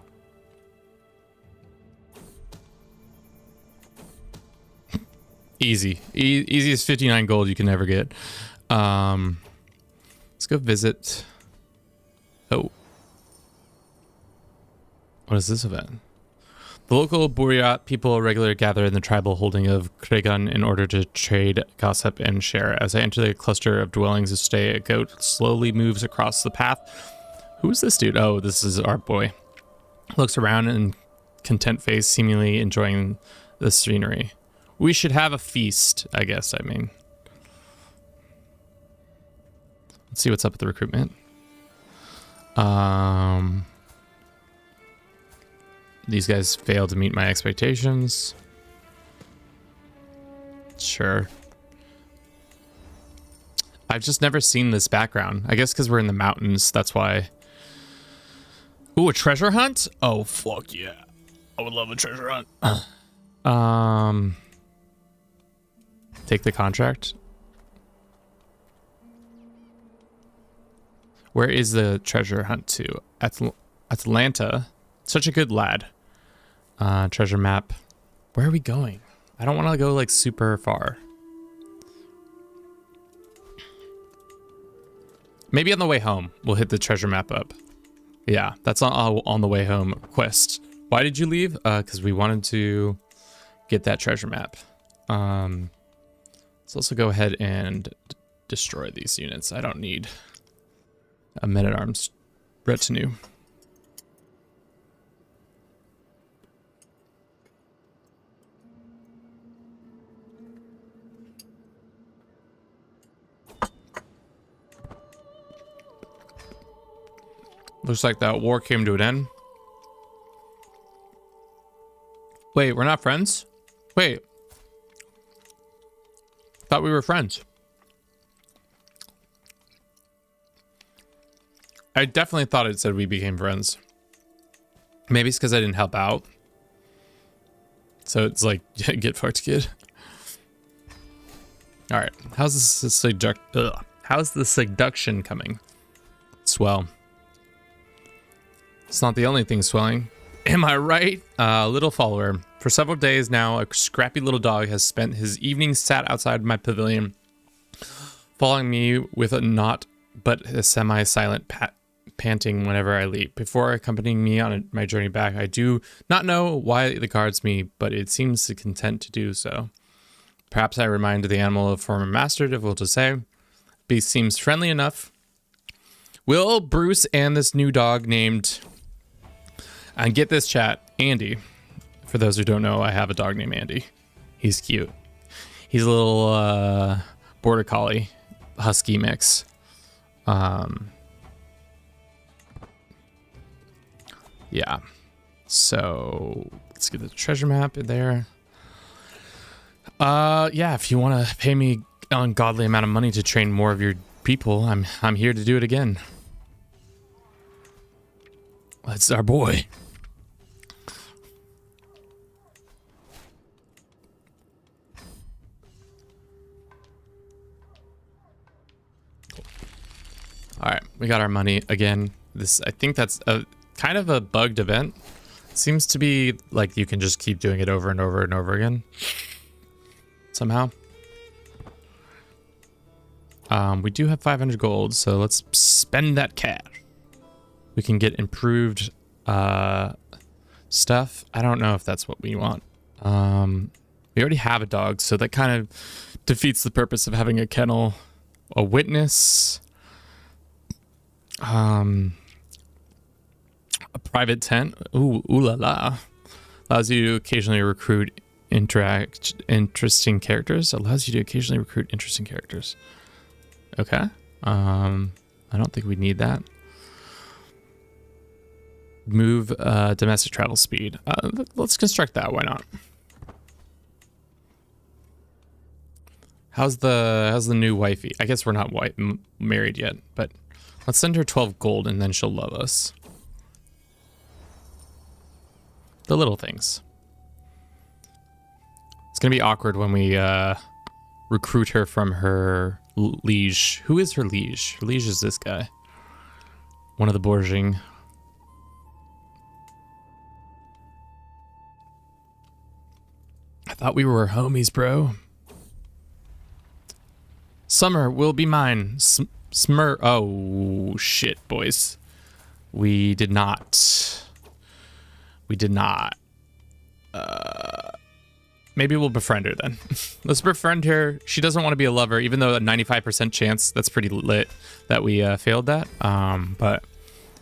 Easy. Easiest 59 gold you can ever get. Let's go visit. Oh. What is this event? The local Buryat people regularly gather in the tribal holding of Kregan in order to trade, gossip, and share. As I enter the cluster of dwellings to stay, a goat slowly moves across the path. Who is this dude? Oh, this is our boy. Looks around in content face, seemingly enjoying the scenery. We should have a feast, I guess, I mean. Let's see what's up with the recruitment. These guys failed to meet my expectations. Sure. I've just never seen this background. I guess because we're in the mountains, that's why. Ooh, a treasure hunt? Oh, fuck yeah. I would love a treasure hunt. Take the contract. Where is the treasure hunt to? Atlanta. Such a good lad. Treasure map. Where are we going? I don't want to go like super far. Maybe on the way home, we'll hit the treasure map up. Yeah, that's on the way home quest. Why did you leave? Because we wanted to get that treasure map. Let's also go ahead and destroy these units. I don't need a men-at-arms retinue. Looks like that war came to an end. Wait, we're not friends? Wait. Thought we were friends. I definitely thought it said we became friends. Maybe it's because I didn't help out. So it's like, get fucked, kid. All right, how's the seduction coming? Swell. It's not the only thing swelling. Am I right? Little follower. For several days now, a scrappy little dog has spent his evenings sat outside my pavilion, following me with a not but a semi-silent panting whenever I leap. Before accompanying me on my journey back, I do not know why it guards me, but it seems content to do so. Perhaps I remind the animal of former master, difficult to say. Beast seems friendly enough. Will Bruce and this new dog named, and get this chat, Andy. For those who don't know, I have a dog named Andy. He's cute. He's a little border collie, husky mix. Yeah. So let's get the treasure map in there. Yeah, if you want to pay me an ungodly amount of money to train more of your people, I'm here to do it again. That's our boy. All right, we got our money again. I think that's a kind of a bugged event. Seems to be like you can just keep doing it over and over and over again. Somehow. We do have 500 gold, so let's spend that cash. We can get improved stuff. I don't know if that's what we want. We already have a dog, so that kind of defeats the purpose of having a kennel. A witness. A private tent. Ooh la la. Allows you to occasionally recruit interesting characters. Allows you to occasionally recruit interesting characters. Okay. I don't think we need that. Move domestic travel speed. Let's construct that. Why not? How's the new wifey? I guess we're not married yet, but let's send her 12 gold and then she'll love us. The little things. It's gonna be awkward when we recruit her from her liege. Who is her liege? Her liege is this guy. One of the Borging. I thought we were homies, bro. Summer will be mine. Oh, shit, boys. We did not. Maybe we'll befriend her then. Let's befriend her. She doesn't want to be a lover, even though a 95% chance, that's pretty lit that we failed that. But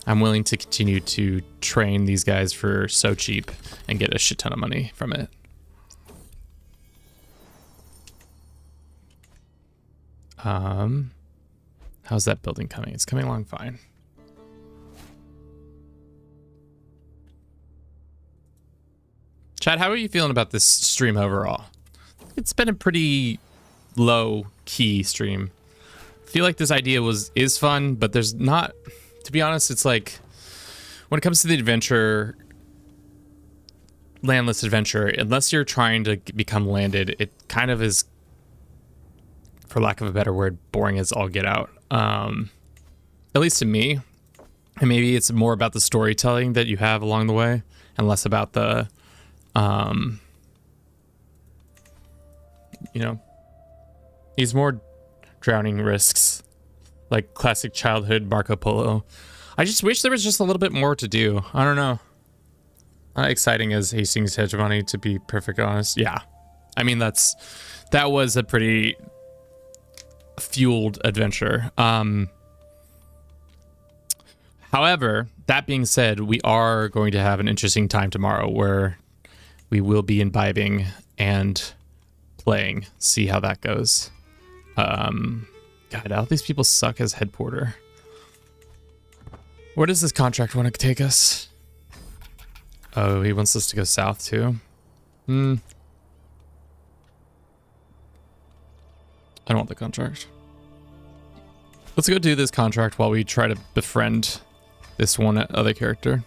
I'm willing to continue to train these guys for so cheap and get a shit ton of money from it. How's that building coming? It's coming along fine. Chad, how are you feeling about this stream overall? It's been a pretty low key stream. I feel like this idea is fun, but there's not, to be honest, it's like when it comes to the adventure, landless adventure, unless you're trying to become landed, it kind of is, for lack of a better word, boring as all get out. At least to me. And maybe it's more about the storytelling that you have along the way and less about the you know, these more drowning risks, like classic childhood Marco Polo. I just wish there was just a little bit more to do. I don't know. Not exciting as Hastings Hegemony, to be perfectly honest. Yeah, I mean that was a pretty fueled adventure. However, that being said, we are going to have an interesting time tomorrow where we will be imbibing and playing. See how that goes. God, all these people suck as head porter. Where does this contract want to take us? Oh, he wants us to go south too. I don't want the contract. Let's go do this contract while we try to befriend this one other character.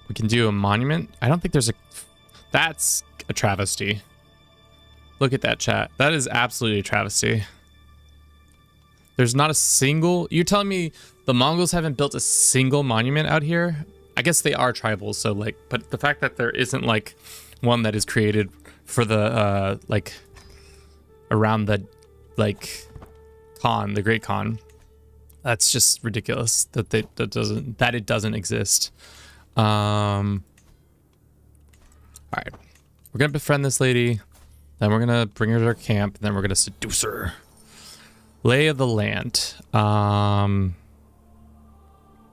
We can do a monument. I don't think there's a... That's a travesty. Look at that, chat. That is absolutely a travesty. There's not a single... You're telling me the Mongols haven't built a single monument out here? I guess they are tribal, so like... But the fact that there isn't like one that is created for the like around the like Khan, the Great Khan, that's just ridiculous that it doesn't exist. All right, we're gonna befriend this lady, then we're gonna bring her to our camp, and then we're gonna seduce her. Lay of the land.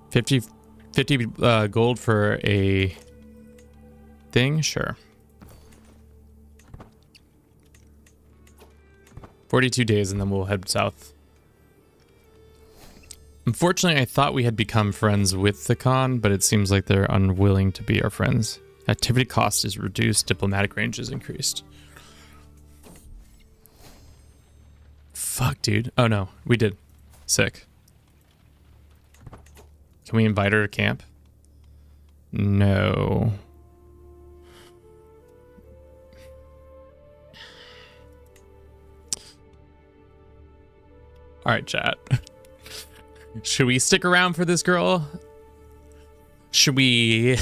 50 gold for a thing, sure. 42 days, and then we'll head south. Unfortunately, I thought we had become friends with the Khan, but it seems like they're unwilling to be our friends. Activity cost is reduced, diplomatic range is increased. Fuck, dude. Oh no, we did. Sick. Can we invite her to camp? No. All right, chat. Should we stick around for this girl? Should we...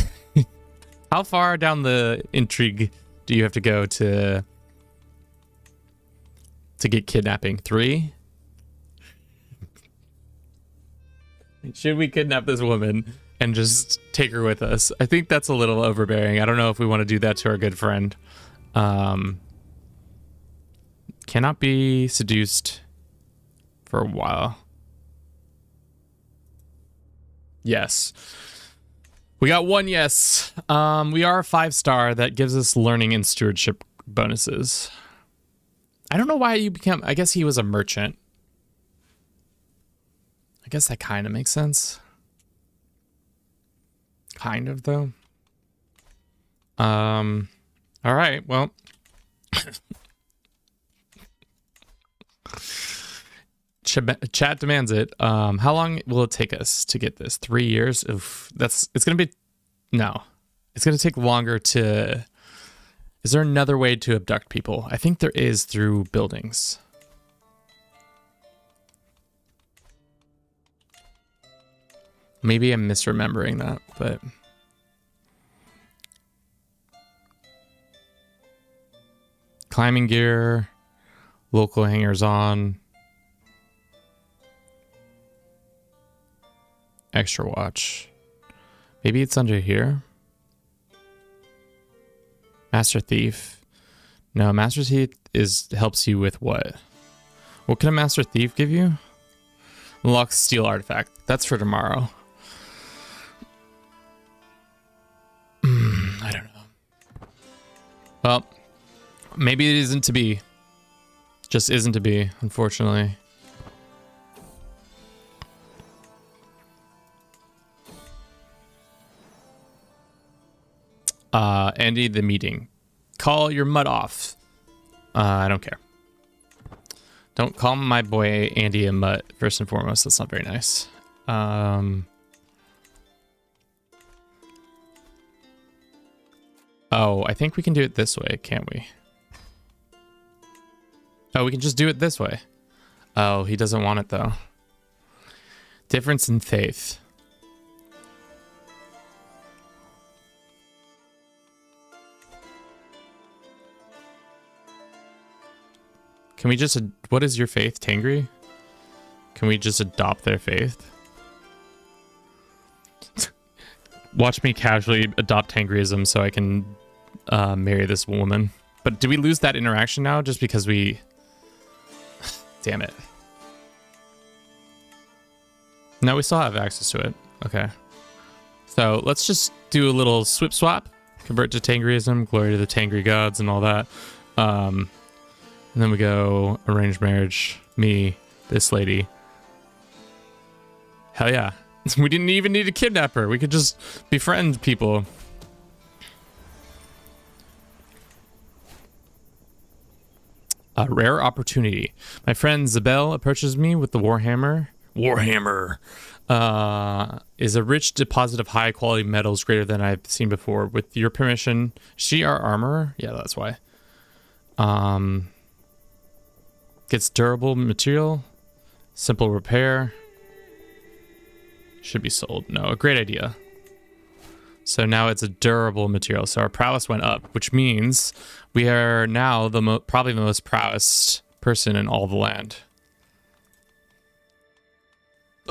How far down the intrigue do you have to go to get kidnapping? 3? Should we kidnap this woman and just take her with us? I think that's a little overbearing. I don't know if we want to do that to our good friend. Cannot be seduced for a while. Yes. We got one yes. We are a 5-star. That gives us learning and stewardship bonuses. I don't know why you became... I guess he was a merchant. I guess that kind of makes sense. Kind of, though. All right, well. Chat demands it. How long will it take us to get this? 3 years? Oof, it's gonna be... No. It's gonna take longer to... Is there another way to abduct people? I think there is through buildings. Maybe I'm misremembering that, but... Climbing gear, local hangers on, extra watch. Maybe it's under here. Master Thief. No, Master Thief helps you with what? What can a Master Thief give you? Unlock steel artifact. That's for tomorrow. I don't know. Well, maybe it isn't to be. Just isn't to be, unfortunately. Andy, the meeting. Call your mutt off. I don't care. Don't call my boy Andy a mutt, first and foremost. That's not very nice. Oh, I think we can do it this way, can't we? Oh, we can just do it this way. Oh, he doesn't want it, though. Difference in faith. Can we just... What is your faith, Tangri? Can we just adopt their faith? Watch me casually adopt Tangriism so I can marry this woman. But do we lose that interaction now just because we... Damn it. No, we still have access to it. Okay. So let's just do a little swip swap. convert to Tangrism, glory to the Tangri gods and all that. And then we go arranged marriage, me, this lady. Hell yeah. We didn't even need to kidnap her. We could just befriend people. A rare opportunity. My friend Zabel approaches me with the Warhammer. Warhammer is a rich deposit of high quality metals greater than I've seen before. With your permission, she our armor? Yeah, that's why. Gets durable material, simple repair. Should be sold. No, a great idea. So now it's a durable material. So our prowess went up, which means we are now probably the most prowess person in all the land.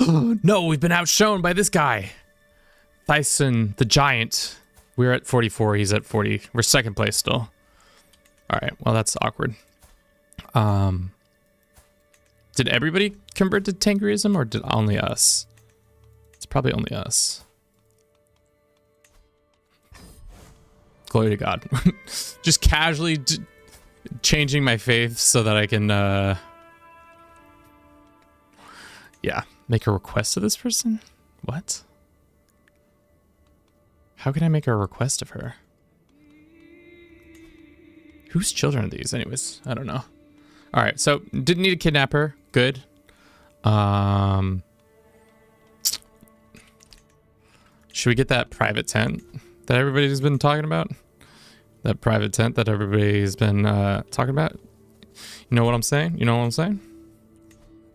No, we've been outshone by this guy. Thyson, the giant. We're at 44. He's at 40. We're second place still. All right. Well, that's awkward. Did everybody convert to Tangrism or did only us? It's probably only us. Glory to God. Just casually changing my faith so that I can, yeah, make a request to this person? What? How can I make a request of her? Whose children are these anyways? I don't know. All right, so didn't need to kidnap her. Good. Should we get that private tent that everybody's been talking about? That private tent that everybody's been talking about? You know what I'm saying? You know what I'm saying?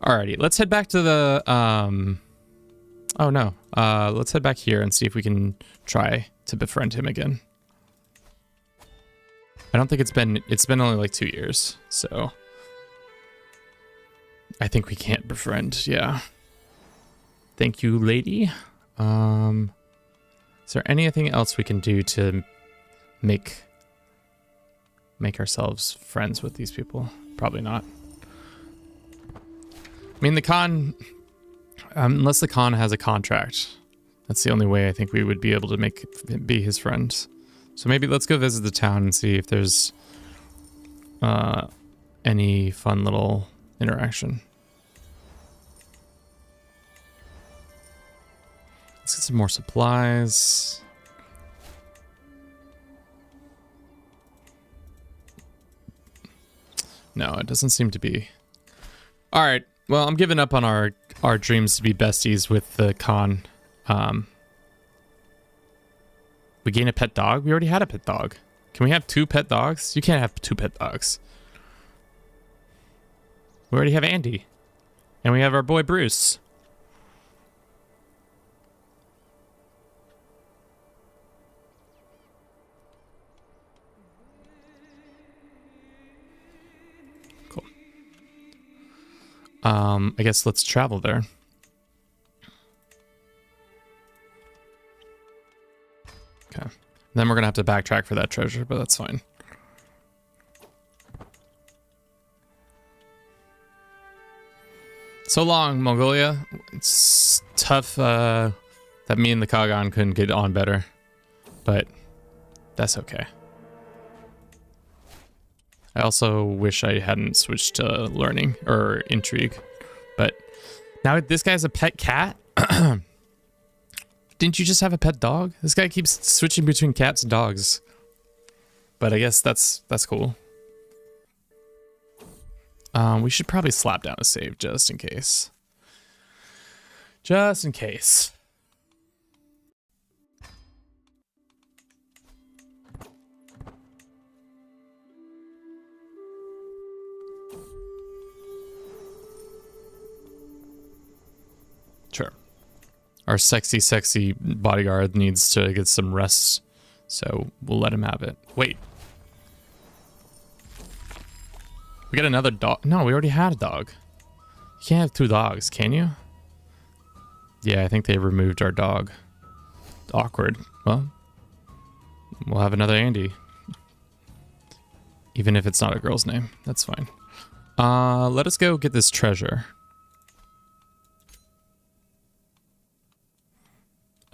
Alrighty, let's head back to the, oh no. Let's head back here and see if we can try to befriend him again. I don't think it's been only like 2 years, so I think we can't befriend, yeah. Thank you, lady. Is there anything else we can do to make ourselves friends with these people? Probably not. I mean, the Khan, unless the Khan has a contract, that's the only way I think we would be able to be his friends. So maybe let's go visit the town and see if there's any fun little interaction. Let's get some more supplies. No, it doesn't seem to be. All right. Well, I'm giving up on our dreams to be besties with the Khan. We gain a pet dog? We already had a pet dog. Can we have 2 pet dogs? You can't have 2 pet dogs. We already have Andy. And we have our boy Bruce. Cool. I guess let's travel there. Okay. Then we're going to have to backtrack for that treasure, but that's fine. So long, Mongolia. It's tough that me and the Kagan couldn't get on better, but that's okay. I also wish I hadn't switched to learning or intrigue, but now this guy's a pet cat. Didn't you just have a pet dog? This guy keeps switching between cats and dogs. But I guess that's cool. We should probably slap down a save just in case. Just in case. Sure. Our sexy bodyguard needs to get some rest, so we'll let him have it. Wait. We got another dog. No, we already had a dog. You can't have 2 dogs, can you? Yeah, I think they removed our dog. Awkward. Well, we'll have another Andy. Even if it's not a girl's name. That's fine. Let us go get this treasure.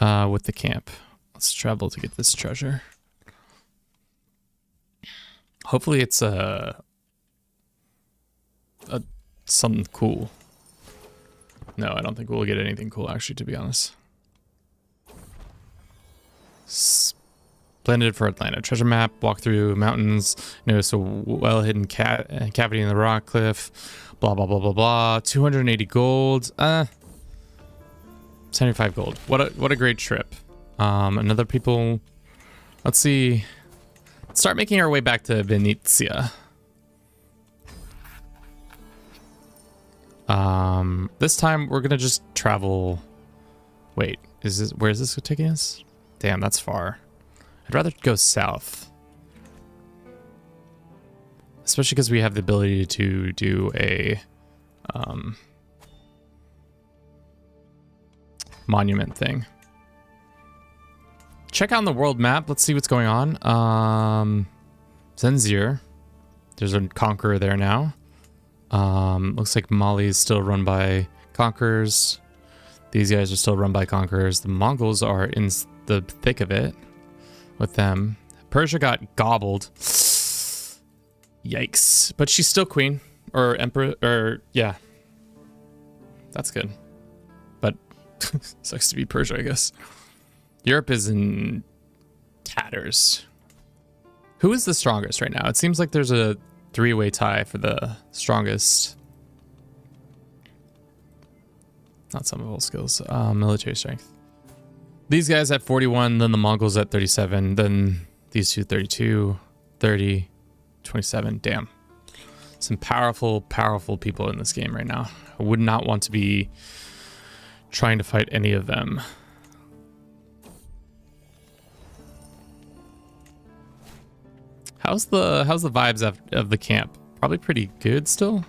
With the camp. Let's travel to get this treasure. Hopefully it's something cool. No, I don't think we'll get anything cool, actually, to be honest. Splendid for Atlanta. Treasure map, walk through mountains, notice a well-hidden cavity in the rock cliff, blah, blah, blah, blah, blah. 280 gold. 75 gold. What a great trip. Another people... Let's see. Start making our way back to Venezia. This time we're gonna just travel. Wait, where is this taking us? Damn, that's far. I'd rather go south, especially because we have the ability to do a monument thing. Check out the world map. Let's see what's going on. Zenzir. There's a conqueror there now. Looks like Mali is still run by conquerors. These guys are still run by conquerors. The Mongols are in the thick of it with them. Persia got gobbled. Yikes. But she's still queen. Or emperor. Or, yeah. That's good. But sucks to be Persia, I guess. Europe is in tatters. Who is the strongest right now? It seems like there's a three-way tie for the strongest. Not some of all skills. Military strength. These guys at 41, then the Mongols at 37, then these two 32, 30, 27. Damn. Some powerful, powerful people in this game right now. I would not want to be trying to fight any of them. How's the vibes of the camp? Probably pretty good still.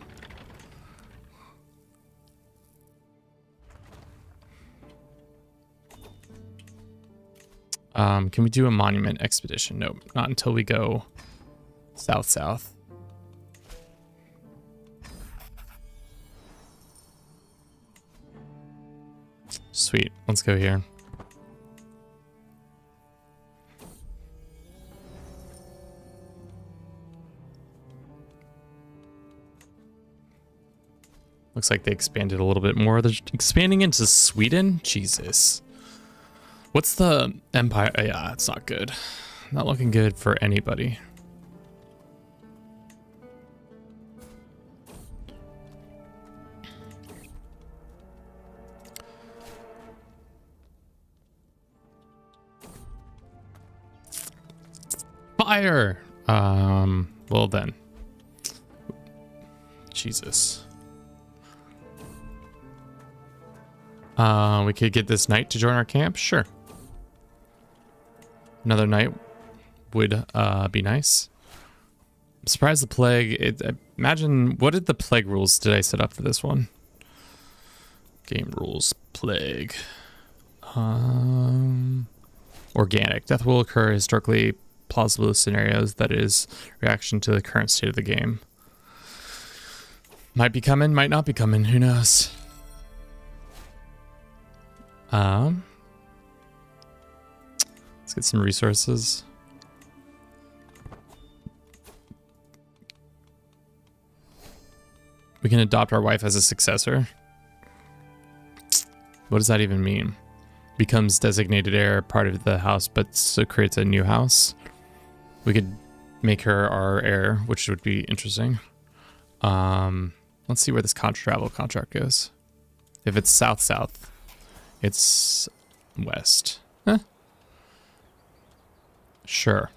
Can we do a monument expedition? Nope, not until we go south. Sweet, let's go here. Looks like they expanded a little bit more. They're expanding into Sweden? Jesus. What's the empire? Yeah, it's not good. Not looking good for anybody. Fire! Well then. Jesus. We could get this knight to join our camp? Sure. Another knight would be nice. I'm surprised the plague... imagine... What did the plague rules did I set up for this one? Game rules. Plague. Organic. Death will occur historically plausible scenarios. That is reaction to the current state of the game. Might be coming, might not be coming. Who knows? Let's get some resources. We can adopt our wife as a successor. What does that even mean? Becomes designated heir, part of the house, but so creates a new house. We could make her our heir, which would be interesting. Let's see where this travel contract goes. If it's south, it's west. Huh? Sure.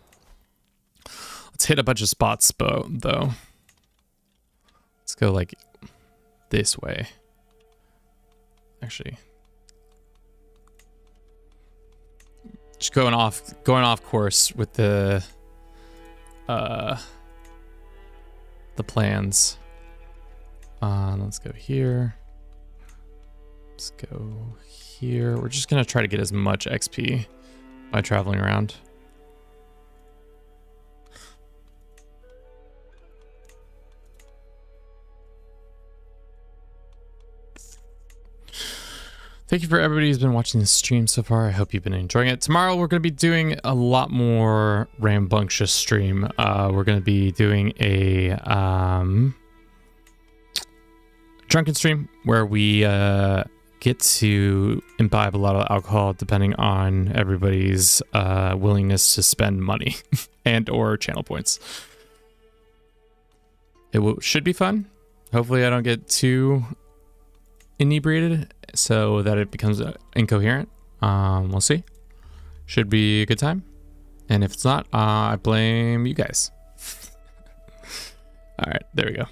Let's hit a bunch of spots, though. Let's go like this way. Actually, just going off course with the plans. Let's go here. Let's go here. We're just gonna try to get as much XP by traveling around. Thank you for everybody who's been watching this stream so far. I hope you've been enjoying it. Tomorrow we're going to be doing a lot more rambunctious stream. We're going to be doing a drunken stream where we get to imbibe a lot of alcohol depending on everybody's willingness to spend money and or channel points. It should be fun. Hopefully I don't get too inebriated so that it becomes incoherent. We'll see. Should be a good time. And if it's not, I blame you guys. All right, there we go.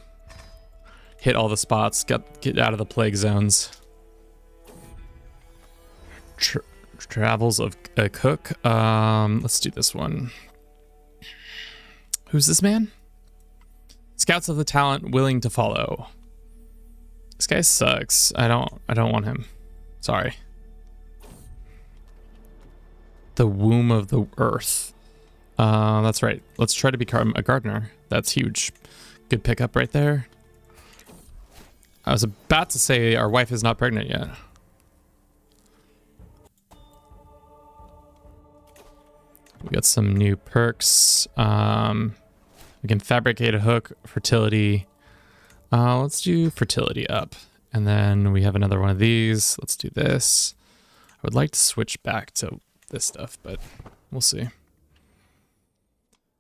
Hit all the spots, get out of the plague zones. Travels of a cook. Let's do this one. Who's this man? Scouts of the talent willing to follow. This guy sucks. I don't want him. Sorry. The womb of the earth. That's right. Let's try to become a gardener. That's huge. Good pickup right there. I was about to say our wife is not pregnant yet. We got some new perks. We can fabricate a hook, fertility. Let's do fertility up. And then we have another one of these. Let's do this. I would like to switch back to this stuff, but we'll see.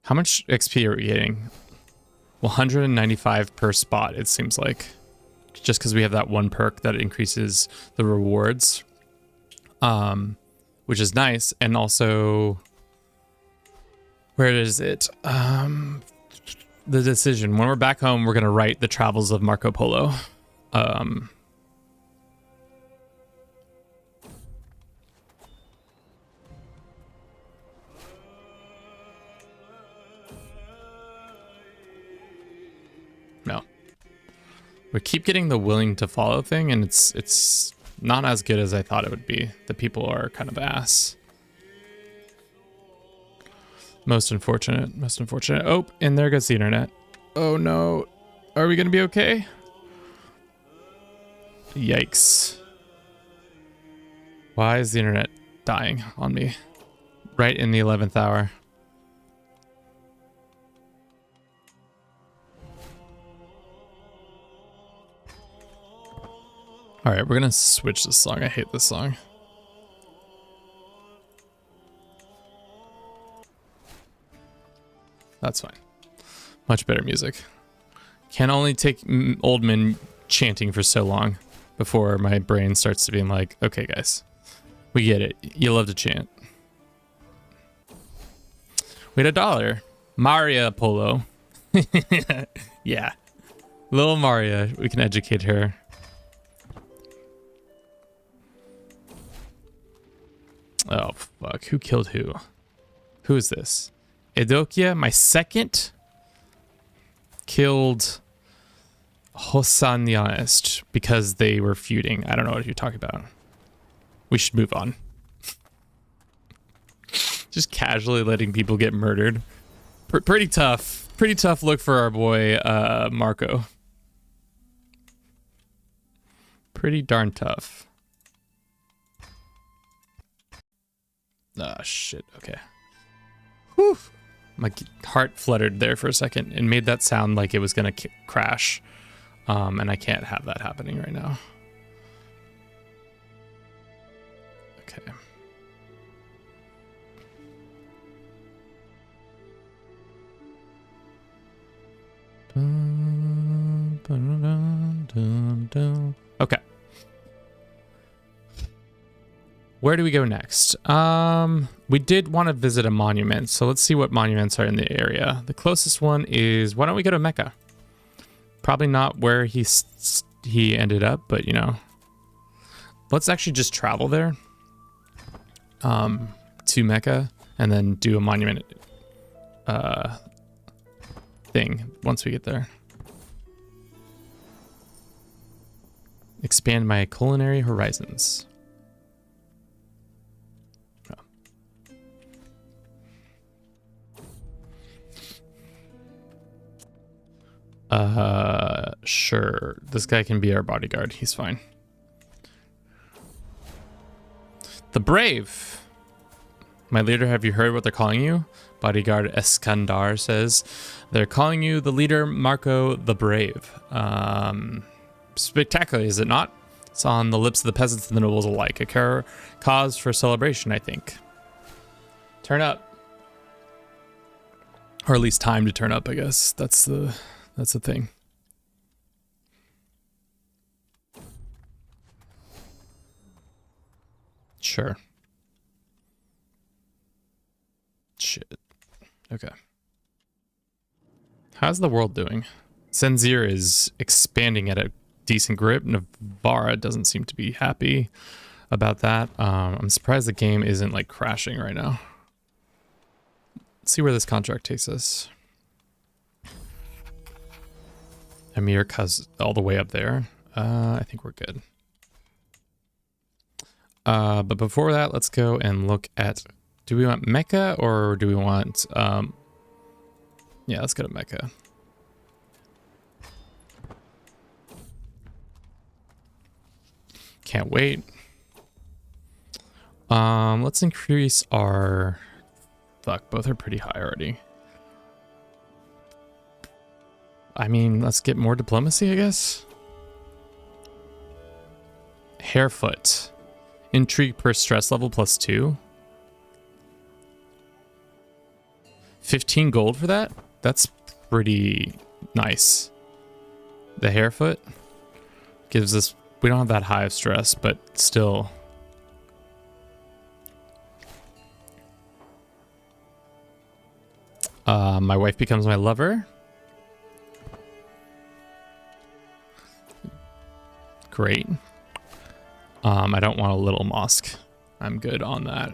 How much XP are we getting? 195 per spot, it seems like. Just because we have that one perk that increases the rewards. Which is nice. And also, where is it? The decision. When we're back home, we're going to write the travels of Marco Polo. No. We keep getting the willing to follow thing, and it's not as good as I thought it would be. The people are kind of ass. Most unfortunate, most unfortunate. Oh, and there goes the internet. Oh no. Are we gonna be okay? Yikes. Why is the internet dying on me? Right in the 11th hour. Alright, we're gonna switch this song. I hate this song. That's fine. Much better music. Can only take old men chanting for so long before my brain starts to being like, okay, guys, we get it. You love to chant. We had $1. Maria Polo. Yeah. Little Maria. We can educate her. Oh, fuck. Who killed who? Who is this? Edokia, my second, killed Hosanyanist because they were feuding. I don't know what you're talking about. We should move on. Just casually letting people get murdered. Pretty tough. Pretty tough look for our boy, Marco. Pretty darn tough. Ah, shit. Okay. Whew. My heart fluttered there for a second and made that sound like it was going to crash. And I can't have that happening right now. Okay. Okay. Where do we go next? We did want to visit a monument, so let's see what monuments are in the area. The closest one is, why don't we go to Mecca? Probably not where he ended up, but you know. Let's actually just travel there to Mecca and then do a monument thing once we get there. Expand my culinary horizons. Sure. This guy can be our bodyguard. He's fine. The Brave. My leader, have you heard what they're calling you? Bodyguard Eskandar says. They're calling you the leader, Marco the Brave. Spectacular, is it not? It's on the lips of the peasants and the nobles alike. A cause for celebration, I think. Turn up. Or at least time to turn up, I guess. That's the thing. Sure. Shit. Okay. How's the world doing? Senzir is expanding at a decent grip. Navarra doesn't seem to be happy about that. I'm surprised the game isn't like crashing right now. Let's see where this contract takes us. Amir cuz all the way up there. I think we're good. But before that, let's go and look at, do we want Mecca or do we want, yeah, let's go to Mecca. Can't wait. Let's increase our, fuck, both are pretty high already. I mean, let's get more diplomacy, I guess. Harefoot. Intrigue per stress level +2. 15 gold for that? That's pretty nice. The Harefoot gives us, we don't have that high of stress, but still. My wife becomes my lover. Great. I don't want a little mosque. I'm good on that.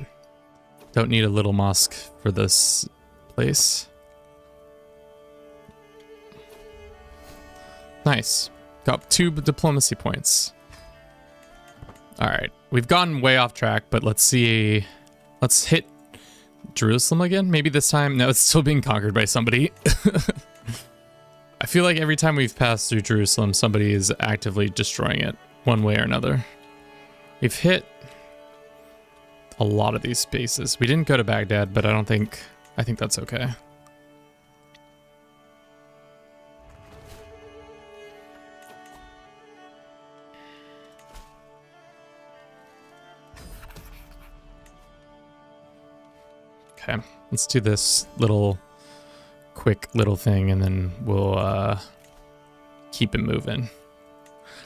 Don't need a little mosque for this place. Nice. Got 2 diplomacy points. All right. We've gone way off track, but let's see. Let's hit Jerusalem again. Maybe this time. No, it's still being conquered by somebody. I feel like every time we've passed through Jerusalem, somebody is actively destroying it one way or another. We've hit a lot of these spaces. We didn't go to Baghdad, but I think that's okay. Okay, let's do this quick little thing and then we'll keep it moving.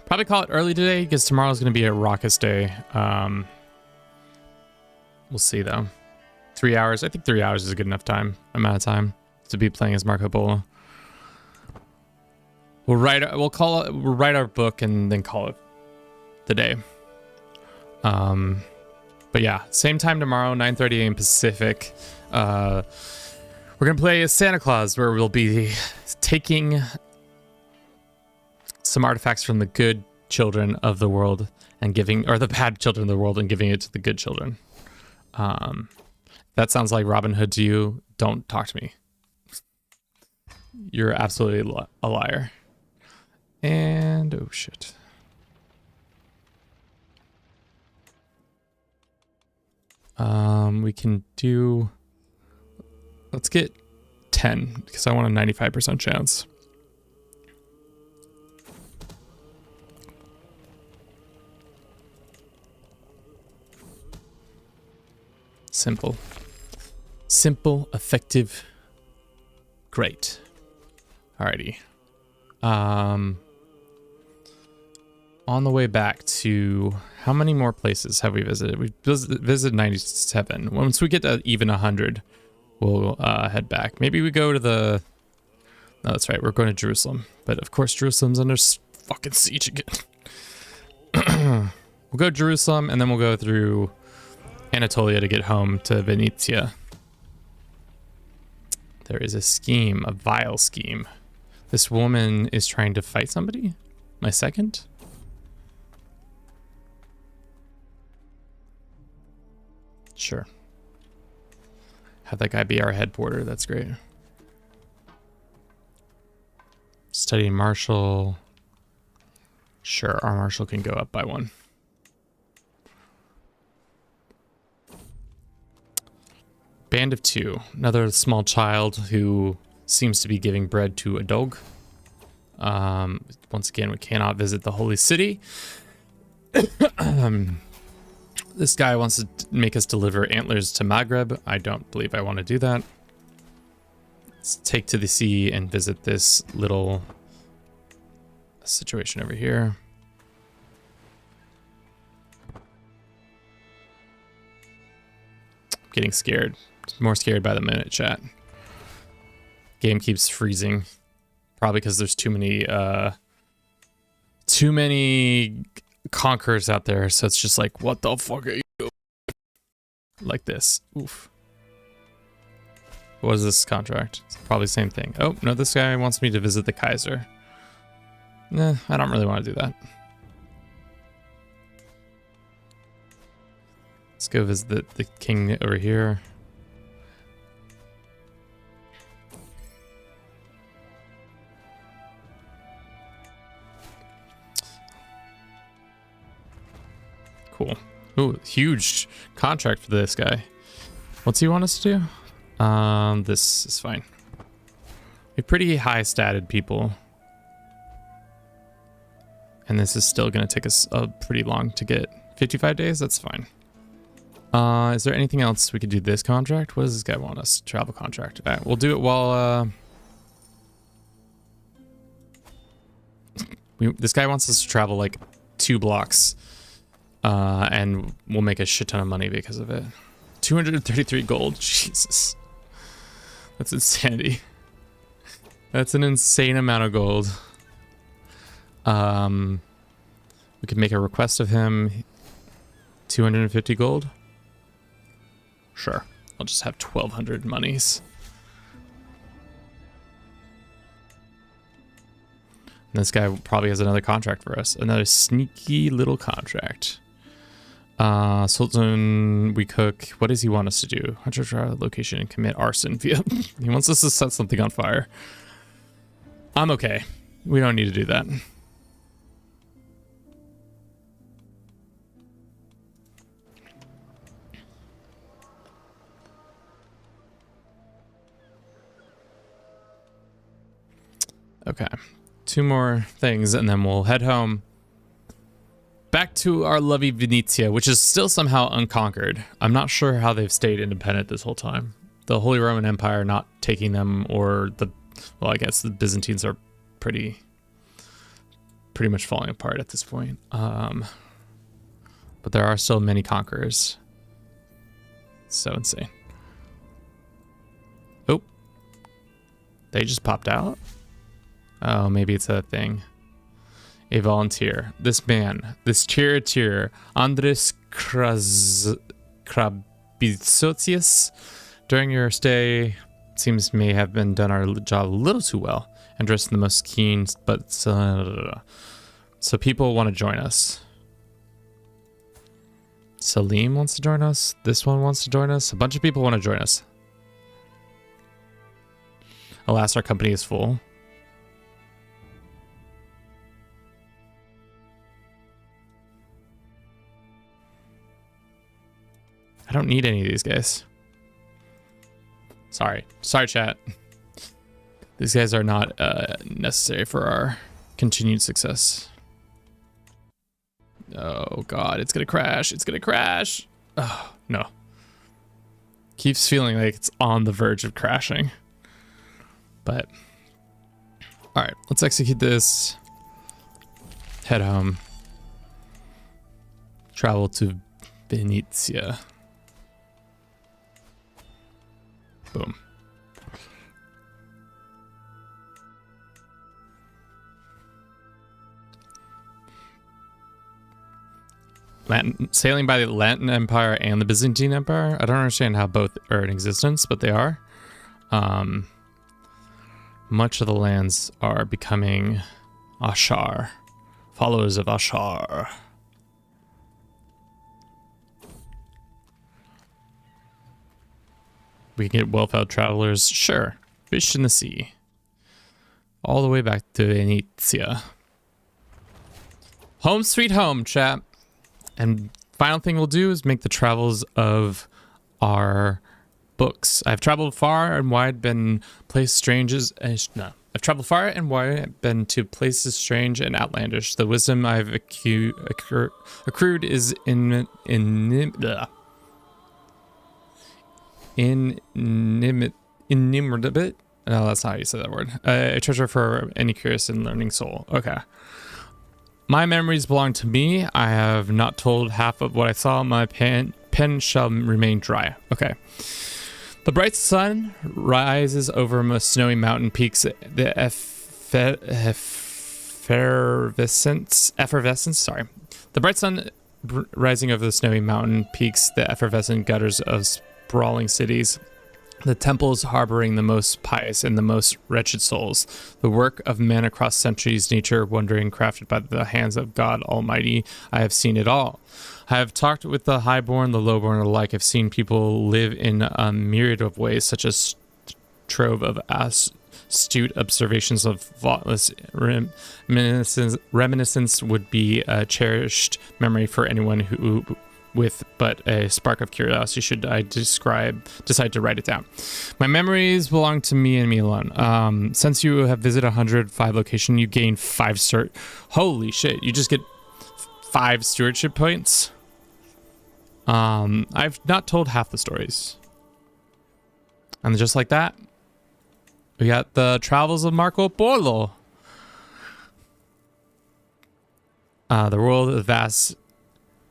Probably call it early today because tomorrow's going to be a raucous day. We'll see though. 3 hours. I think 3 hours is a good enough amount of time to be playing as Marco Polo. We'll write our book and then call it the day. But yeah, same time tomorrow, 9:30 a.m. Pacific. We're gonna play as Santa Claus, where we'll be taking some artifacts from the good children of the world and giving, or the bad children of the world and giving it to the good children. That sounds like Robin Hood to you. Don't talk to me. You're absolutely a liar. And oh shit. We can do, let's get 10 because I want a 95% chance. Simple, effective, great. Alrighty. On the way back to, how many more places have we visited? We visited 97. Once we get to even 100, we'll head back. Maybe we go to the, no, that's right, we're going to Jerusalem. But of course, Jerusalem's under fucking siege again. We'll go to Jerusalem, and then we'll go through Anatolia to get home to Venetia. There is a scheme, a vile scheme. This woman is trying to fight somebody? My second? Sure. Have that guy be our head porter. That's great. Study marshal. Sure, our marshal can go up by 1. Band of two. Another small child who seems to be giving bread to a dog. Once again, we cannot visit the holy city. This guy wants to make us deliver antlers to Maghreb. I don't believe I want to do that. Let's take to the sea and visit this little situation over here. I'm getting scared. More scared by the minute, chat. Game keeps freezing. Probably because there's too many conquerors out there, so it's just like, what the fuck are you doing? Like this. Oof. What is this contract? It's probably the same thing. Oh, no, this guy wants me to visit the Kaiser. Nah, I don't really want to do that. Let's go visit the king over here. Cool. Ooh, huge contract for this guy. What's he want us to do? This is fine. We're pretty high statted people. And this is still going to take us pretty long to get. 55 days? That's fine. Is there anything else we could do this contract? What does this guy want us? Travel contract. All right, we'll do it while... this guy wants us to travel like 2 blocks. And we'll make a shit ton of money because of it. 233 gold. Jesus. That's insanity. That's an insane amount of gold. We could make a request of him. 250 gold. Sure. I'll just have 1,200 monies. And this guy probably has another contract for us. Another sneaky little contract. Sultan, we cook. What does he want us to do? Hunter location and commit arson. He wants us to set something on fire. I'm okay. We don't need to do that. Okay. 2 more things and then we'll head home. Back to our lovely Venetia, which is still somehow unconquered. I'm not sure how they've stayed independent this whole time. The Holy Roman Empire not taking them, or well, I guess the Byzantines are pretty much falling apart at this point. But there are still many conquerors. So insane. Oh, they just popped out. Oh, maybe it's a thing. A volunteer. This man, this charioteer, Andres Krabitsotius, during your stay, seems may have been done our job a little too well and dressed in the most keen, but so people want to join us. Salim wants to join us. This one wants to join us. A bunch of people want to join us. Alas, our company is full. I don't need any of these guys. Sorry, chat. These guys are not necessary for our continued success. Oh God, it's gonna crash. It's gonna crash. Oh no. Keeps feeling like it's on the verge of crashing. But all right, let's execute this. Head home. Travel to Venetia. Boom. Sailing by the Latin Empire and the Byzantine Empire. I don't understand how both are in existence, but they are. Much of the lands are becoming Ashar. Followers of Ashar. We can get well-fed travelers. Sure. Fish in the sea. All the way back to Venetia. Home sweet home, chat. And final thing we'll do is make the travels of our books. I've traveled far and wide, been places strange as no. I've traveled far and wide, been to places strange and outlandish. The wisdom I've accrued is innumerable. No, that's not how you say that word. A treasure for any curious and learning soul. Okay. My memories belong to me. I have not told half of what I saw. My pen shall remain dry. Okay. The bright sun rises over most snowy mountain peaks. The effervescence. Sorry. The bright sun rising over the snowy mountain peaks. The effervescent gutters of sprawling cities. The temples harboring the most pious and the most wretched souls. The work of men across centuries, nature wondering, crafted by the hands of God Almighty. I have seen it all. I have talked with the highborn, the lowborn alike. I've seen people live in a myriad of ways, such as trove of astute observations of thoughtless reminiscence would be a cherished memory for anyone who, with but a spark of curiosity, should I decide to write it down. My memories belong to me and me alone. Since you have visited 105 locations, you gain 5 Holy shit! You just get 5 stewardship points. I've not told half the stories, and just like that, we got the travels of Marco Polo. The world of vast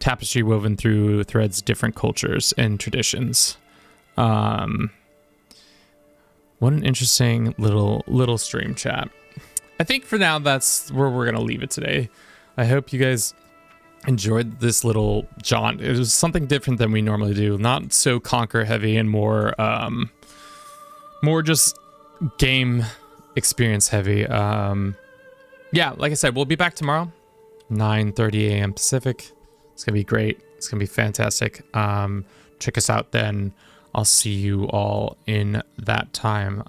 tapestry woven through threads, different cultures and traditions. What an interesting little stream, chat. I think for now that's where we're gonna leave it today. I hope you guys enjoyed this little jaunt. It was something different than we normally do, not so conquer heavy and more just game experience heavy. Yeah, like I said, we'll be back tomorrow, 9:30 a.m. Pacific. It's gonna be great. It's gonna be fantastic. Check us out then. I'll see you all in that time.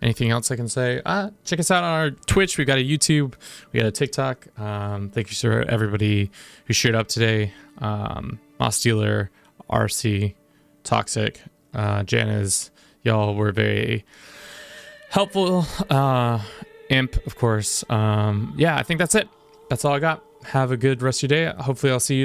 Anything else I can say? Check us out on our Twitch. We got a YouTube. We got a TikTok. Thank you to everybody who showed up today. Moss Dealer, RC, Toxic, Janice. Y'all were very helpful. Imp, of course. Yeah, I think that's it. That's all I got. Have a good rest of your day. Hopefully I'll see you tomorrow.